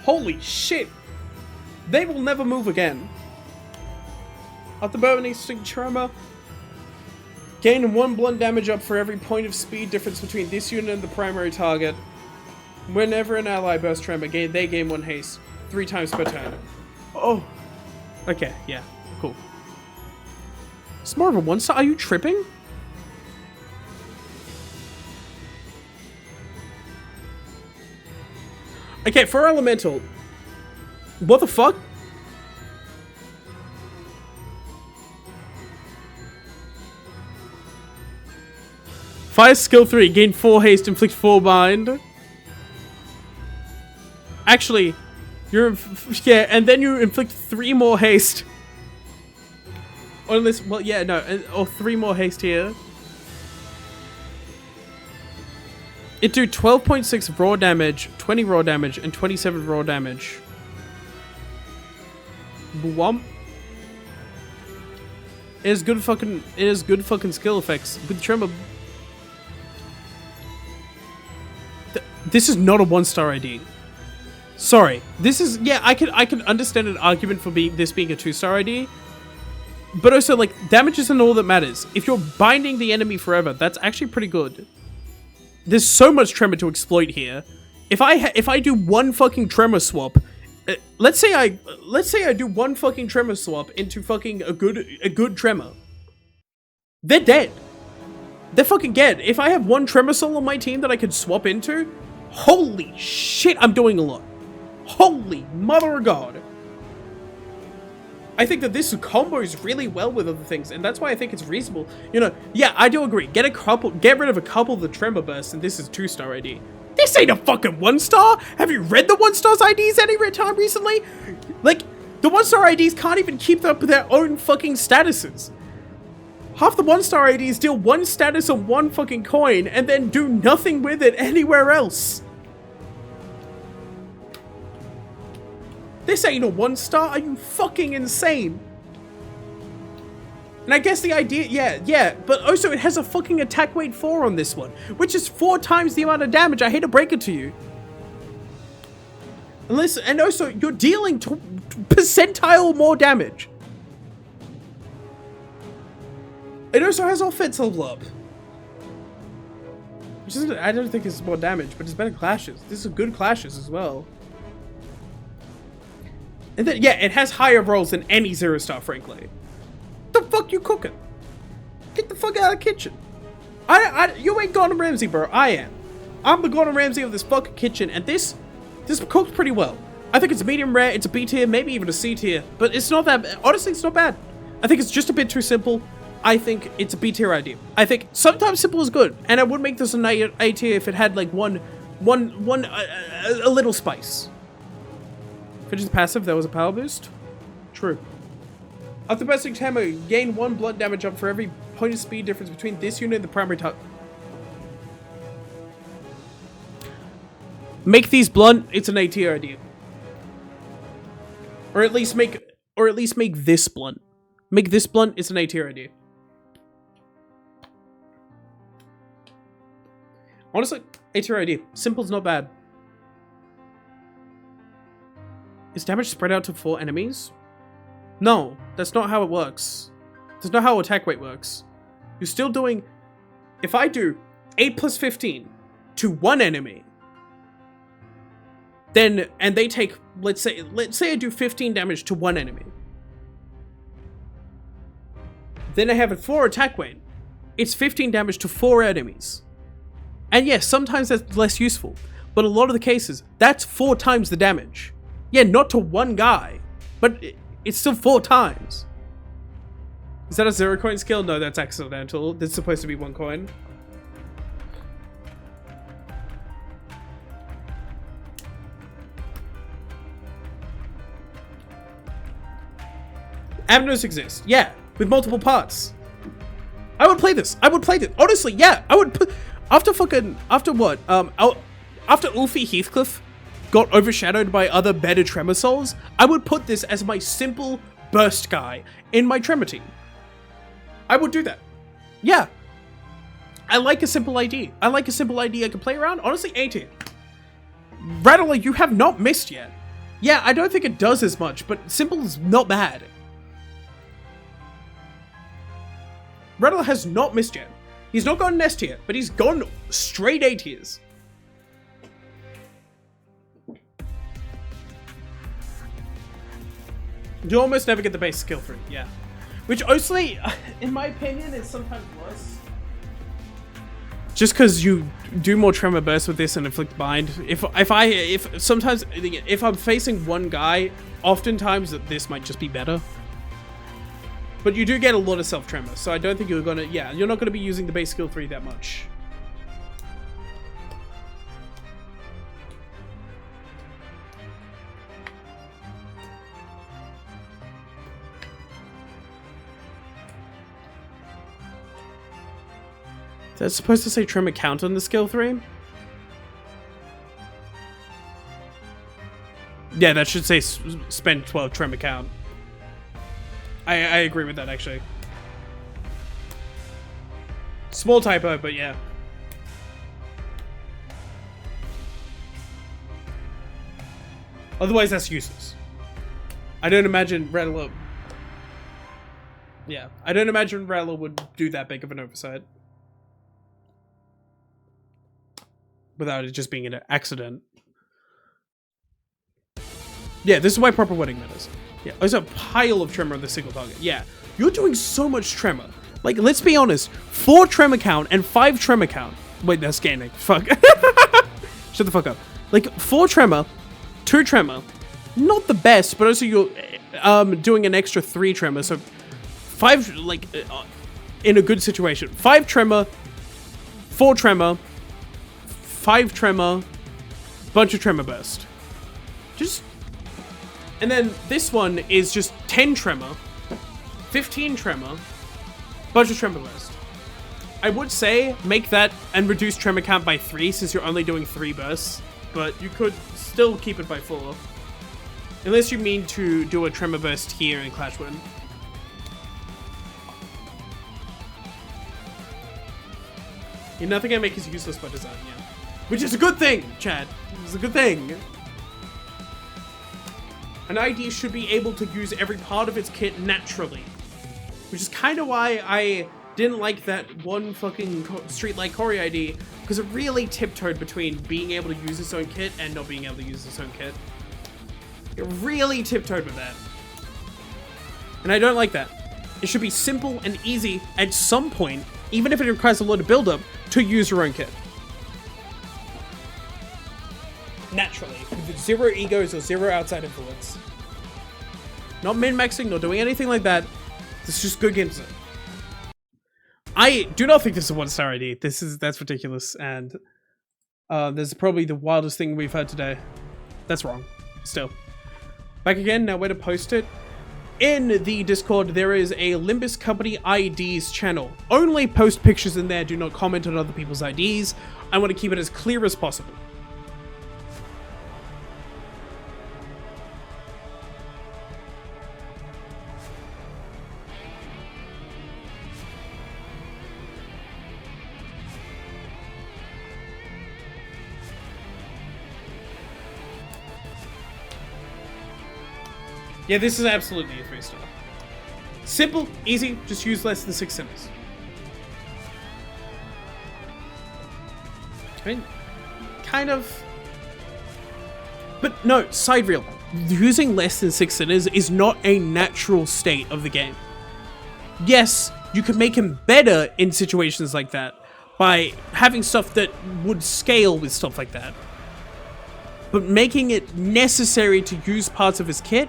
Holy shit! They will never move again. After burning tremor, gain 1 blunt damage up for every point of speed difference between this unit and the primary target. Whenever an ally bursts tremor, they gain 1 haste 3 times per turn. Oh. Okay, yeah, cool. It's more of a 1-star. Are you tripping? Okay, for elemental, what the fuck? Fire skill 3, gain 4 haste, inflict 4 bind. Actually, yeah, and then you inflict 3 more haste. Or unless, well, yeah, no, or 3 more haste here. It do 12.6 raw damage, 20 raw damage, and 27 raw damage. Whomp. It is good fucking skill effects with tremor. This is not a 1-star ID. Sorry. This is, yeah, I can understand an argument for this being a 2-star ID. But also, like, damage isn't all that matters. If you're binding the enemy forever, that's actually pretty good. There's so much tremor to exploit here. If I do 1 fucking tremor swap, let's say I do 1 fucking tremor swap into fucking a good tremor. They're dead. They're fucking dead. If I have 1 tremor soul on my team that I could swap into, holy shit, I'm doing a lot. Holy mother of God. I think that this combos really well with other things, and that's why I think it's reasonable. You know, yeah, I do agree. Get rid of a couple of the tremor bursts, and this is 2-star ID. This ain't a fucking 1-star. Have you read the 1-stars IDs any time recently? Like, the 1-star IDs can't even keep up with their own fucking statuses. Half the 1-star IDs deal 1 status on 1 fucking coin, and then do nothing with it anywhere else. This ain't a 1-star, are you fucking insane? And I guess the idea, yeah, but also it has a fucking attack weight 4 on this one, which is 4 times the amount of damage, I hate to break it to you. And also, you're dealing percentile more damage. It also has offensive up. Which isn't, I don't think it's more damage, but it's better clashes. This is good clashes as well. And then, yeah, it has higher rolls than any 0-star, frankly. The fuck you cooking? Get the fuck out of the kitchen. You ain't Gordon Ramsay, bro. I am. I'm the Gordon Ramsay of this fucking kitchen, and this cooks pretty well. I think it's medium rare, it's a B tier, maybe even a C tier, but it's not that, honestly, it's not bad. I think it's just a bit too simple. I think it's a B tier idea. I think sometimes simple is good, and I would make this an A tier if it had like a little spice. Fidget's passive, that was a power boost. True. After bursting hammer, gain 1 blunt damage up for every point of speed difference between this unit and the primary target. Make these blunt, it's an A tier idea. Or at least make this blunt. Make this blunt, it's an A tier idea. Honestly, A tier idea. Simple's not bad. Is damage spread out to 4 enemies? No, that's not how it works. That's not how attack weight works. You're still doing... If I do 8 plus 15 to 1 enemy, then, and they take, let's say I do 15 damage to 1 enemy. Then I have a 4 attack weight. It's 15 damage to 4 enemies. And yes, sometimes that's less useful, but a lot of the cases, that's 4 times the damage. Yeah, not to 1 guy, but it's still 4 times. Is that a 0 coin skill? No, that's accidental. That's supposed to be 1 coin. Avenues exist, yeah, with multiple parts. I would play this. Honestly, yeah, I would put after what? After Ulfi Heathcliff got overshadowed by other better Tremor Souls, I would put this as my simple burst guy in my Tremor team. I would do that. Yeah. I like a simple ID. I can play around. Honestly, A tier. Rattler, you have not missed yet. Yeah, I don't think it does as much, but simple is not bad. Rattler has not missed yet. He's not gone an S tier, but he's gone straight A tiers. You almost never get the base skill through, yeah. Which honestly, in my opinion, is sometimes worse. Just because you do more Tremor Burst with this and Inflict Bind. If I'm facing 1 guy, oftentimes this might just be better. But you do get a lot of self-tremor, so I don't think you're gonna, yeah, you're not gonna be using the base skill 3 that much. That's supposed to say tremor count on the skill 3? Yeah, that should say spend 12 tremor count. I agree with that, actually. Small typo, but yeah. Otherwise, that's useless. I don't imagine Rattler... Yeah, I don't imagine Rattler would do that big of an oversight. Without it just being an accident. Yeah, this is why proper wording matters. Yeah, there's a pile of tremor on the single target. Yeah, you're doing so much tremor. Like, let's be honest. 4 tremor count and 5 tremor count. Wait, that's scanning. Fuck. Shut the fuck up. Like, 4 tremor, 2 tremor. Not the best, but also you're doing an extra 3 tremor, so 5, like, in a good situation. 5 tremor, 4 tremor, 5 tremor, bunch of tremor burst. And then this one is just 10 tremor, 15 tremor, bunch of tremor burst. I would say make that and reduce tremor count by 3 since you're only doing 3 bursts, but you could still keep it by 4. Unless you mean to do a tremor burst here in Clash Win. Yeah, nothing I make is useless by design, yeah. Which is a good thing, Chad. It's a good thing. An ID should be able to use every part of its kit naturally. Which is kind of why I didn't like that one fucking Streetlight Cory ID, because it really tiptoed between being able to use its own kit and not being able to use its own kit. It really tiptoed with that. And I don't like that. It should be simple and easy at some point, even if it requires a lot of build-up, to use your own kit. Naturally, with 0 egos or 0 outside influence. Not min-maxing, not doing anything like that. This is just good games. I do not think this is a 1-star ID. That's ridiculous, and this is probably the wildest thing we've heard today. That's wrong. Still. Back again, now where to post it? In the Discord, there is a Limbus Company IDs channel. Only post pictures in there, do not comment on other people's IDs. I want to keep it as clear as possible. Yeah, this is absolutely a 3-star. Simple, easy, just use less than 6 sinners. I mean, kind of. But no, side reel. Using less than 6 sinners is not a natural state of the game. Yes, you can make him better in situations like that by having stuff that would scale with stuff like that. But making it necessary to use parts of his kit,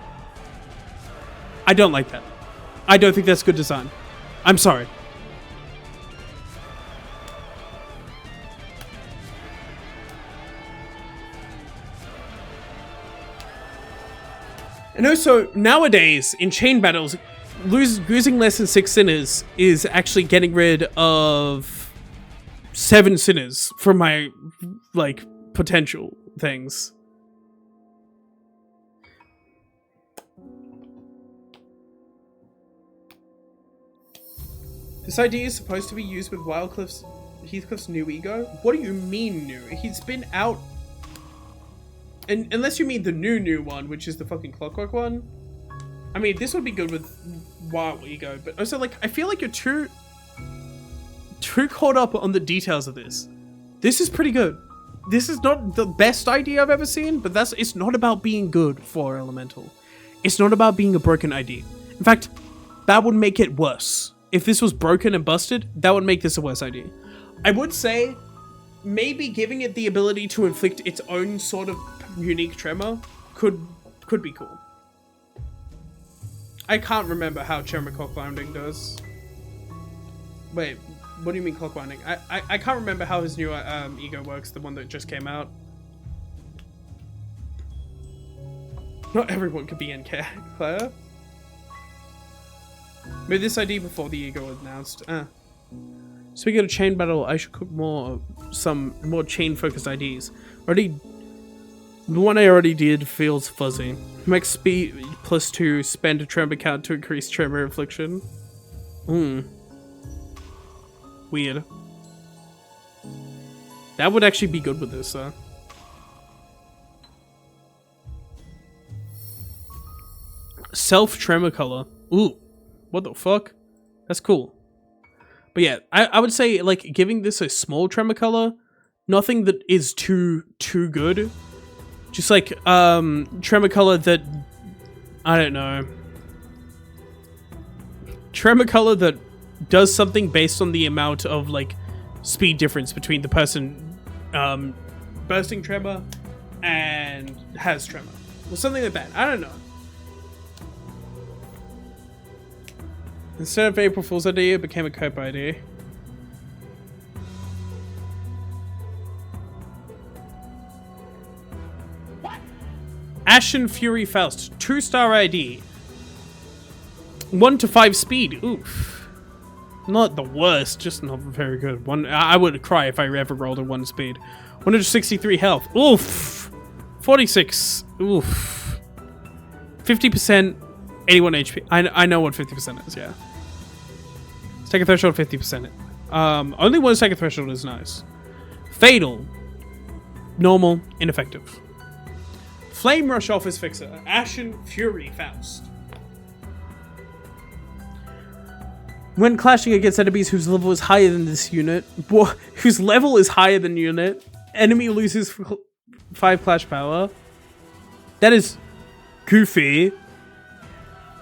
I don't like that. I don't think that's good design. I'm sorry. And also, nowadays, in chain battles, using less than 6 sinners is actually getting rid of 7 sinners from my, like, potential things. This ID is supposed to be used with Heathcliff's new ego? What do you mean new? He's been out... And unless you mean the new one, which is the fucking Clockwork one. I mean, this would be good with Wild Ego, but also, like, I feel like you're too caught up on the details of this. This is pretty good. This is not the best ID I've ever seen, but it's not about being good for Elemental. It's not about being a broken ID. In fact, that would make it worse. If this was broken and busted, that would make this a worse idea. I would say maybe giving it the ability to inflict its own sort of unique tremor could be cool. I can't remember how tremor clockwinding does. Wait, what do you mean clockwinding? I can't remember how his new ego works, the one that just came out. Not everyone could be in Claire. Made this ID before the ego was announced. Speaking of chain battle, I should cook some more chain focused IDs. The one I already did feels fuzzy. Max speed +2, spend a tremor count to increase tremor infliction. Weird. That would actually be good with this, though. Self tremor color. Ooh. What the fuck? That's cool. But yeah, I would say, like, giving this a small tremor color, nothing that is too good. Just like tremor color that, I don't know. Tremor color that does something based on the amount of, like, speed difference between the person bursting tremor and has tremor. Or something like that. I don't know. Instead of April Fool's ID, it became a Cope ID. Ashen Fury Faust, 2-star ID. 1 to 5 speed. Oof. Not the worst, just not very good. I would cry if I ever rolled a 1 speed. 163 health. Oof. 46. Oof. 50%. 81 HP. I know what 50% is, yeah. Second threshold, 50%. Only one second threshold is nice. Fatal. Normal. Ineffective. Flame Rush Office Fixer. Ashen Fury Faust. When clashing against enemies whose level is higher than this unit, enemy loses 5 clash power. That is goofy.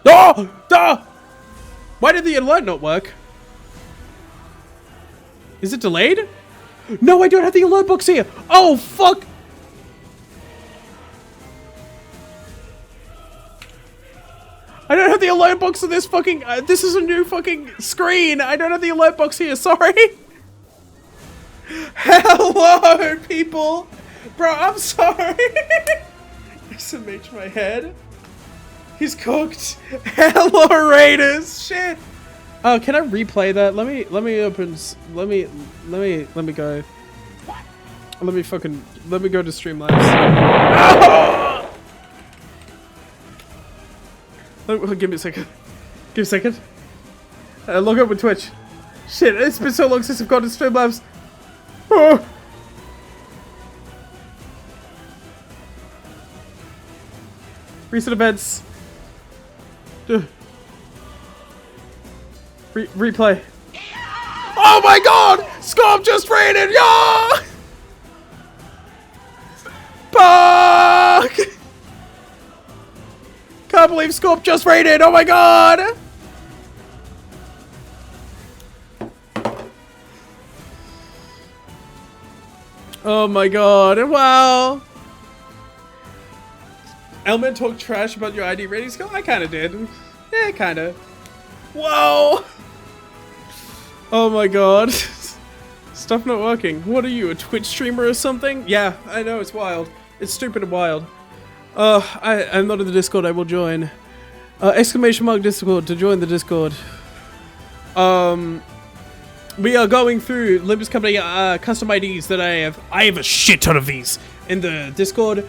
Oh! Duh! Why did the alert not work? Is it delayed? No, I don't have the alert box here. Oh, fuck! I don't have the alert box on this fucking... this is a new fucking screen. I don't have the alert box here. Sorry. Hello, people. Bro, I'm sorry. SMH my head. He's cooked. Hello, Raiders. Shit. Oh, can I replay that? Let me go. Let me go to Streamlight. Oh! Give me a second. Give me a second. Log up with Twitch. Shit, it's been so long since I've gone to Streamlabs. Oh. Recent events. Replay. Oh my god! Scorp just raided! Yeah! Fuck! Can't believe Scorp just raided! Oh my god! Oh my god! Wow! Elman talked trash about your ID rating skill? I kinda did. Yeah, kinda. Whoa! Oh my god. Stuff not working. What are you, a Twitch streamer or something? Yeah, I know, it's wild. It's stupid and wild. I'm not in the Discord, I will join. Exclamation mark Discord to join the Discord. We are going through Limbus Company custom IDs that I have a shit ton of these in the Discord.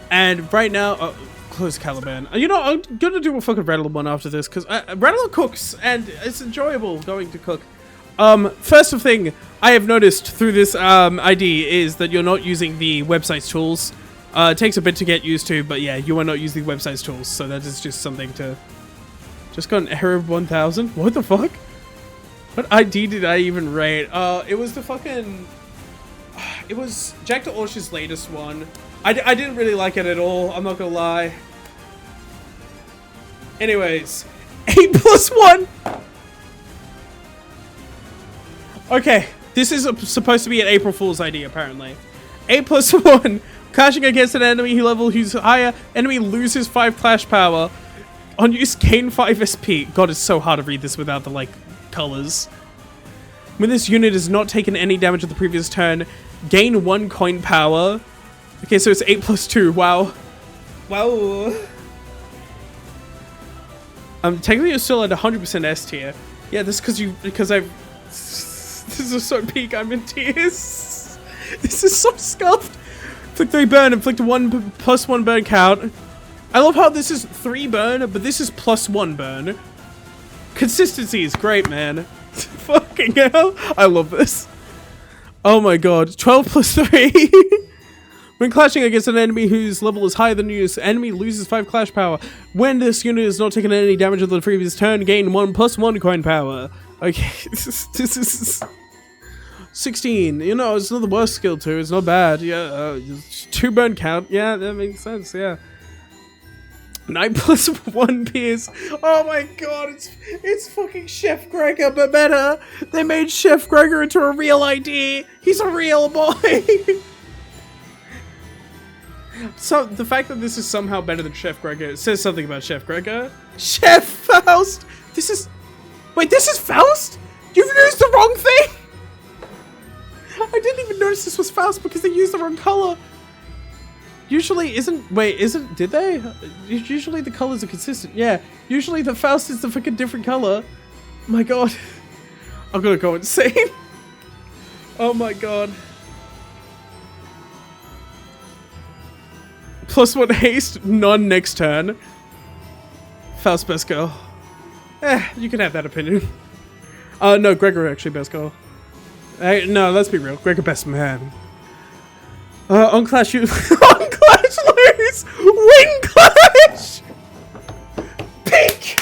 And right now, close Caliban. You know, I'm gonna do a fucking Rattler one after this, because Rattler cooks, and it's enjoyable going to cook. First thing I have noticed through this ID is that you're not using the website's tools. It takes a bit to get used to, but yeah, you are not using the website's tools, so that is just something to... Just got an error of 1000? What the fuck? What ID did I even rate? It was the fucking... It was Jack DeOrsh's latest one. I didn't really like it at all, I'm not gonna lie. Anyways, 8+1! Okay, this is supposed to be an April Fool's ID, apparently. 8+1, clashing against an enemy who's higher, enemy loses 5 clash power. On use, gain 5 SP. God, it's so hard to read this without the, like, colors. When this unit has not taken any damage of the previous turn, gain 1 coin power. Okay, so it's 8+2, wow. Wow. Technically you're still at 100% S tier. Yeah, this because I've... This is so peak, I'm in tears. This is so scuffed. Inflict 3 burn, inflict 1 +1 burn count. I love how this is 3 burn, but this is +1 burn. Consistency is great, man. Fucking hell. I love this. Oh my god. 12+3. When clashing against an enemy whose level is higher than yours, enemy loses 5 clash power. When this unit has not taken any damage of the previous turn, gain 1 +1 coin power. Okay, this is 16. You know, it's not the worst skill too. It's not bad. Yeah, 2 burn count. Yeah, that makes sense. Yeah. 9+1 pierce. Oh my god, it's fucking Chef Gregor, but better. They made Chef Gregor into a real ID. He's a real boy. So the fact that this is somehow better than Chef Gregor says something about Chef Gregor. Chef Faust. This is Wait, this is Faust? You've used the wrong thing! I didn't even notice this was Faust because they used the wrong color. Usually did they? Usually the colors are consistent. Yeah, usually the Faust is the freaking different color. My god. I'm gonna go insane. Oh my god. +1 haste, none next turn. Faust best girl. You can have that opinion. No, Gregor actually best girl. No, let's be real. Gregor best man. On Clash you on Clash lose! Win Clash! Pink!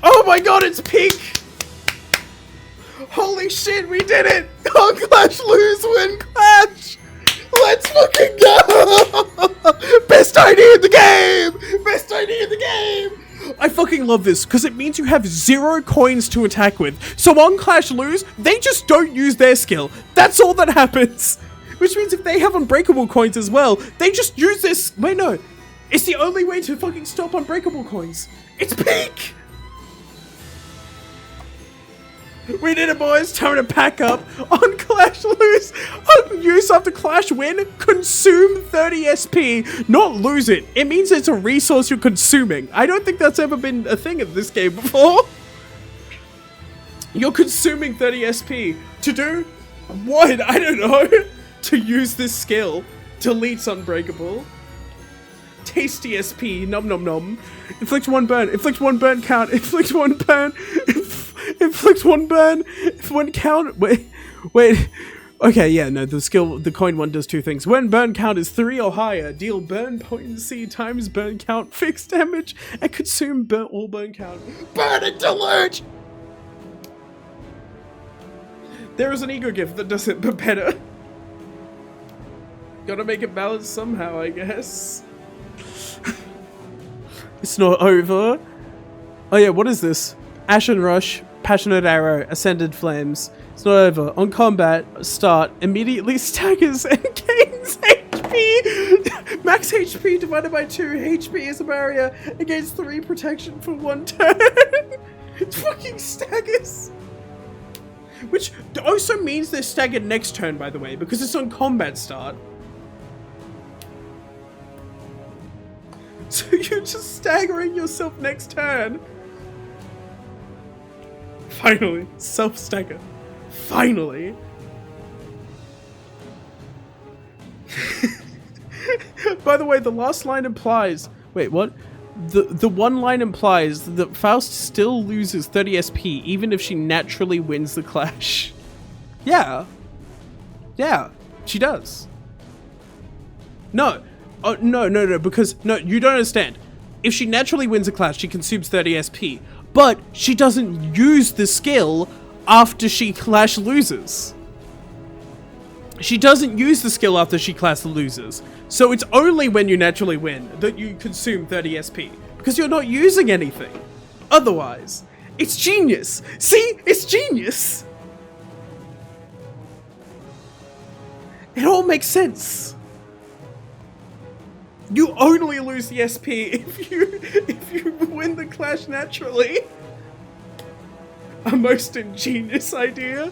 Oh my god, it's pink! Holy shit, we did it! On Clash lose, win Clash! Let's fucking go! Best idea in the game! Best idea in the game! I fucking love this, because it means you have 0 coins to attack with. So on Clash lose, they just don't use their skill. That's all that happens. Which means if they have unbreakable coins as well, they just use this. Wait, no. It's the only way to fucking stop unbreakable coins. It's pink! We did it, boys. Time to pack up. On Clash lose, use after Clash win, consume 30 SP. Not lose it. It means it's a resource you're consuming. I don't think that's ever been a thing in this game before. You're consuming 30 SP. To do what? I don't know. To use this skill. Deletes unbreakable. Tasty SP. Nom nom nom. Inflict 1 burn. Inflict 1 burn count. Inflict 1 burn. Inflict 1 burn. If 1 count. Wait. Okay, yeah, no, the coin one does 2 things. When burn count is 3 or higher, deal burn potency times burn count, fixed damage, and consume all burn count. Burn and deluge! There is an ego gift that does it, but better. Gotta make it balanced somehow, I guess. It's not over. Oh yeah, what is this? Ashen Rush, Passionate Arrow, Ascended Flames. It's not over. On combat, start, immediately staggers and gains HP! Max HP divided by 2. HP is a barrier against 3 protection for 1 turn. It fucking staggers. Which also means they're staggered next turn, by the way, because it's on combat start. So you're just staggering yourself next turn. Finally, self-stagger. Finally. By the way, the last line implies... Wait, what? The one line implies that Faust still loses 30 SP even if she naturally wins the clash. Yeah. Yeah, she does. No. Oh, no, because... No, you don't understand. If she naturally wins a clash, she consumes 30 SP. But she doesn't use the skill after she clash loses. She doesn't use the skill after she clash loses. So it's only when you naturally win that you consume 30 SP. Because you're not using anything. Otherwise, it's genius. See? It's genius. It all makes sense. You only lose the SP if you win the clash naturally. A most ingenious idea.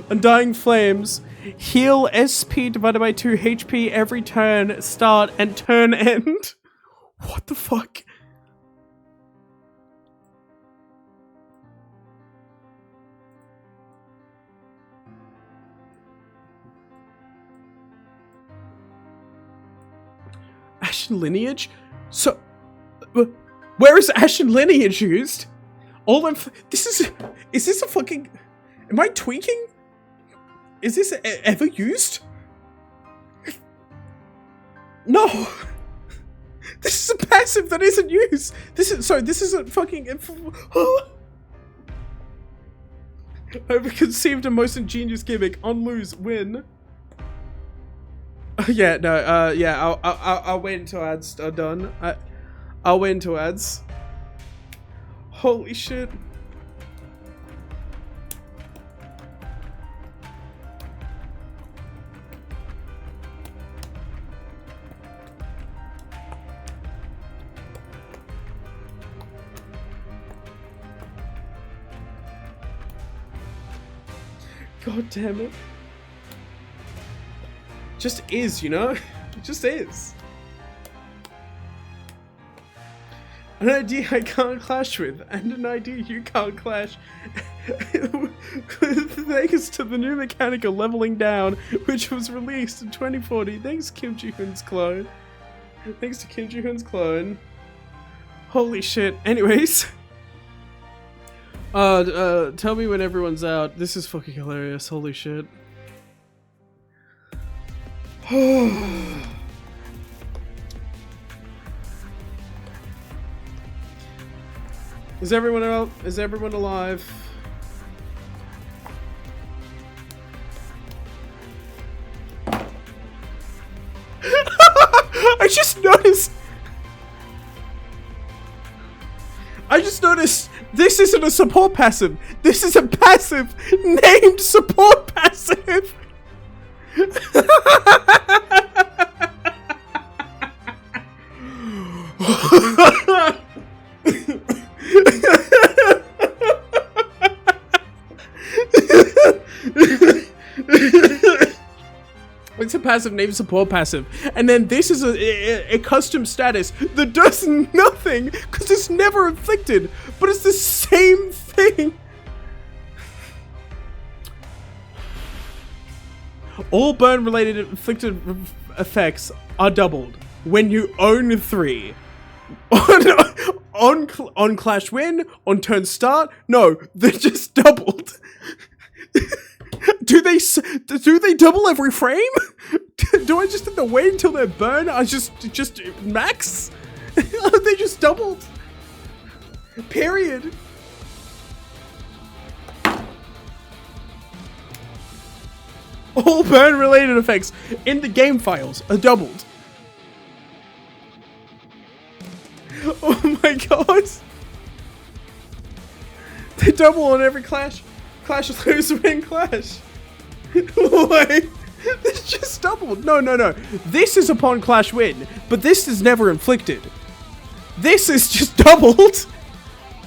Undying Flames. Heal SP divided by 2 HP every turn, start, and turn end. What the fuck? Ashen Lineage? So, where is Ashen Lineage used? All of this is this a fucking... Am I tweaking? Is this ever used? No! This is a passive that isn't used! This isn't fucking... Overconceived and most ingenious gimmick. On lose, win. Yeah, no, yeah, I'll wait until ads are done. I'll wait until ads. Holy shit. God damn it. Just is, you know? It just is. An idea I can't clash with, and an idea you can't clash. Thanks to the new mechanical leveling down, which was released in 2040. Thanks Kim Ji-hoon's clone. Thanks to Kim Ji-hoon's clone. Holy shit. Anyways. Tell me when everyone's out. This is fucking hilarious. Holy shit. Is everyone out? Is everyone alive? I just noticed this isn't a support passive. This is a passive named support passive. It's a passive named support passive, and then this is a custom status that does nothing because it's never inflicted, but it's the same thing. All burn related inflicted effects are doubled when you own 3. on clash win, on turn start, no, they're just doubled. Do they double every frame? Do I just have to wait until they burn? I just max? They just doubled. Period. All burn related effects in the game files are doubled. Oh my god. They double on every clash. Clash is lose win clash. Wait, this just doubled. No. This is upon clash win, but this is never inflicted. This is just doubled.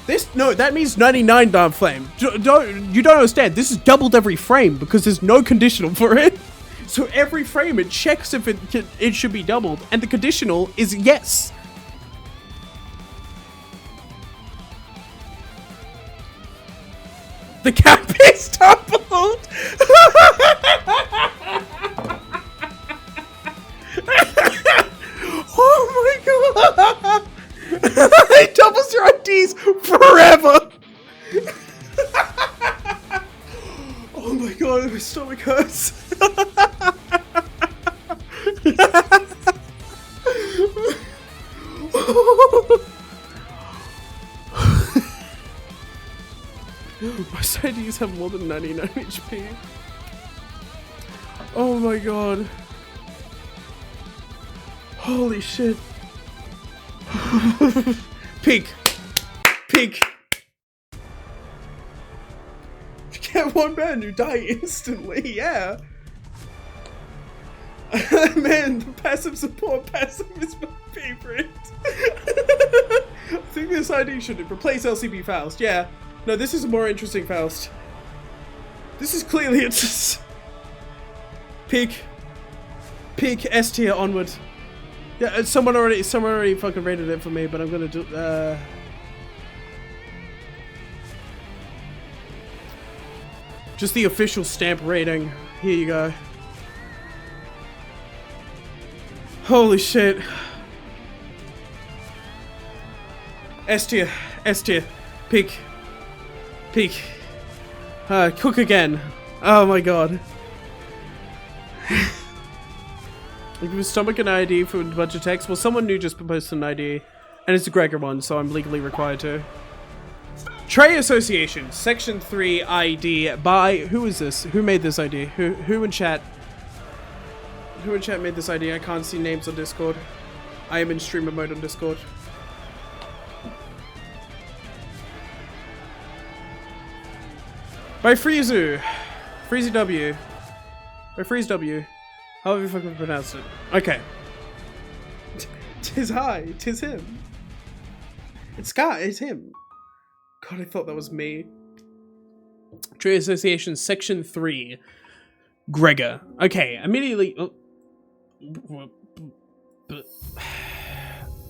That means 99 damn flame. You don't understand. This is doubled every frame because there's no conditional for it. So every frame it checks if it should be doubled, and the conditional is yes. The cap is doubled! Oh my god! It doubles your IDs forever! Oh my god, my stomach hurts. Most IDs have more than 99 HP. Oh my god. Holy shit. Peak. You get one man, you die instantly, yeah. Man, the passive support passive is my favorite. I think this ID should replace LCB Faust, yeah. No, this is a more interesting Faust. This is clearly it's peak S tier onward. Yeah, someone already fucking rated it for me, but I'm gonna do just the official stamp rating. Here you go. Holy shit. S tier, peak. Cook again. Oh my god. Give his stomach an ID for a bunch of text. Well, someone new just proposed an ID, and it's a Gregor one, so I'm legally required to. Tray Association, Section 3 ID by... Who is this? Who made this ID? Who in chat? Who in chat made this ID? I can't see names on Discord. I am in streamer mode on Discord. By Freezu. Freezy W. By Freeze W. However you fucking pronounce it. Okay. Tis I. Tis him. It's Scott. It's him. God, I thought that was me. Trade Association, Section 3. Gregor. Okay, immediately... Oh.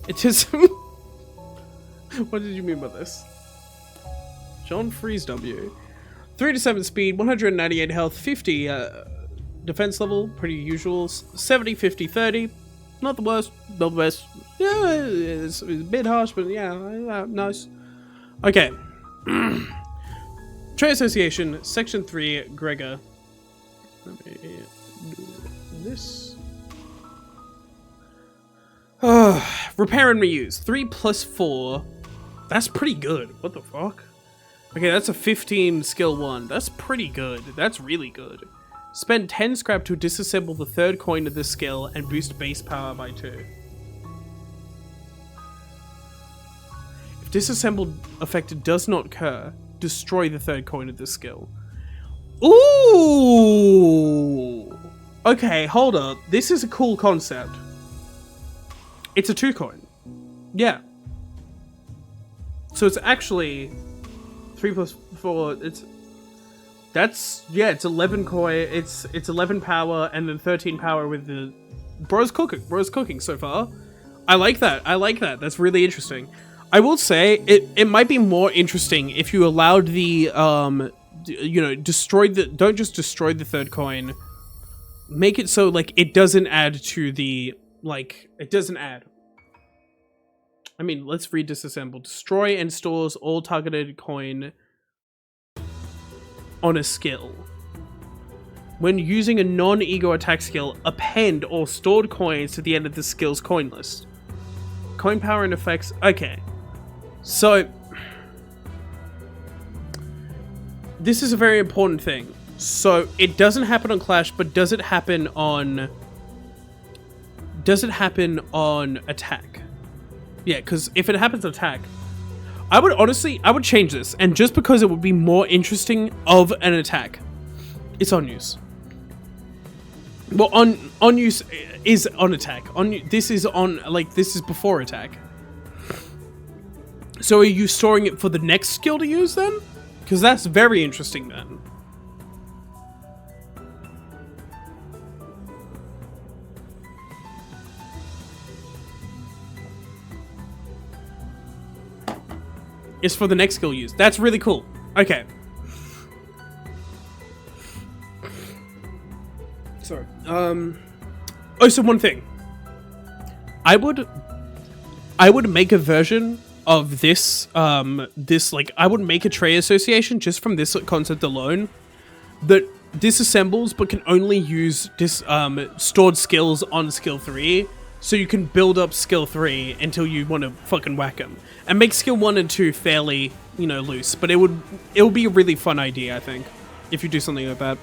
It is... What did you mean by this? John Freeze W. 3 to 7 speed, 198 health, 50 defense level, pretty usual. 70, 50, 30. Not the worst, not the best. Yeah, it's a bit harsh, but yeah, nice. Okay. Trade Association, Section 3, Gregor. Let me do this. Repair and reuse. 3 plus 4. That's pretty good. What the fuck? Okay, that's a 15 skill 1. That's pretty good. That's really good. Spend 10 scrap to disassemble the third coin of this skill and boost base power by 2. If disassembled effect does not occur, destroy the third coin of this skill. Ooh! Okay, hold up. This is a cool concept. It's a 2 coin. Yeah. So it's actually 3 plus 4. It's 11 coin. It's 11 power and then 13 power with the bro's cooking so far. I like that. That's really interesting. I will say it might be more interesting if you allowed the don't just destroy the third coin. Make it so like it doesn't add to the it doesn't add. I mean, let's read disassemble. Destroy and stores all targeted coin on a skill. When using a non-ego attack skill, append all stored coins to the end of the skill's coin list. Coin power and effects. Okay. So this is a very important thing. So it doesn't happen on Clash, but does it happen on attack? Yeah, because if it happens on attack, I would change this, and just because it would be more interesting of an attack, it's on use. Well, on use is on attack. This is before attack. So are you storing it for the next skill to use then? Because that's very interesting then. Is for the next skill use. That's really cool. Okay. Sorry. Oh, so one thing. I would make a version of this, I would make a trade association just from this concept alone that disassembles but can only use stored skills on skill 3. So you can build up skill 3 until you want to fucking whack them. And make skill 1 and 2 fairly, loose. But it would be a really fun idea, I think, if you do something like that.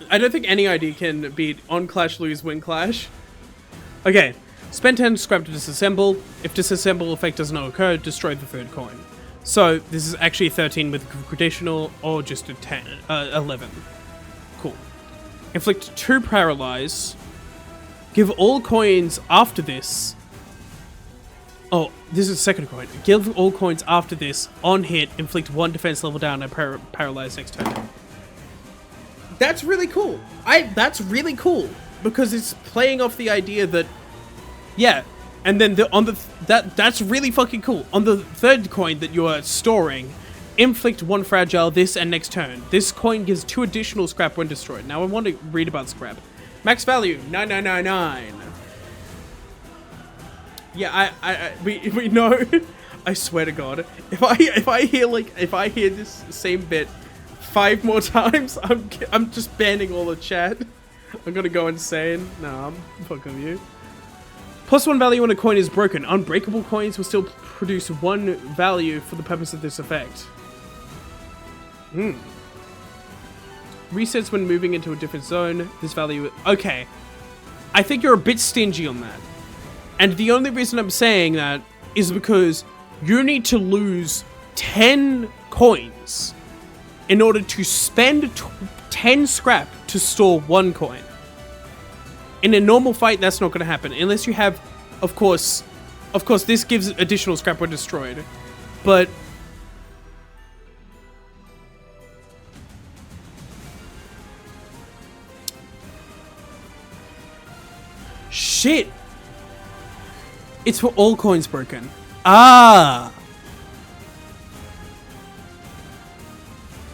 I don't think any idea can beat on Clash, lose, win Clash. Okay. Spend 10 scrap to disassemble. If disassemble effect does not occur, destroy the third coin. So, this is actually 13 with traditional, or just a 11. Cool. Inflict 2 paralyze. Give all coins after this. Oh, this is the second coin. Give all coins after this, on hit, inflict 1 defense level down and paralyze next turn. That's really cool. That's really cool. Because it's playing off the idea that, yeah. And then that's really fucking cool. On the third coin that you are storing, inflict 1 fragile this and next turn. This coin gives 2 additional scrap when destroyed. Now I want to read about scrap. Max value 9999. Yeah, we know. I swear to God, if I hear this same bit 5 more times, I'm just banning all the chat. I'm gonna go insane. Nah, I'm fucking with you. +1 value when a coin is broken. Unbreakable coins will still produce 1 value for the purpose of this effect. Resets when moving into a different zone. This value... Okay. I think you're a bit stingy on that. And the only reason I'm saying that is because you need to lose 10 coins in order to spend 10 scrap to store 1 coin. In a normal fight, that's not going to happen. Unless you have, of course, Of course, this gives additional scrap when destroyed, but... Shit! It's for all coins broken. Ah!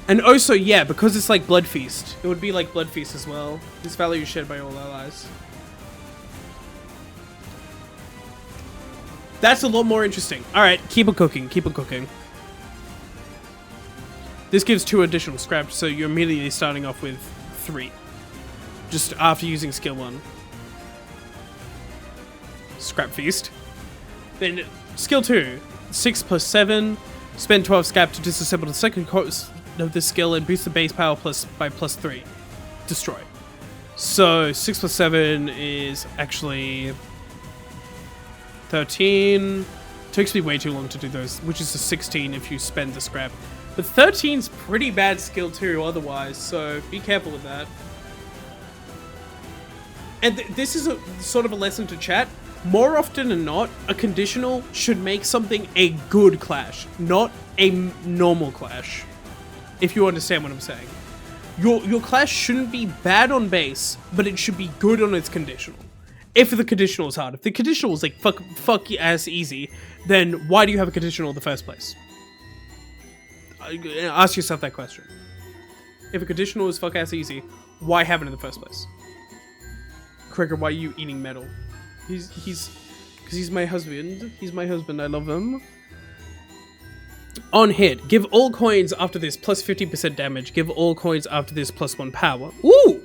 And also, yeah, because it's like Blood Feast, it would be like Blood Feast as well. This value is shared by all allies. That's a lot more interesting. Alright, keep it cooking, keep it cooking. This gives 2 additional scrap, so you're immediately starting off with 3. Just after using skill 1. Scrap Feast. Then skill 2, 6 plus 7. Spend 12 scrap to disassemble the second course of this skill and boost the base power by plus 3. Destroy. So 6 plus 7 is actually 13. Takes me way too long to do those, which is a 16 if you spend the scrap. But 13's pretty bad skill 2 otherwise, so be careful with that. And this is a sort of a lesson to chat. More often than not, a conditional should make something a good clash, not a normal clash. If you understand what I'm saying. Your clash shouldn't be bad on base, but it should be good on its conditional. If the conditional is hard. If the conditional is like fuck your ass easy, then why do you have a conditional in the first place? Ask yourself that question. If a conditional is fuck ass easy, why have it in the first place? Gregor, why are you eating metal? Because he's my husband. He's my husband. I love him. On hit, give all coins after this plus 50% damage. Give all coins after this plus 1 power. Ooh!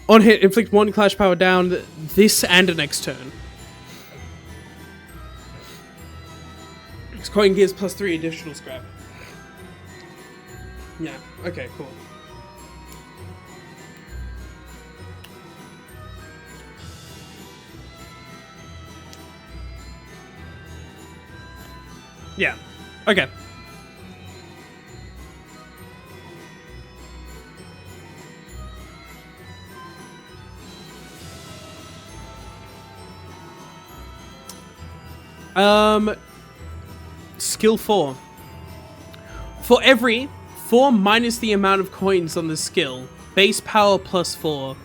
On hit, inflict 1 clash power down this and the next turn. This coin gives plus 3 additional scrap. Yeah, okay, cool. Yeah. Okay. Skill 4. For every 4 minus the amount of coins on the skill, base power plus 4.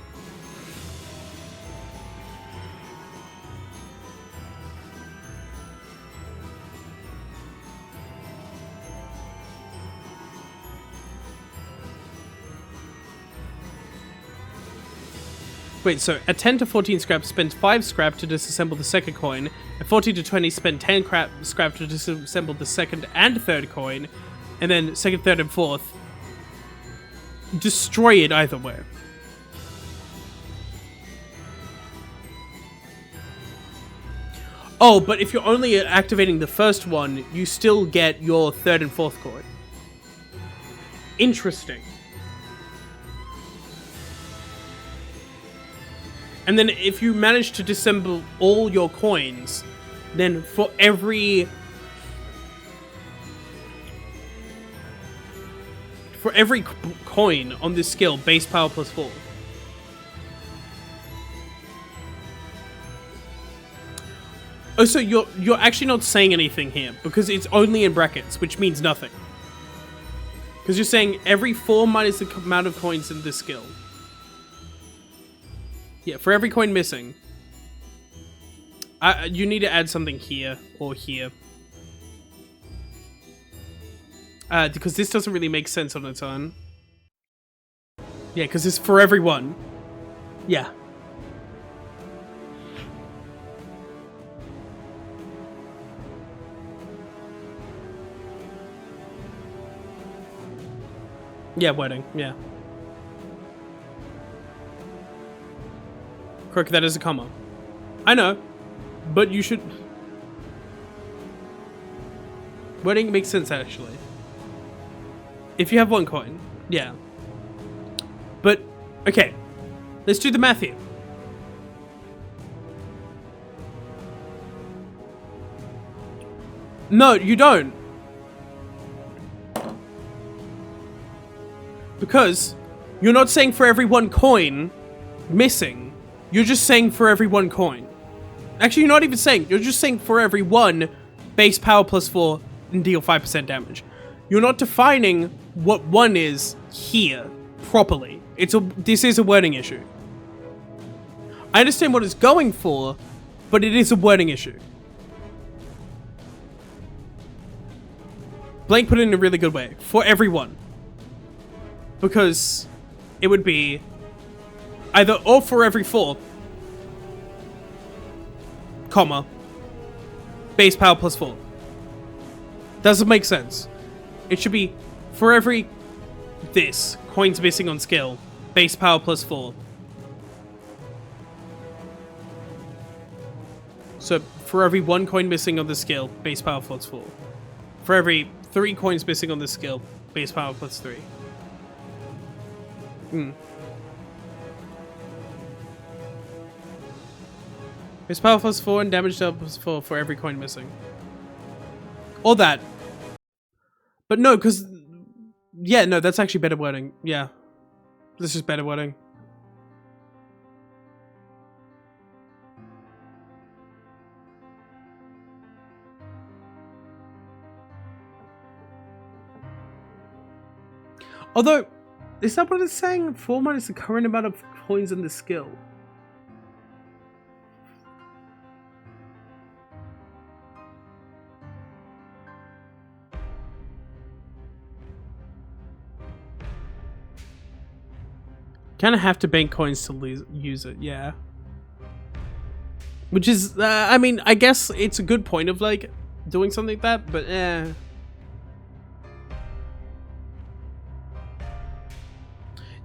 Wait, so at 10 to 14 scrap, spend 5 scrap to disassemble the second coin. At 14 to 20, spend 10 scrap to disassemble the second and third coin. And then second, third, and fourth. Destroy it either way. Oh, but if you're only activating the first one, you still get your third and fourth coin. Interesting. And then if you manage to disassemble all your coins, then for every coin on this skill, base power plus 4. Oh, so you're actually not saying anything here, because it's only in brackets, which means nothing. Because you're saying every 4 minus the amount of coins in this skill. Yeah, for every coin missing. You need to add something here or here. Because this doesn't really make sense on its own. Yeah, because it's for everyone. Yeah. Yeah, wedding, yeah. Correct, that is a comma. I know, but you should... Wedding makes sense, actually. If you have 1 coin, yeah. But, okay. Let's do the math here. No, you don't. Because you're not saying for every 1 coin missing. You're just saying for every 1 coin. Actually, you're not even saying. You're just saying for every 1, base power plus 4, and deal 5% damage. You're not defining what 1 is here properly. This is a wording issue. I understand what it's going for, but it is a wording issue. Blank put it in a really good way. For every 1. Because it would be either or for every 4, comma, base power plus 4. Doesn't make sense. It should be for every this, coins missing on skill, base power plus 4. So for every 1 coin missing on the skill, base power plus 4. For every 3 coins missing on the skill, base power plus 3. Base power plus 4 and damage dealt plus 4 for every coin missing. Or that. But no, because... Yeah, no, that's actually better wording. Yeah. This is better wording. Although, is that what it's saying? 4 minus the current amount of coins in the skill. Kind of have to bank coins to use it, yeah. Which is, I mean, I guess it's a good point of, like, doing something like that, but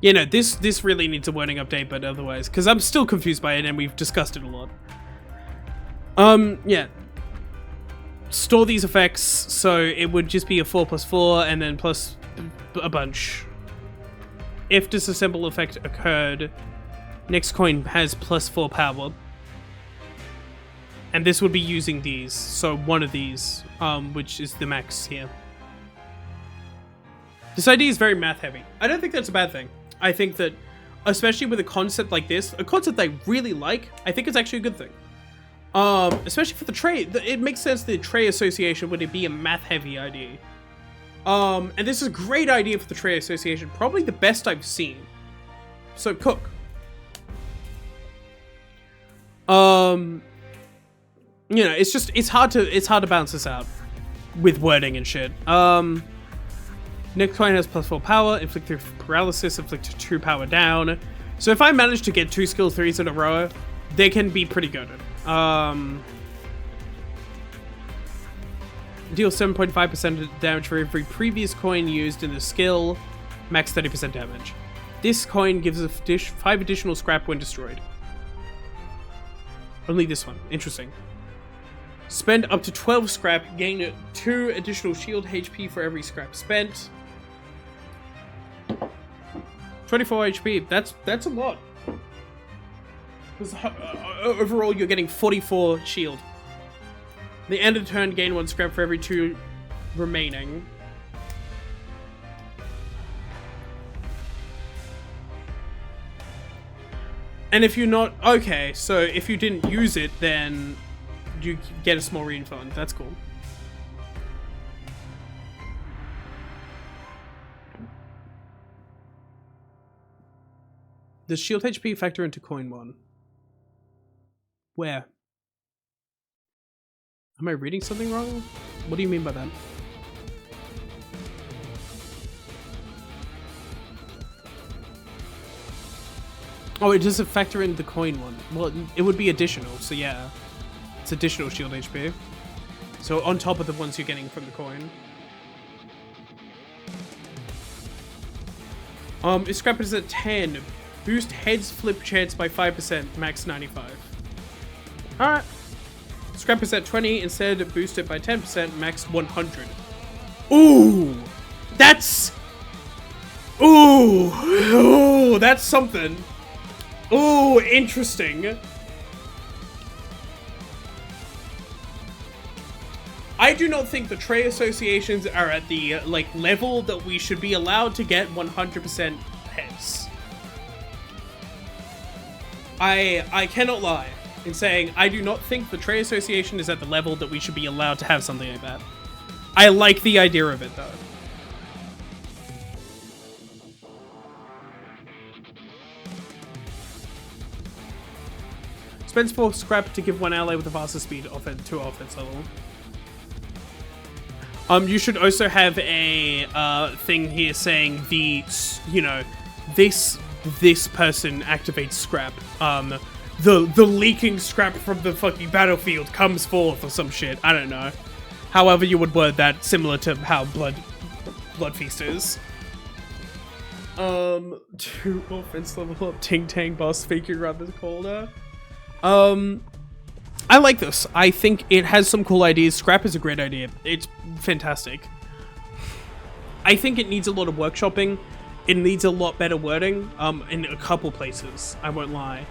You know, this really needs a wording update, but otherwise, because I'm still confused by it, and we've discussed it a lot. Yeah. Store these effects, so it would just be a 4 plus 4, and then plus a bunch. If disassemble effect occurred, next coin has plus 4 power. And this would be using these, so one of these, which is the max here. This idea is very math heavy. I don't think that's a bad thing. I think that, especially with a concept like this, a concept I really like, I think it's actually a good thing. Especially for the tray, it makes sense the tray association would be a math heavy idea. And this is a great idea for the tray association, probably the best I've seen. So cook. You know, it's hard to balance this out with wording and shit. Next coin has plus 4 power, inflict 3 paralysis, inflict 2 power down. So if I manage to get 2 skill 3s in a row, they can be pretty good. Deal 7.5% damage for every previous coin used in the skill, max 30% damage. This coin gives a 5 additional scrap when destroyed. Only this one. Interesting. Spend up to 12 scrap, gain 2 additional shield HP for every scrap spent. 24 HP. That's a lot. Because overall, you're getting 44 shield. The end of the turn, gain 1 scrap for every 2 remaining. And if you're not... Okay, so if you didn't use it, then you get a small refund. That's cool. Does shield HP factor into coin 1? Where? Am I reading something wrong? What do you mean by that? Oh, it doesn't factor in the coin 1. Well, it would be additional, so yeah. It's additional shield HP. So on top of the ones you're getting from the coin. Its scrap is at 10. Boost heads flip chance by 5%, max 95. Alright. Scrap is at 20, instead boost it by 10%, max 100. Ooh! That's... Ooh! Ooh, that's something. Ooh, interesting. I do not think the tray associations are at the, like, level that we should be allowed to get 100% heads. I cannot lie. in saying, I do not think the trade association is at the level that we should be allowed to have something like that. I like the idea of it, though. Spends 4 scrap to give 1 ally with a faster speed to offense level. You should also have a thing here saying this person activates scrap. The leaking scrap from the fucking battlefield comes forth or some shit. I don't know. However you would word that, similar to how Blood Feast is. 2 offense level up Ting Tang boss figure around the corner. I like this. I think it has some cool ideas. Scrap is a great idea. It's fantastic. I think it needs a lot of workshopping. It needs a lot better wording, in a couple places. I won't lie.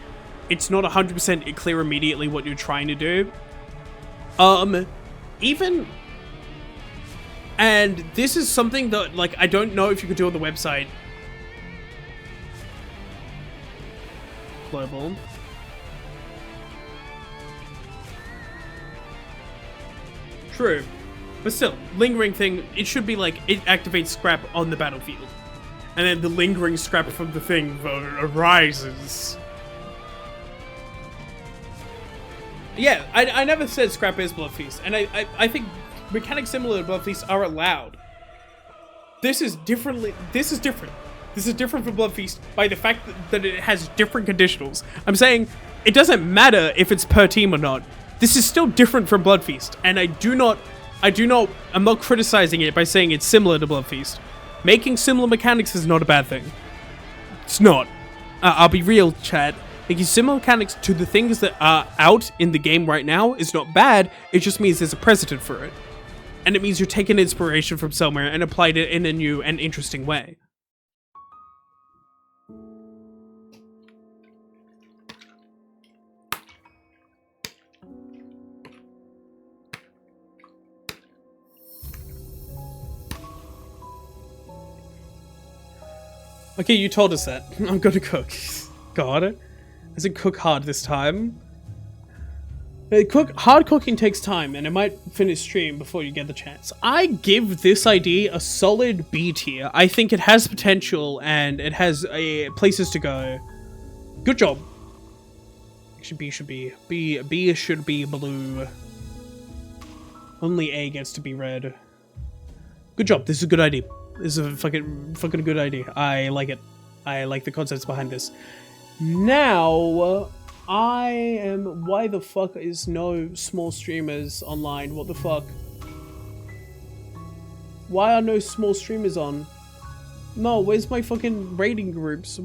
It's not 100% clear immediately what you're trying to do. And this is something that, like, I don't know if you could do on the website. Global. True. But still, lingering thing, it should be like, it activates scrap on the battlefield. And then the lingering scrap from the thing arises. Yeah, I never said scrap is Blood Feast, and I think mechanics similar to Blood Feast are allowed. This is different. This is different from Blood Feast by the fact that it has different conditionals. I'm saying it doesn't matter if it's per team or not. This is still different from Blood Feast, and I'm not criticizing it by saying it's similar to Blood Feast. Making similar mechanics is not a bad thing. It's not. I'll be real, chat. Making similar mechanics to the things that are out in the game right now is not bad. It just means there's a precedent for it. And it means you're taking inspiration from somewhere and applied it in a new and interesting way. Okay, you told us that. I'm gonna cook. God. I said cook hard this time. Hard cooking takes time, and it might finish stream before you get the chance. I give this idea a solid B tier. I think it has potential, and it has places to go. Good job. Actually, B should be blue. Only A gets to be red. Good job. This is a good idea. This is a fucking good idea. I like it. I like the concepts behind this. Now, why the fuck is no small streamers online? What the fuck? Why are no small streamers on? No, where's my fucking rating groups?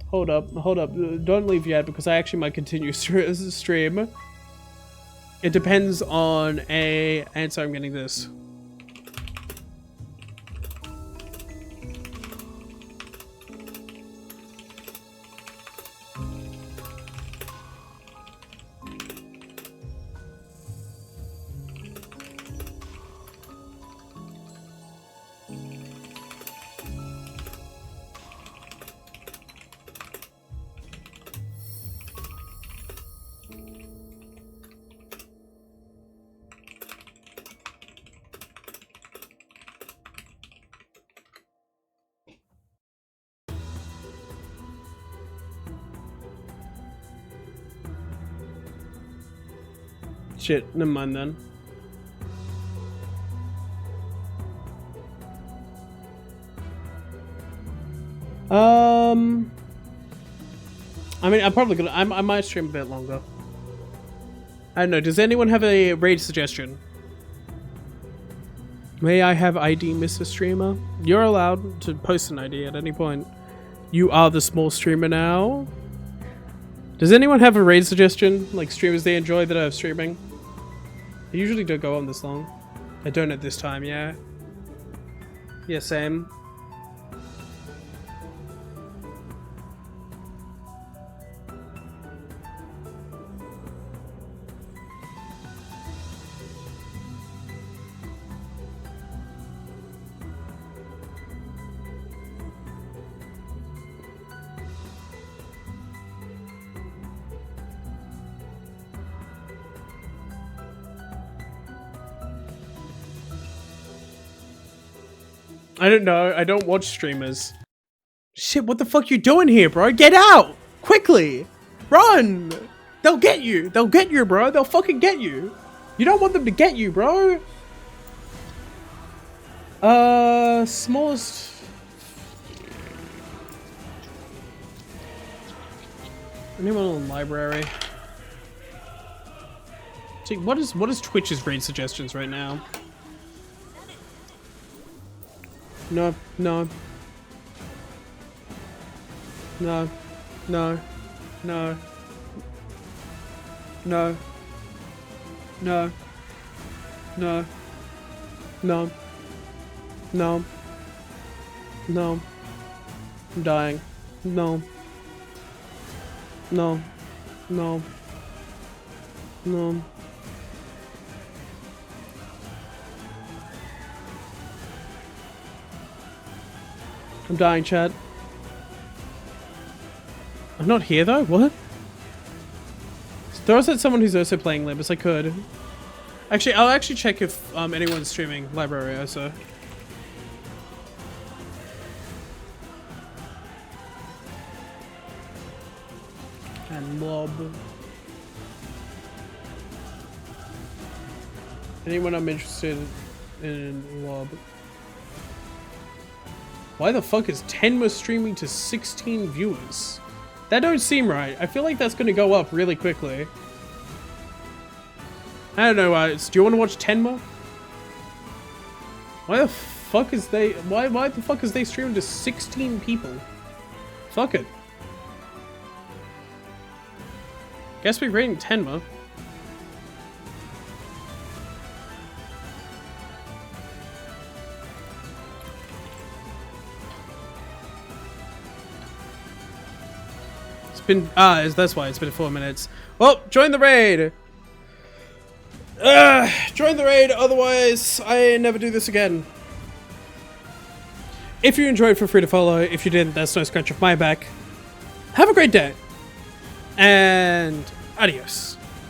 Hold up. Don't leave yet, because I actually might continue stream. It depends on a answer. I'm getting this. Shit, never mind then. I mean, I'm probably gonna. I might stream a bit longer. I don't know. Does anyone have a raid suggestion? May I have ID, Mr. Streamer? You're allowed to post an ID at any point. You are the small streamer now. Does anyone have a raid suggestion? Like streamers they enjoy that are streaming? I usually don't go on this long. I don't at this time, yeah. Yeah, same. I don't know. I don't watch streamers. Shit, what the fuck you doing here, bro? Get out! Quickly! Run! They'll get you! They'll get you, bro! They'll fucking get you! You don't want them to get you, bro! Smallest... Anyone in the library? See, what is Twitch's raid suggestions right now? No, no. No. No. No. No. No. No. No. No. No. I'm dying. No. No. No. No. I'm dying, chat. I'm not here though? What? Throw us at someone who's also playing Limbus. I could. Actually, I'll actually check if anyone's streaming Library also. And Lob. Anyone I'm interested in Lob. Why the fuck is Tenma streaming to 16 viewers? That don't seem right. I feel like that's gonna go up really quickly. I don't know, do you want to watch Tenma? Why the fuck is why the fuck is they streaming to 16 people? Fuck it. Guess we're rating Tenma. That's why it's been 4 minutes. Well, join the raid. Join the raid, otherwise I never do this again. If you enjoyed, feel free to follow. If you didn't, that's no scratch off my back. Have a great day. And adios.